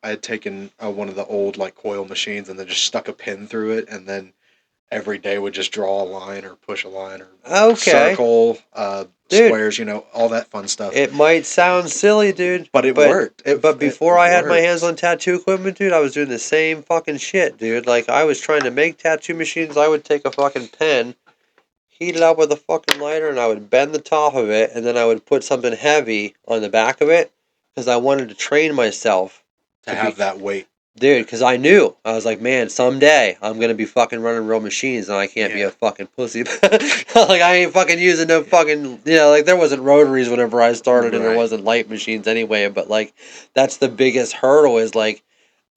I had taken one of the old like coil machines and then just stuck a pin through it, and then every day would just draw a line or push a line or Okay. circle, Dude, squares, all that fun stuff. it might sound silly, dude, But it but worked. It before I had my hands worked. on tattoo equipment, dude, I was doing the same fucking shit, dude. Like, I was trying to make tattoo machines. I would take a fucking pen, heat it up with a fucking lighter, and I would bend the top of it, and then I would put something heavy on the back of it, because I wanted to train myself To to have be, that weight. dude, because I knew, I was like, man, someday I'm going to be fucking running real machines, and I can't be Yeah. a fucking pussy. Like, I ain't fucking using no fucking, like, there wasn't rotaries whenever I started, and there Right. wasn't light machines anyway, but, like, that's the biggest hurdle is, like,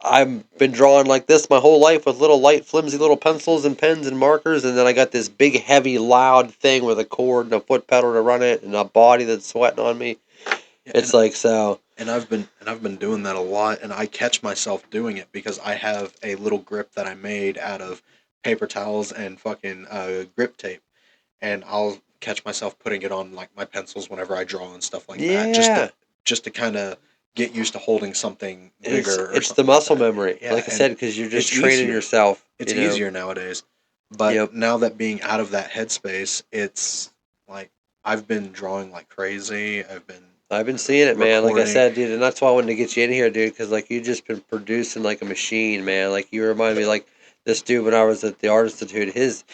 I've been drawing like this my whole life with little light, flimsy little pencils and pens and markers, and then I got this big, heavy, loud thing with a cord and a foot pedal to run it, and a body that's sweating on me. Yeah, It's like so. I've been doing that a lot, and I catch myself doing it because I have a little grip that I made out of paper towels and fucking grip tape, and I'll catch myself putting it on like my pencils whenever I draw and stuff like that, Yeah, just to kind of get used to holding something bigger or it's the something like muscle that. memory, Yeah, like I and said, because you're just it's training easier. yourself. It's easier nowadays. But Yep. now that being out of that headspace, it's like I've been drawing like crazy. I've been I've been seeing it, man. Like I recording. said, dude, and that's why I wanted to get you in here, dude, because like you just been producing like a machine, man. Like you remind me like this dude when I was at the Art Institute. His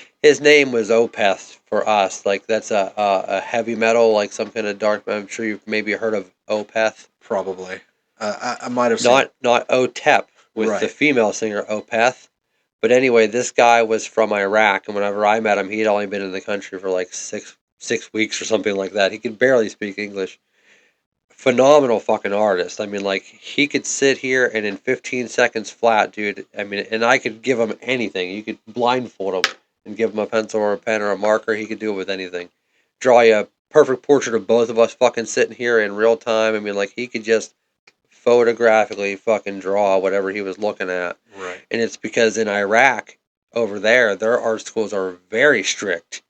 name was Opeth for us. Like that's a heavy metal, like some kind of dark. I'm sure you've maybe heard of Opeth. Probably. I might have seen. Not Otep with the Right. female singer Opeth. But anyway, this guy was from Iraq, and whenever I met him, he'd only been in the country for like six weeks or something like that. He could barely speak English. Phenomenal fucking artist. I mean, like he could sit here and in 15 seconds flat, dude. I mean, and I could give him anything. You could blindfold him and give him a pencil or a pen or a marker. He could do it with anything. Draw you a perfect portrait of both of us fucking sitting here in real time. I mean, like he could just photographically fucking draw whatever he was looking at. Right. And it's because in Iraq, over there, their art schools are very strict.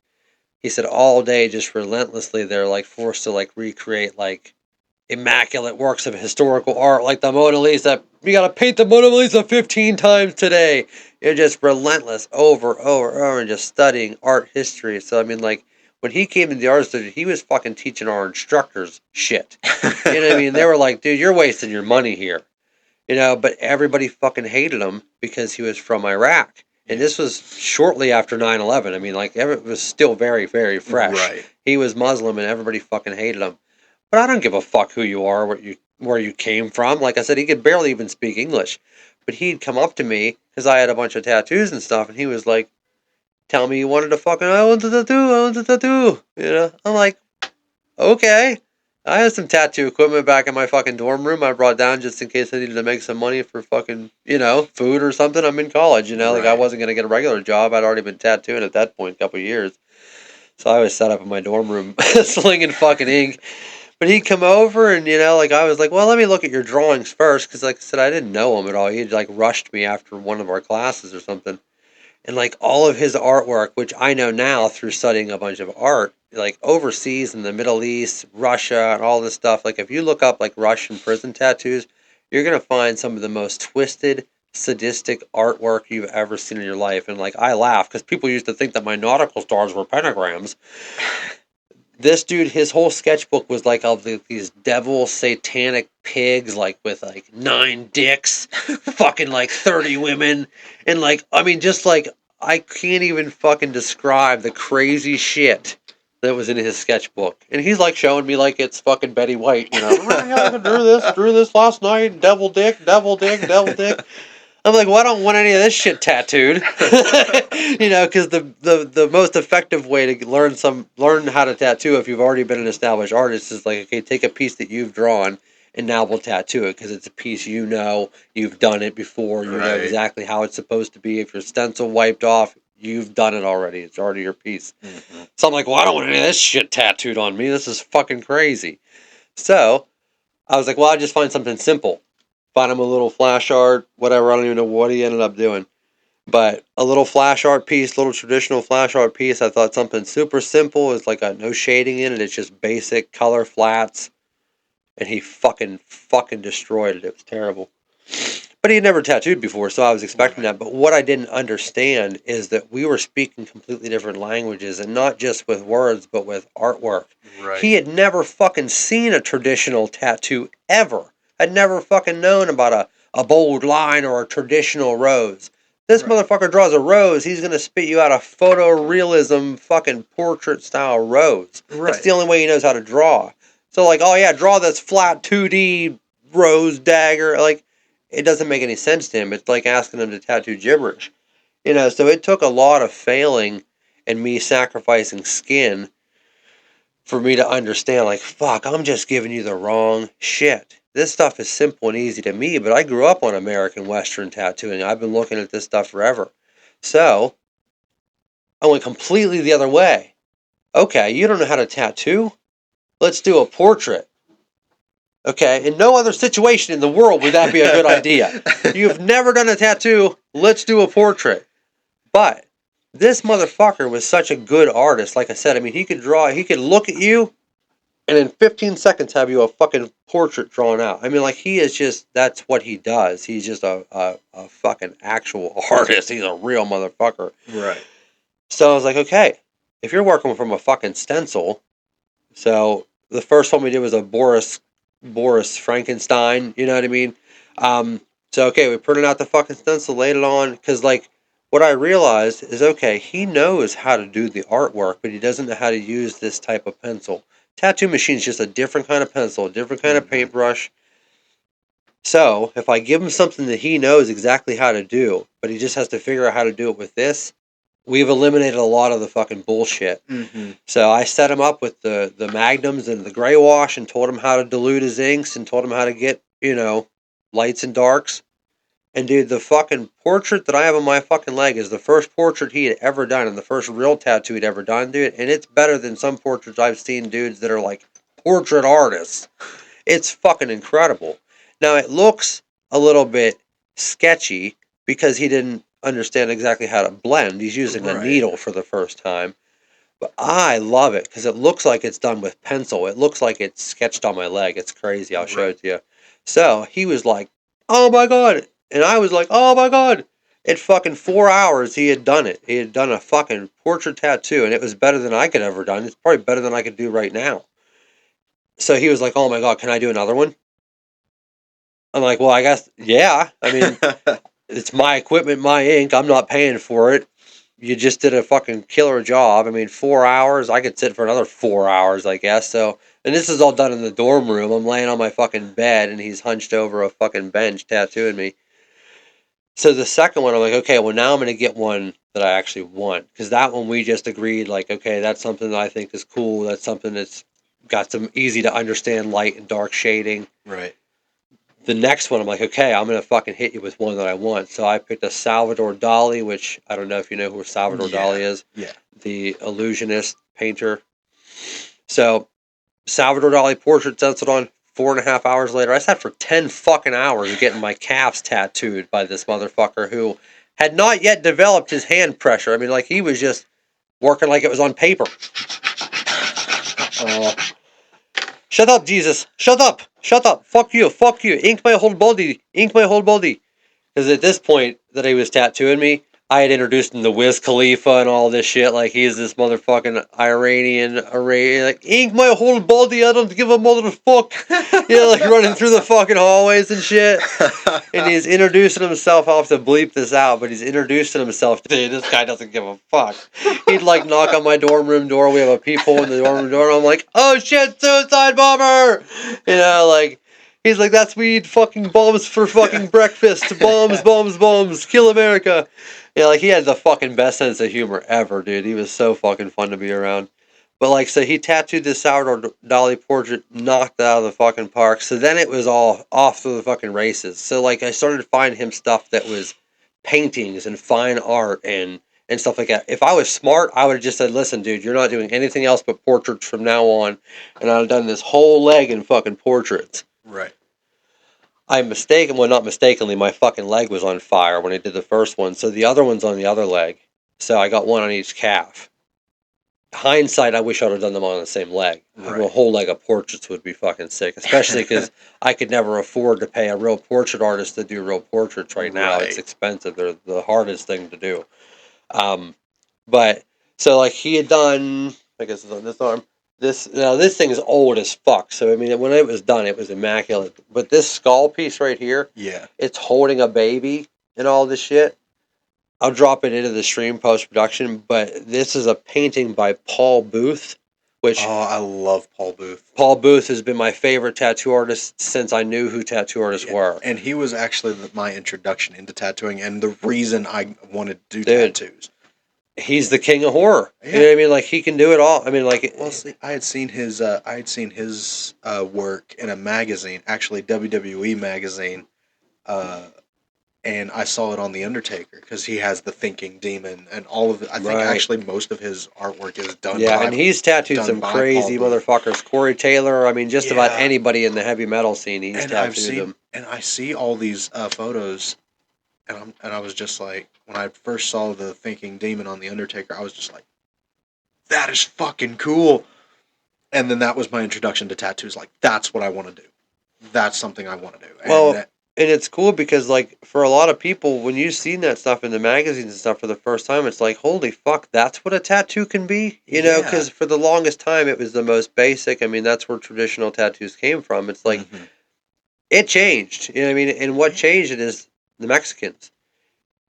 He said all day, just relentlessly, they're like forced to like recreate like immaculate works of historical art like the Mona Lisa. You gotta paint the Mona Lisa 15 times today. You're just relentless over and just studying art history. So, I mean, like, when he came to the art studio, he was fucking teaching our instructors shit. You know what I mean? They were like, dude, you're wasting your money here. But everybody fucking hated him because he was from Iraq. And Yeah. this was shortly after 9/11. I mean, like, it was still very, very fresh. Right. He was Muslim and everybody fucking hated him. But I don't give a fuck who you are, where you came from. Like I said, he could barely even speak English. But he'd come up to me because I had a bunch of tattoos and stuff, and he was like, "Tell me you wanted to fucking I want a tattoo, I want a tattoo." I'm like, okay. I had some tattoo equipment back in my fucking dorm room I brought down just in case I needed to make some money for fucking, food or something. I'm in college, like I Right. wasn't gonna get a regular job. I'd already been tattooing at that point, a couple of years. So I was set up in my dorm room, slinging fucking ink. But he'd come over and, like I was like, well, let me look at your drawings first. Because, like I said, I didn't know him at all. He'd like rushed me after one of our classes or something. And like all of his artwork, which I know now through studying a bunch of art, like overseas in the Middle East, Russia, and all this stuff. Like if you look up like Russian prison tattoos, you're going to find some of the most twisted, sadistic artwork you've ever seen in your life. And like I laugh because people used to think that my nautical stars were pentagrams. This dude, his whole sketchbook was like of these devil satanic pigs, like with like 9 dicks, fucking like 30 women, and like I mean, just like I can't even fucking describe the crazy shit that was in his sketchbook. And he's like showing me like it's fucking Betty White, I drew this last night, devil dick, devil dick, devil dick. I'm like, well, I don't want any of this shit tattooed, because the most effective way to learn how to tattoo if you've already been an established artist is like, okay, take a piece that you've drawn and now we'll tattoo it because it's a piece you've done it before, you know Right. exactly how it's supposed to be. If your stencil wiped off, you've done it already. It's already your piece. Hmm. So I'm like, well, I don't want any of this shit tattooed on me. This is fucking crazy. So I was like, well, I'll just find something simple. Find him a little flash art, whatever. I don't even know what he ended up doing. But a little flash art piece, little traditional flash art piece. I thought something super simple. It's like got no shading in it. It's just basic color flats. And he fucking destroyed it. It was terrible. But he had never tattooed before, so I was expecting Right. that. But what I didn't understand is that we were speaking completely different languages, and not just with words, but with artwork. Right. He had never fucking seen a traditional tattoo ever. Had never fucking known about a bold line or a traditional rose. This Right. motherfucker draws a rose, he's gonna spit you out a photorealism fucking portrait style rose. That's Right. the only way he knows how to draw. So like, oh yeah, draw this flat 2D rose dagger. Like, it doesn't make any sense to him. It's like asking him to tattoo gibberish. So it took a lot of failing and me sacrificing skin for me to understand, like, fuck, I'm just giving you the wrong shit. This stuff is simple and easy to me, but I grew up on American Western tattooing. I've been looking at this stuff forever. So, I went completely the other way. Okay, you don't know how to tattoo? Let's do a portrait. Okay, in no other situation in the world would that be a good idea. You've never done a tattoo, let's do a portrait. But this motherfucker was such a good artist. Like I said, I mean, he could draw, he could look at you and in 15 seconds have you a fucking portrait drawn out. I mean, like, he is just, that's what he does. He's just a fucking actual artist. He's a real motherfucker. Right. So I was like, okay, if you're working from a fucking stencil, so the first one we did was a Boris Frankenstein, you know what I mean? So okay, we printed out the fucking stencil, laid it on, because like, what I realized is, okay, he knows how to do the artwork, but he doesn't know how to use this type of pencil. Tattoo machine is just a different kind of pencil, a different kind of paintbrush. So if I give him something that he knows exactly how to do, but he just has to figure out how to do it with this, we've eliminated a lot of the fucking bullshit. Mm-hmm. So I set him up with the magnums and the gray wash and told him how to dilute his inks and told him how to get, lights and darks. And dude, the fucking portrait that I have on my fucking leg is the first portrait he had ever done and the first real tattoo he'd ever done, dude. And it's better than some portraits I've seen, dudes that are like portrait artists. It's fucking incredible. Now it looks a little bit sketchy because he didn't understand exactly how to blend. He's using a Right. needle for the first time. But I love it because it looks like it's done with pencil. It looks like it's sketched on my leg. It's crazy. I'll show it to you. So he was like, oh my God. And I was like, oh my God. In fucking 4 hours, he had done it. He had done a fucking portrait tattoo, and it was better than I could ever done. It's probably better than I could do right now. So he was like, oh my God, can I do another one? I'm like, well, I guess, yeah. I mean, it's my equipment, my ink. I'm not paying for it. You just did a fucking killer job. I mean, 4 hours. I could sit for another 4 hours, I guess. So, and this is all done in the dorm room. I'm laying on my fucking bed, and he's hunched over a fucking bench tattooing me. So the second one, I'm like, okay, well, now I'm going to get one that I actually want. Because that one we just agreed, like, okay, that's something that I think is cool. That's something that's got some easy to understand light and dark shading. Right. The next one, I'm like, okay, I'm going to fucking hit you with one that I want. So I picked a Salvador Dali, which I don't know if you know who Salvador Dali is. Yeah. The illusionist painter. So Salvador Dali portrait stenciled on. 4.5 hours later, I sat for 10 fucking hours getting my calves tattooed by this motherfucker who had not yet developed his hand pressure. I mean, like, he was just working like it was on paper. Shut up, Jesus. Shut up. Shut up. Fuck you. Fuck you. Ink my whole body. Ink my whole body. Because at this point that he was tattooing me, I had introduced him to Wiz Khalifa and all this shit. Like, he's this motherfucking Iranian array. Like, ink my whole body. I don't give a motherfuck. Like running through the fucking hallways and shit. And he's introducing himself. I'll have to bleep this out, but he's introducing himself. Dude, this guy doesn't give a fuck. He'd like knock on my dorm room door. We have a peephole in the dorm room door. And I'm like, oh shit, suicide bomber. Like, he's like, that's we eat fucking bombs for fucking breakfast. Bombs, bombs, bombs. Kill America. Like, he had the fucking best sense of humor ever, dude. He was so fucking fun to be around. But, like, so he tattooed this Salvador Dali portrait, knocked it out of the fucking park. So then it was all off to the fucking races. So, like, I started to find him stuff that was paintings and fine art and stuff like that. If I was smart, I would have just said, listen, dude, you're not doing anything else but portraits from now on. And I'd have done this whole leg in fucking portraits. Right. Not mistakenly, my fucking leg was on fire when I did the first one. So the other one's on the other leg. So I got one on each calf. Hindsight, I wish I would have done them on the same leg. Right. A whole leg of portraits would be fucking sick, especially because I could never afford to pay a real portrait artist to do real portraits right now. It's expensive. They're the hardest thing to do. But so like he had done, I guess it's on this arm. This thing is old as fuck. So I mean, when it was done, it was immaculate. But this skull piece right here, yeah, it's holding a baby and all this shit. I'll drop it into the stream post-production, but this is a painting by Paul Booth, which Oh, I love Paul Booth. Paul Booth has been my favorite tattoo artist since I knew who tattoo artists Yeah, were. and he was actually my introduction into tattooing and the reason I wanted to do Dude, tattoos. he's the king of horror. Yeah. You know what I mean? Like, he can do it all. I mean, like... Well, see, I had seen his work in a magazine, actually WWE magazine, uh, and I saw it on The Undertaker because he has the thinking demon and all of it. I think Right. actually most of his artwork is done Yeah, by and he's tattooed done some by Paul crazy Booth. motherfuckers. Corey Taylor, I mean, just about Yeah, anybody in the heavy metal scene, he's and I've tattooed seen them. and I see all these photos, and I was just like, when I first saw the thinking demon on The Undertaker, I was just like, that is fucking cool. And then that was my introduction to tattoos. Like, that's what I want to do. That's something I want to do. Well, and it's cool because, like, for a lot of people, when you've seen that stuff in the magazines and stuff for the first time, it's like, holy fuck, that's what a tattoo can be? You know, because for the longest time, it was the most basic. I mean, that's where traditional tattoos came from. It's like, it changed. You know what I mean? And what changed it is the Mexicans.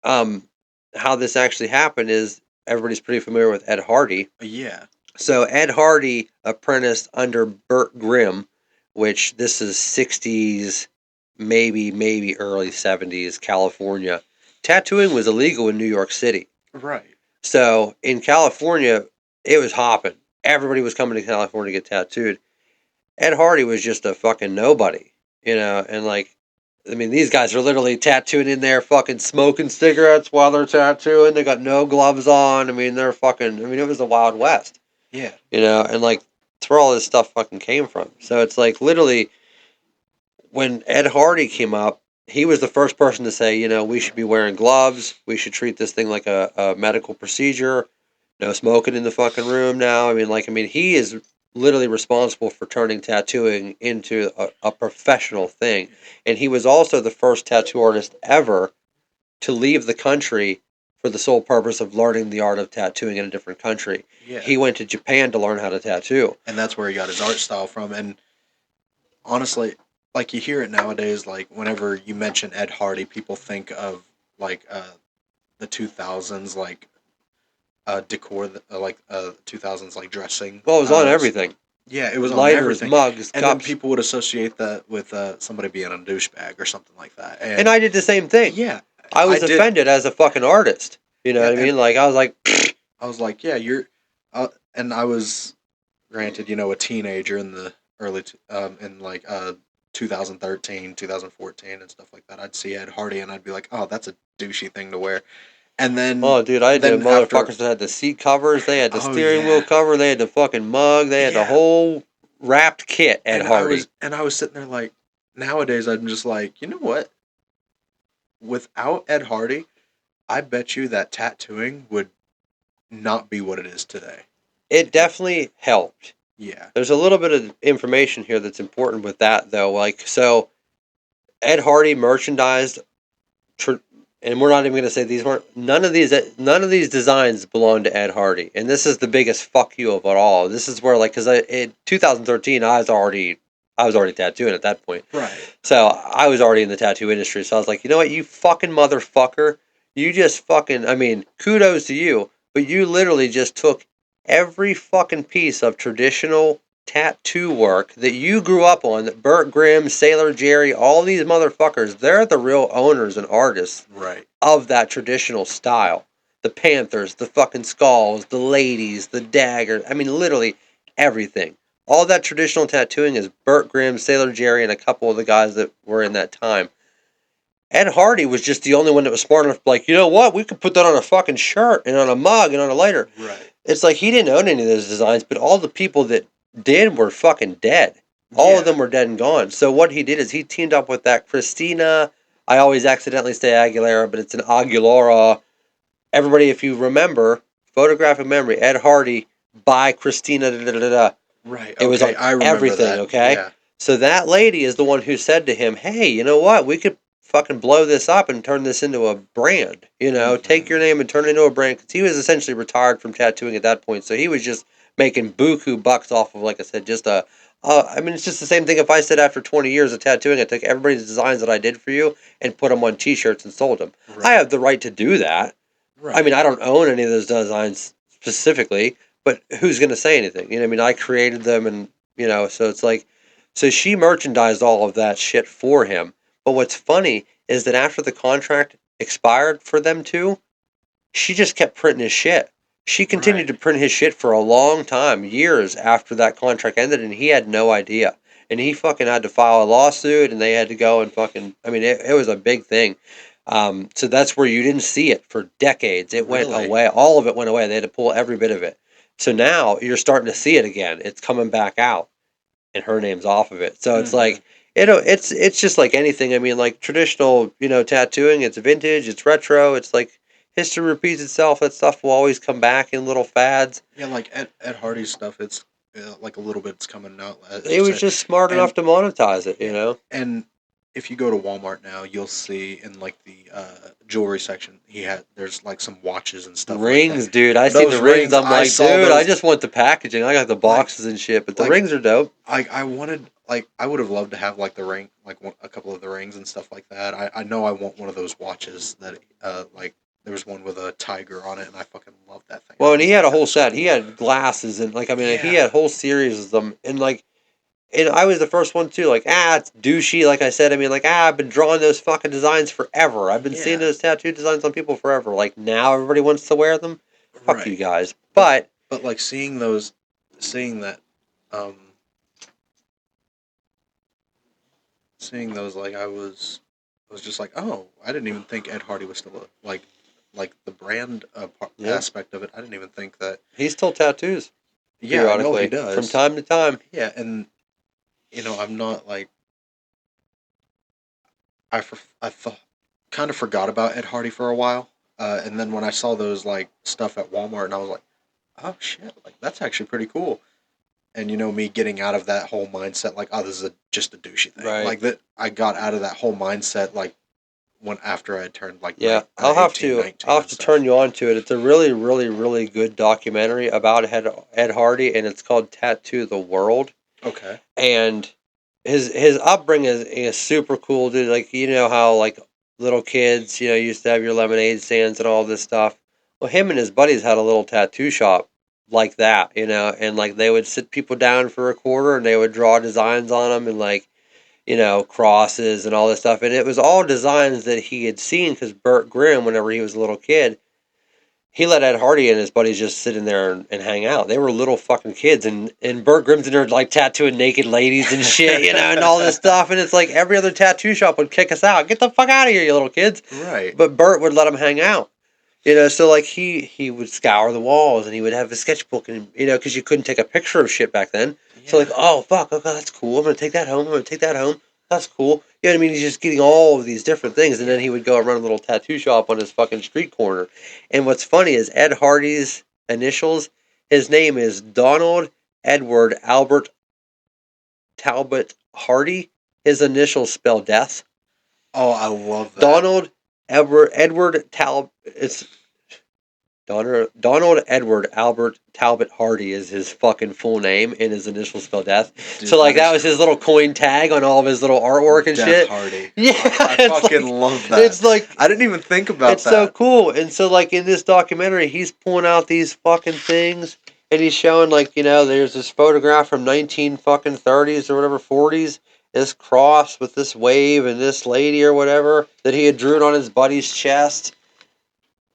How this actually happened is everybody's pretty familiar with Ed Hardy. Yeah. So Ed Hardy apprenticed under Burt Grimm, which this is 60s, maybe early 70s, California. Tattooing was illegal in New York City. Right. So in California, it was hopping. Everybody was coming to California to get tattooed. Ed Hardy was just a fucking nobody, you know, and like, I mean, these guys are literally tattooed in there, fucking smoking cigarettes while they're tattooing. They got no gloves on. I mean, they're fucking, I mean, it was the Wild West. Yeah. You know, and like, it's where all this stuff fucking came from. So it's like, literally, when Ed Hardy came up, he was the first person to say, you know, we should be wearing gloves. We should treat this thing like a medical procedure. No smoking in the fucking room now. I mean, he is literally responsible for turning tattooing into a professional thing. And he was also the first tattoo artist ever to leave the country for the sole purpose of learning the art of tattooing in a different country. Yeah. He went to Japan to learn how to tattoo. And that's where he got his art style from. And honestly, like, you hear it nowadays, like, whenever you mention Ed Hardy, people think of, like, the 2000s, like, decor, 2000s, like, dressing. Well, it was on everything. Yeah, it was on Lighters, everything. mugs, and cups. then people would associate that with somebody being a douchebag or something like that. And I did the same thing. Yeah. I was offended as a fucking artist. You know what I mean? Like, I was like... I was like, yeah, you're... and I was, granted, you know, a teenager in the early... in, like, 2013, 2014 and stuff like that. I'd see Ed Hardy and I'd be like, oh, that's a douchey thing to wear. And then... Oh, dude, I had the motherfuckers that had the seat covers, they had the steering wheel cover, they had the fucking mug, they had the whole wrapped kit, Ed Hardy. I was sitting there like, nowadays I'm just like, you know what? Without Ed Hardy, I bet you that tattooing would not be what it is today. It definitely helped. Yeah. There's a little bit of information here that's important with that, though. Like, so, Ed Hardy merchandised... and we're not even going to say these weren't... None of these designs belong to Ed Hardy. And this is the biggest fuck you of it all. This is where, like, because in 2013, I was already tattooing at that point. Right. So I was already in the tattoo industry. So I was like, you know what, you fucking motherfucker. You just fucking... I mean, kudos to you. But you literally just took every fucking piece of traditional tattoo work that you grew up on, that Burt Grimm, Sailor Jerry, all these motherfuckers, they're the real owners and artists of that traditional style. The Panthers, the fucking skulls, the ladies, the daggers. I mean, literally everything. All that traditional tattooing is Burt Grimm, Sailor Jerry, and a couple of the guys that were in that time. Ed Hardy was just the only one that was smart enough to be like, you know what, we could put that on a fucking shirt and on a mug and on a lighter. Right. It's like he didn't own any of those designs, but all the people that did were fucking dead. All of them were dead and gone. So what he did is he teamed up with that Christina... I always accidentally say Aguilera, but it's an Aguilera. Everybody, if you remember, photographic memory, Ed Hardy by Christina... Right. It was on everything, that. Okay? Yeah. So that lady is the one who said to him, hey, you know what? We could fucking blow this up and turn this into a brand. You know, take your name and turn it into a brand. Because he was essentially retired from tattooing at that point. So he was just making buku bucks off of, like I said, just a... I mean, it's just the same thing if I said after 20 years of tattooing, I took everybody's designs that I did for you and put them on T-shirts and sold them. Right. I have the right to do that. I Right. mean, I don't own any of those designs specifically, but who's going to say anything? You know, I mean, I created them, and so it's like, so she merchandised all of that shit for him. But what's funny is that after the contract expired for them two, she just kept printing his shit. She continued Right. to print his shit for a long time, years after that contract ended, and he had no idea. And he fucking had to file a lawsuit, and they had to go and fucking. I mean, it was a big thing. So that's where you didn't see it for decades. It went Really. away. All of it went away. They had to pull every bit of it. So now you're starting to see it again. It's coming back out, and her name's off of it. So it's Mm-hmm. like, it's just like anything. I mean, like traditional, tattooing. It's vintage. It's retro. It's like history repeats itself. That stuff will always come back in little fads. Yeah, like Ed Hardy's stuff. It's like a little bit's coming out, as It you was said, just smart enough and to monetize it. yeah, and if you go to Walmart now, you'll see in like the jewelry section, there's like some watches and stuff like that. Rings, dude. I seen the Those rings. rings, I'm I like, saw dude, I those. just want the packaging. I got the Like boxes and shit, but the like rings are dope. I wanted, like, I would have loved to have like the ring, like a couple of the rings and stuff like that. I know I want one of those watches that like there was one with a tiger on it, and I fucking love that thing. I Well, and always he had thought a that whole was so set. He cool. had glasses and like I mean he Yeah. had whole series of them and like and I was the first one too. Like it's douchey. Like I said, I mean like I've been drawing those fucking designs forever. I've been seeing Yeah. those tattoo designs on people forever. Like now everybody wants to wear them. Fuck you Right. guys. But But like seeing those, seeing that, um, seeing those, like I was just like, oh, I didn't even think Ed Hardy was still like the brand yeah, aspect of it. I didn't even think that. he still tattoos Yeah, I know he periodically from does. time to time. Yeah, and I'm not like I kind of forgot about Ed Hardy for a while, and then when I saw those like stuff at Walmart, and I was like, oh shit, like that's actually pretty cool. And me getting out of that whole mindset, like, oh, this is just a douchey thing, Right. like that. I got out of that whole mindset, like when after I had turned like Yeah, 18, I'll 19 have and to turn stuff. you on to it. It's a really, really, really good documentary about Ed Hardy, and it's called Tattoo the World. Okay. And his upbringing is super cool, dude. Like how like little kids, used to have your lemonade stands and all this stuff. Well, him and his buddies had a little tattoo shop like that, and like they would sit people down for a quarter and they would draw designs on them and like crosses and all this stuff. And it was all designs that he had seen because Burt Grimm, whenever he was a little kid, he let Ed Hardy and his buddies just sit in there and hang out. They were little fucking kids, and Burt Grimm's in there like tattooing naked ladies and shit, and all this stuff. And it's like every other tattoo shop would kick us out. Get the fuck out of here, you little kids. Right. But Burt would let them hang out. So like he would scour the walls and he would have a sketchbook and because you couldn't take a picture of shit back then. So like, Yeah. oh fuck, okay, that's cool. I'm gonna take that home. I'm gonna take that home. That's cool. You know what I mean? He's just getting all of these different things, and then Yeah. he would go and run a little tattoo shop on his fucking street corner. And what's funny is Ed Hardy's initials. His name is Donald Edward Albert Talbot Hardy. His initials spell death. Oh, I love that. Donald Edward Talbot. It's Donald Edward Albert Talbot Hardy is his fucking full name, and his initials spell death. So Dude, like that that is was his little coin tag on all of his little artwork and Death shit. Hardy. Yeah, I it's fucking like love that. it's like I didn't even think about it's so that. cool. And so like in this documentary, he's pulling out these fucking things, and he's showing like there's this photograph from 19 fucking 30s or whatever 40s. This cross with this wave and this lady or whatever that he had drew on his buddy's chest.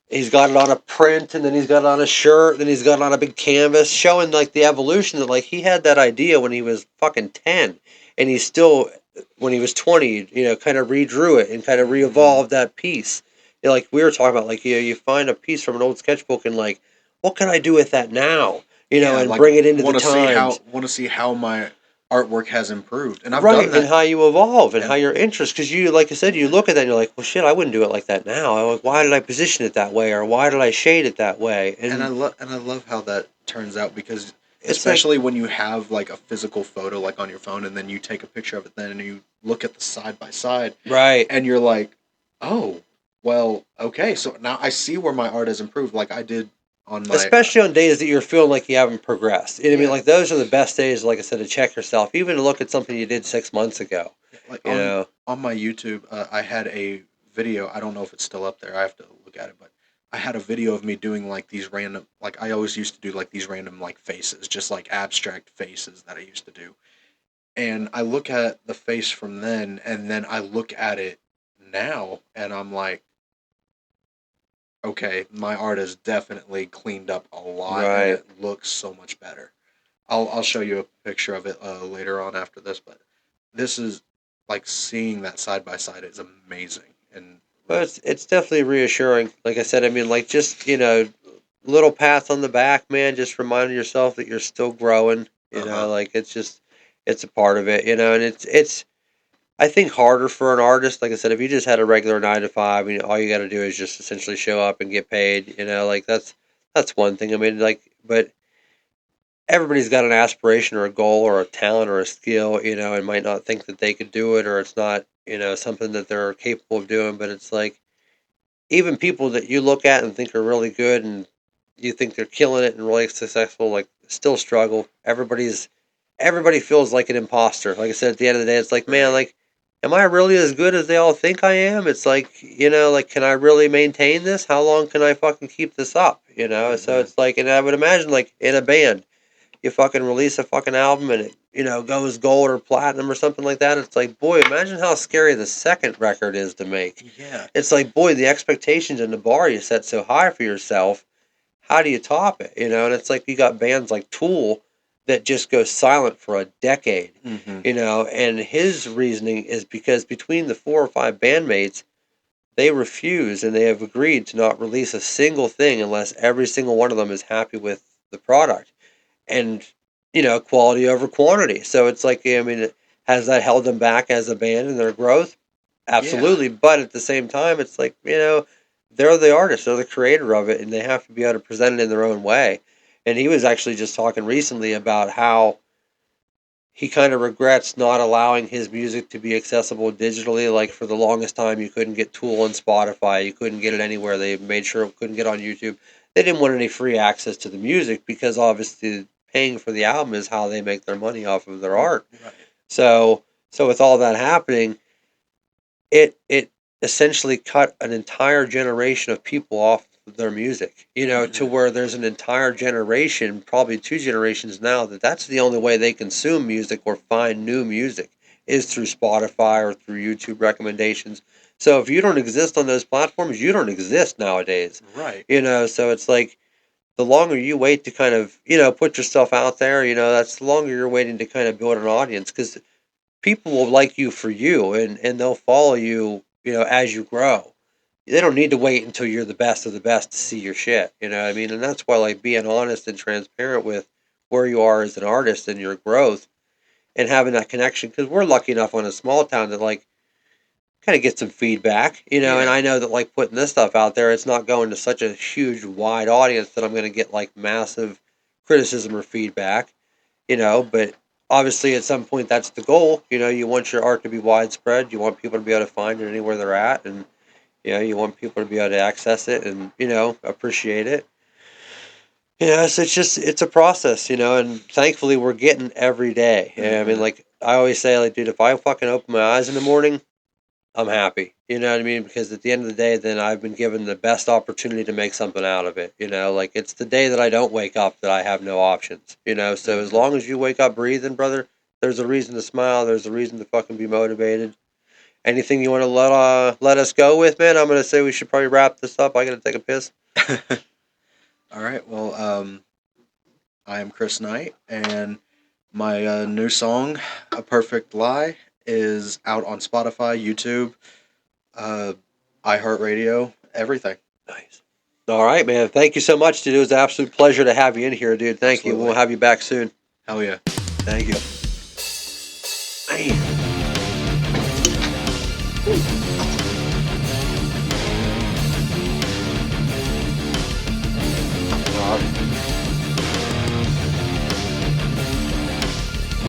He's got it on a print, and then he's got it on a shirt, then he's got it on a big canvas, showing like the evolution that like he had that idea when he was fucking 10, and he still, when he was 20, kind of redrew it and kind of Mm-hmm. re-evolved that piece. Like we were talking about, like you find a piece from an old sketchbook and like, what can I do with that now? Yeah, And like bring it into the want times. to see how my artwork has improved, and I've done Right, and that. how you evolve and how And your interest, because you, like I said, you look at that and you're like, well, shit, I wouldn't do it like that now. I'm like, why did I position it that way, or why did I shade it that way? And I love how that turns out, because it's like, especially when you have like a physical photo like on your phone, and then you take a picture of it then, and you look at the side by side, right, and you're like, oh, well, okay, so now I see where my art has improved, like I did on my especially on days that you're feeling like you haven't progressed. You know what I mean? yeah. Like those are the best days, like I said, to check yourself, even to look at something you did 6 months ago. Like You know, on my YouTube, I had a video. I don't know if it's still up there. I have to look at it, but I had a video of me doing like these random, like I always used to do like these random like faces, just like abstract faces that I used to do. And I look at the face from then, and then I look at it now, and I'm like, okay, my art has definitely cleaned up a lot, and Right. it looks so much better. I'll show you a picture of it later on after this, but this is like seeing that side by side is amazing, and Well, it's definitely reassuring. Like I said, I mean, like just little pats on the back, man. Just reminding yourself that you're still growing. uh-huh. Like it's a part of it. And it's I think harder for an artist. Like I said, if you just had a regular 9 to 5, all you got to do is just essentially show up and get paid. Like that's one thing. I mean, like, but everybody's got an aspiration or a goal or a talent or a skill. And might not think that they could do it, or it's not something that they're capable of doing. But it's like even people that you look at and think are really good and you think they're killing it and really successful, like still struggle. Everybody feels like an imposter. Like I said, at the end of the day, it's like, man, Right. like, am I really as good as they all think I am? It's like, like, can I really maintain this? How long can I fucking keep this up? So Hmm. it's like, and I would imagine, like, in a band, you fucking release a fucking album and it, goes gold or platinum or something like that. It's like, boy, imagine how scary the second record is to make. Yeah. It's like, boy, the expectations and the bar you set so high for yourself, how do you top it? And it's like you got bands like Tool that just go silent for a decade, Hmm. and his reasoning is because between the 4 or 5 bandmates, they refuse and they have agreed to not release a single thing unless every single one of them is happy with the product. And, quality over quantity. So it's like, I mean, has that held them back as a band in their growth? Yeah. Absolutely. But at the same time, it's like, they're the artist, they're the creator of it, and they have to be able to present it in their own way. And he was actually just talking recently about how he kind of regrets not allowing his music to be accessible digitally. Like for the longest time, you couldn't get Tool on Spotify, you couldn't get it anywhere. They made sure it couldn't get on YouTube. They didn't want any free access to the music because obviously paying for the album is how they make their money off of their art. Right. So, so with all that happening, it essentially cut an entire generation of people off their music, to Hmm. where there's an entire generation, probably 2 generations now, that's the only way they consume music or find new music is through Spotify or through YouTube recommendations. So if you don't exist on those platforms, you don't exist nowadays. Right. So it's like the longer you wait to kind of, put yourself out there, that's the longer you're waiting to kind of build an audience, because people will like you for you, and they'll follow you, as you grow. They don't need to wait until you're the best of the best to see your shit. You know what I mean? And that's why, like, being honest and transparent with where you are as an artist and your growth and having that connection, because we're lucky enough on a small town to, like, kind of get some feedback, and Yeah. I know that, like, putting this stuff out there, it's not going to such a huge wide audience that I'm going to get like massive criticism or feedback, but obviously at some point that's the goal. You want your art to be widespread. You want people to be able to find it anywhere they're at, and you want people to be able to access it and appreciate it. So it's a process, and thankfully we're getting every day. I mean, Hmm. like I always say, like, dude, if I fucking open my eyes in the morning, I'm happy. You know what I mean? Because at the end of the day, then I've been given the best opportunity to make something out of it. Like it's the day that I don't wake up that I have no options. So as Hmm. long as you wake up breathing, brother, there's a reason to smile. There's a reason to fucking be motivated. Anything you want to let us go with, man? I'm gonna say we should probably wrap this up. I gotta take a piss. All right. Well, I am Kris Night, and my new song, "A Perfect Lie," is out on Spotify, YouTube, uh, iHeartRadio, everything. Nice. All right, man. Thank you so much, dude. It was an absolute pleasure to have you in here, dude. Thank you. We'll Absolutely. have you back soon. Hell yeah. Thank you. Man.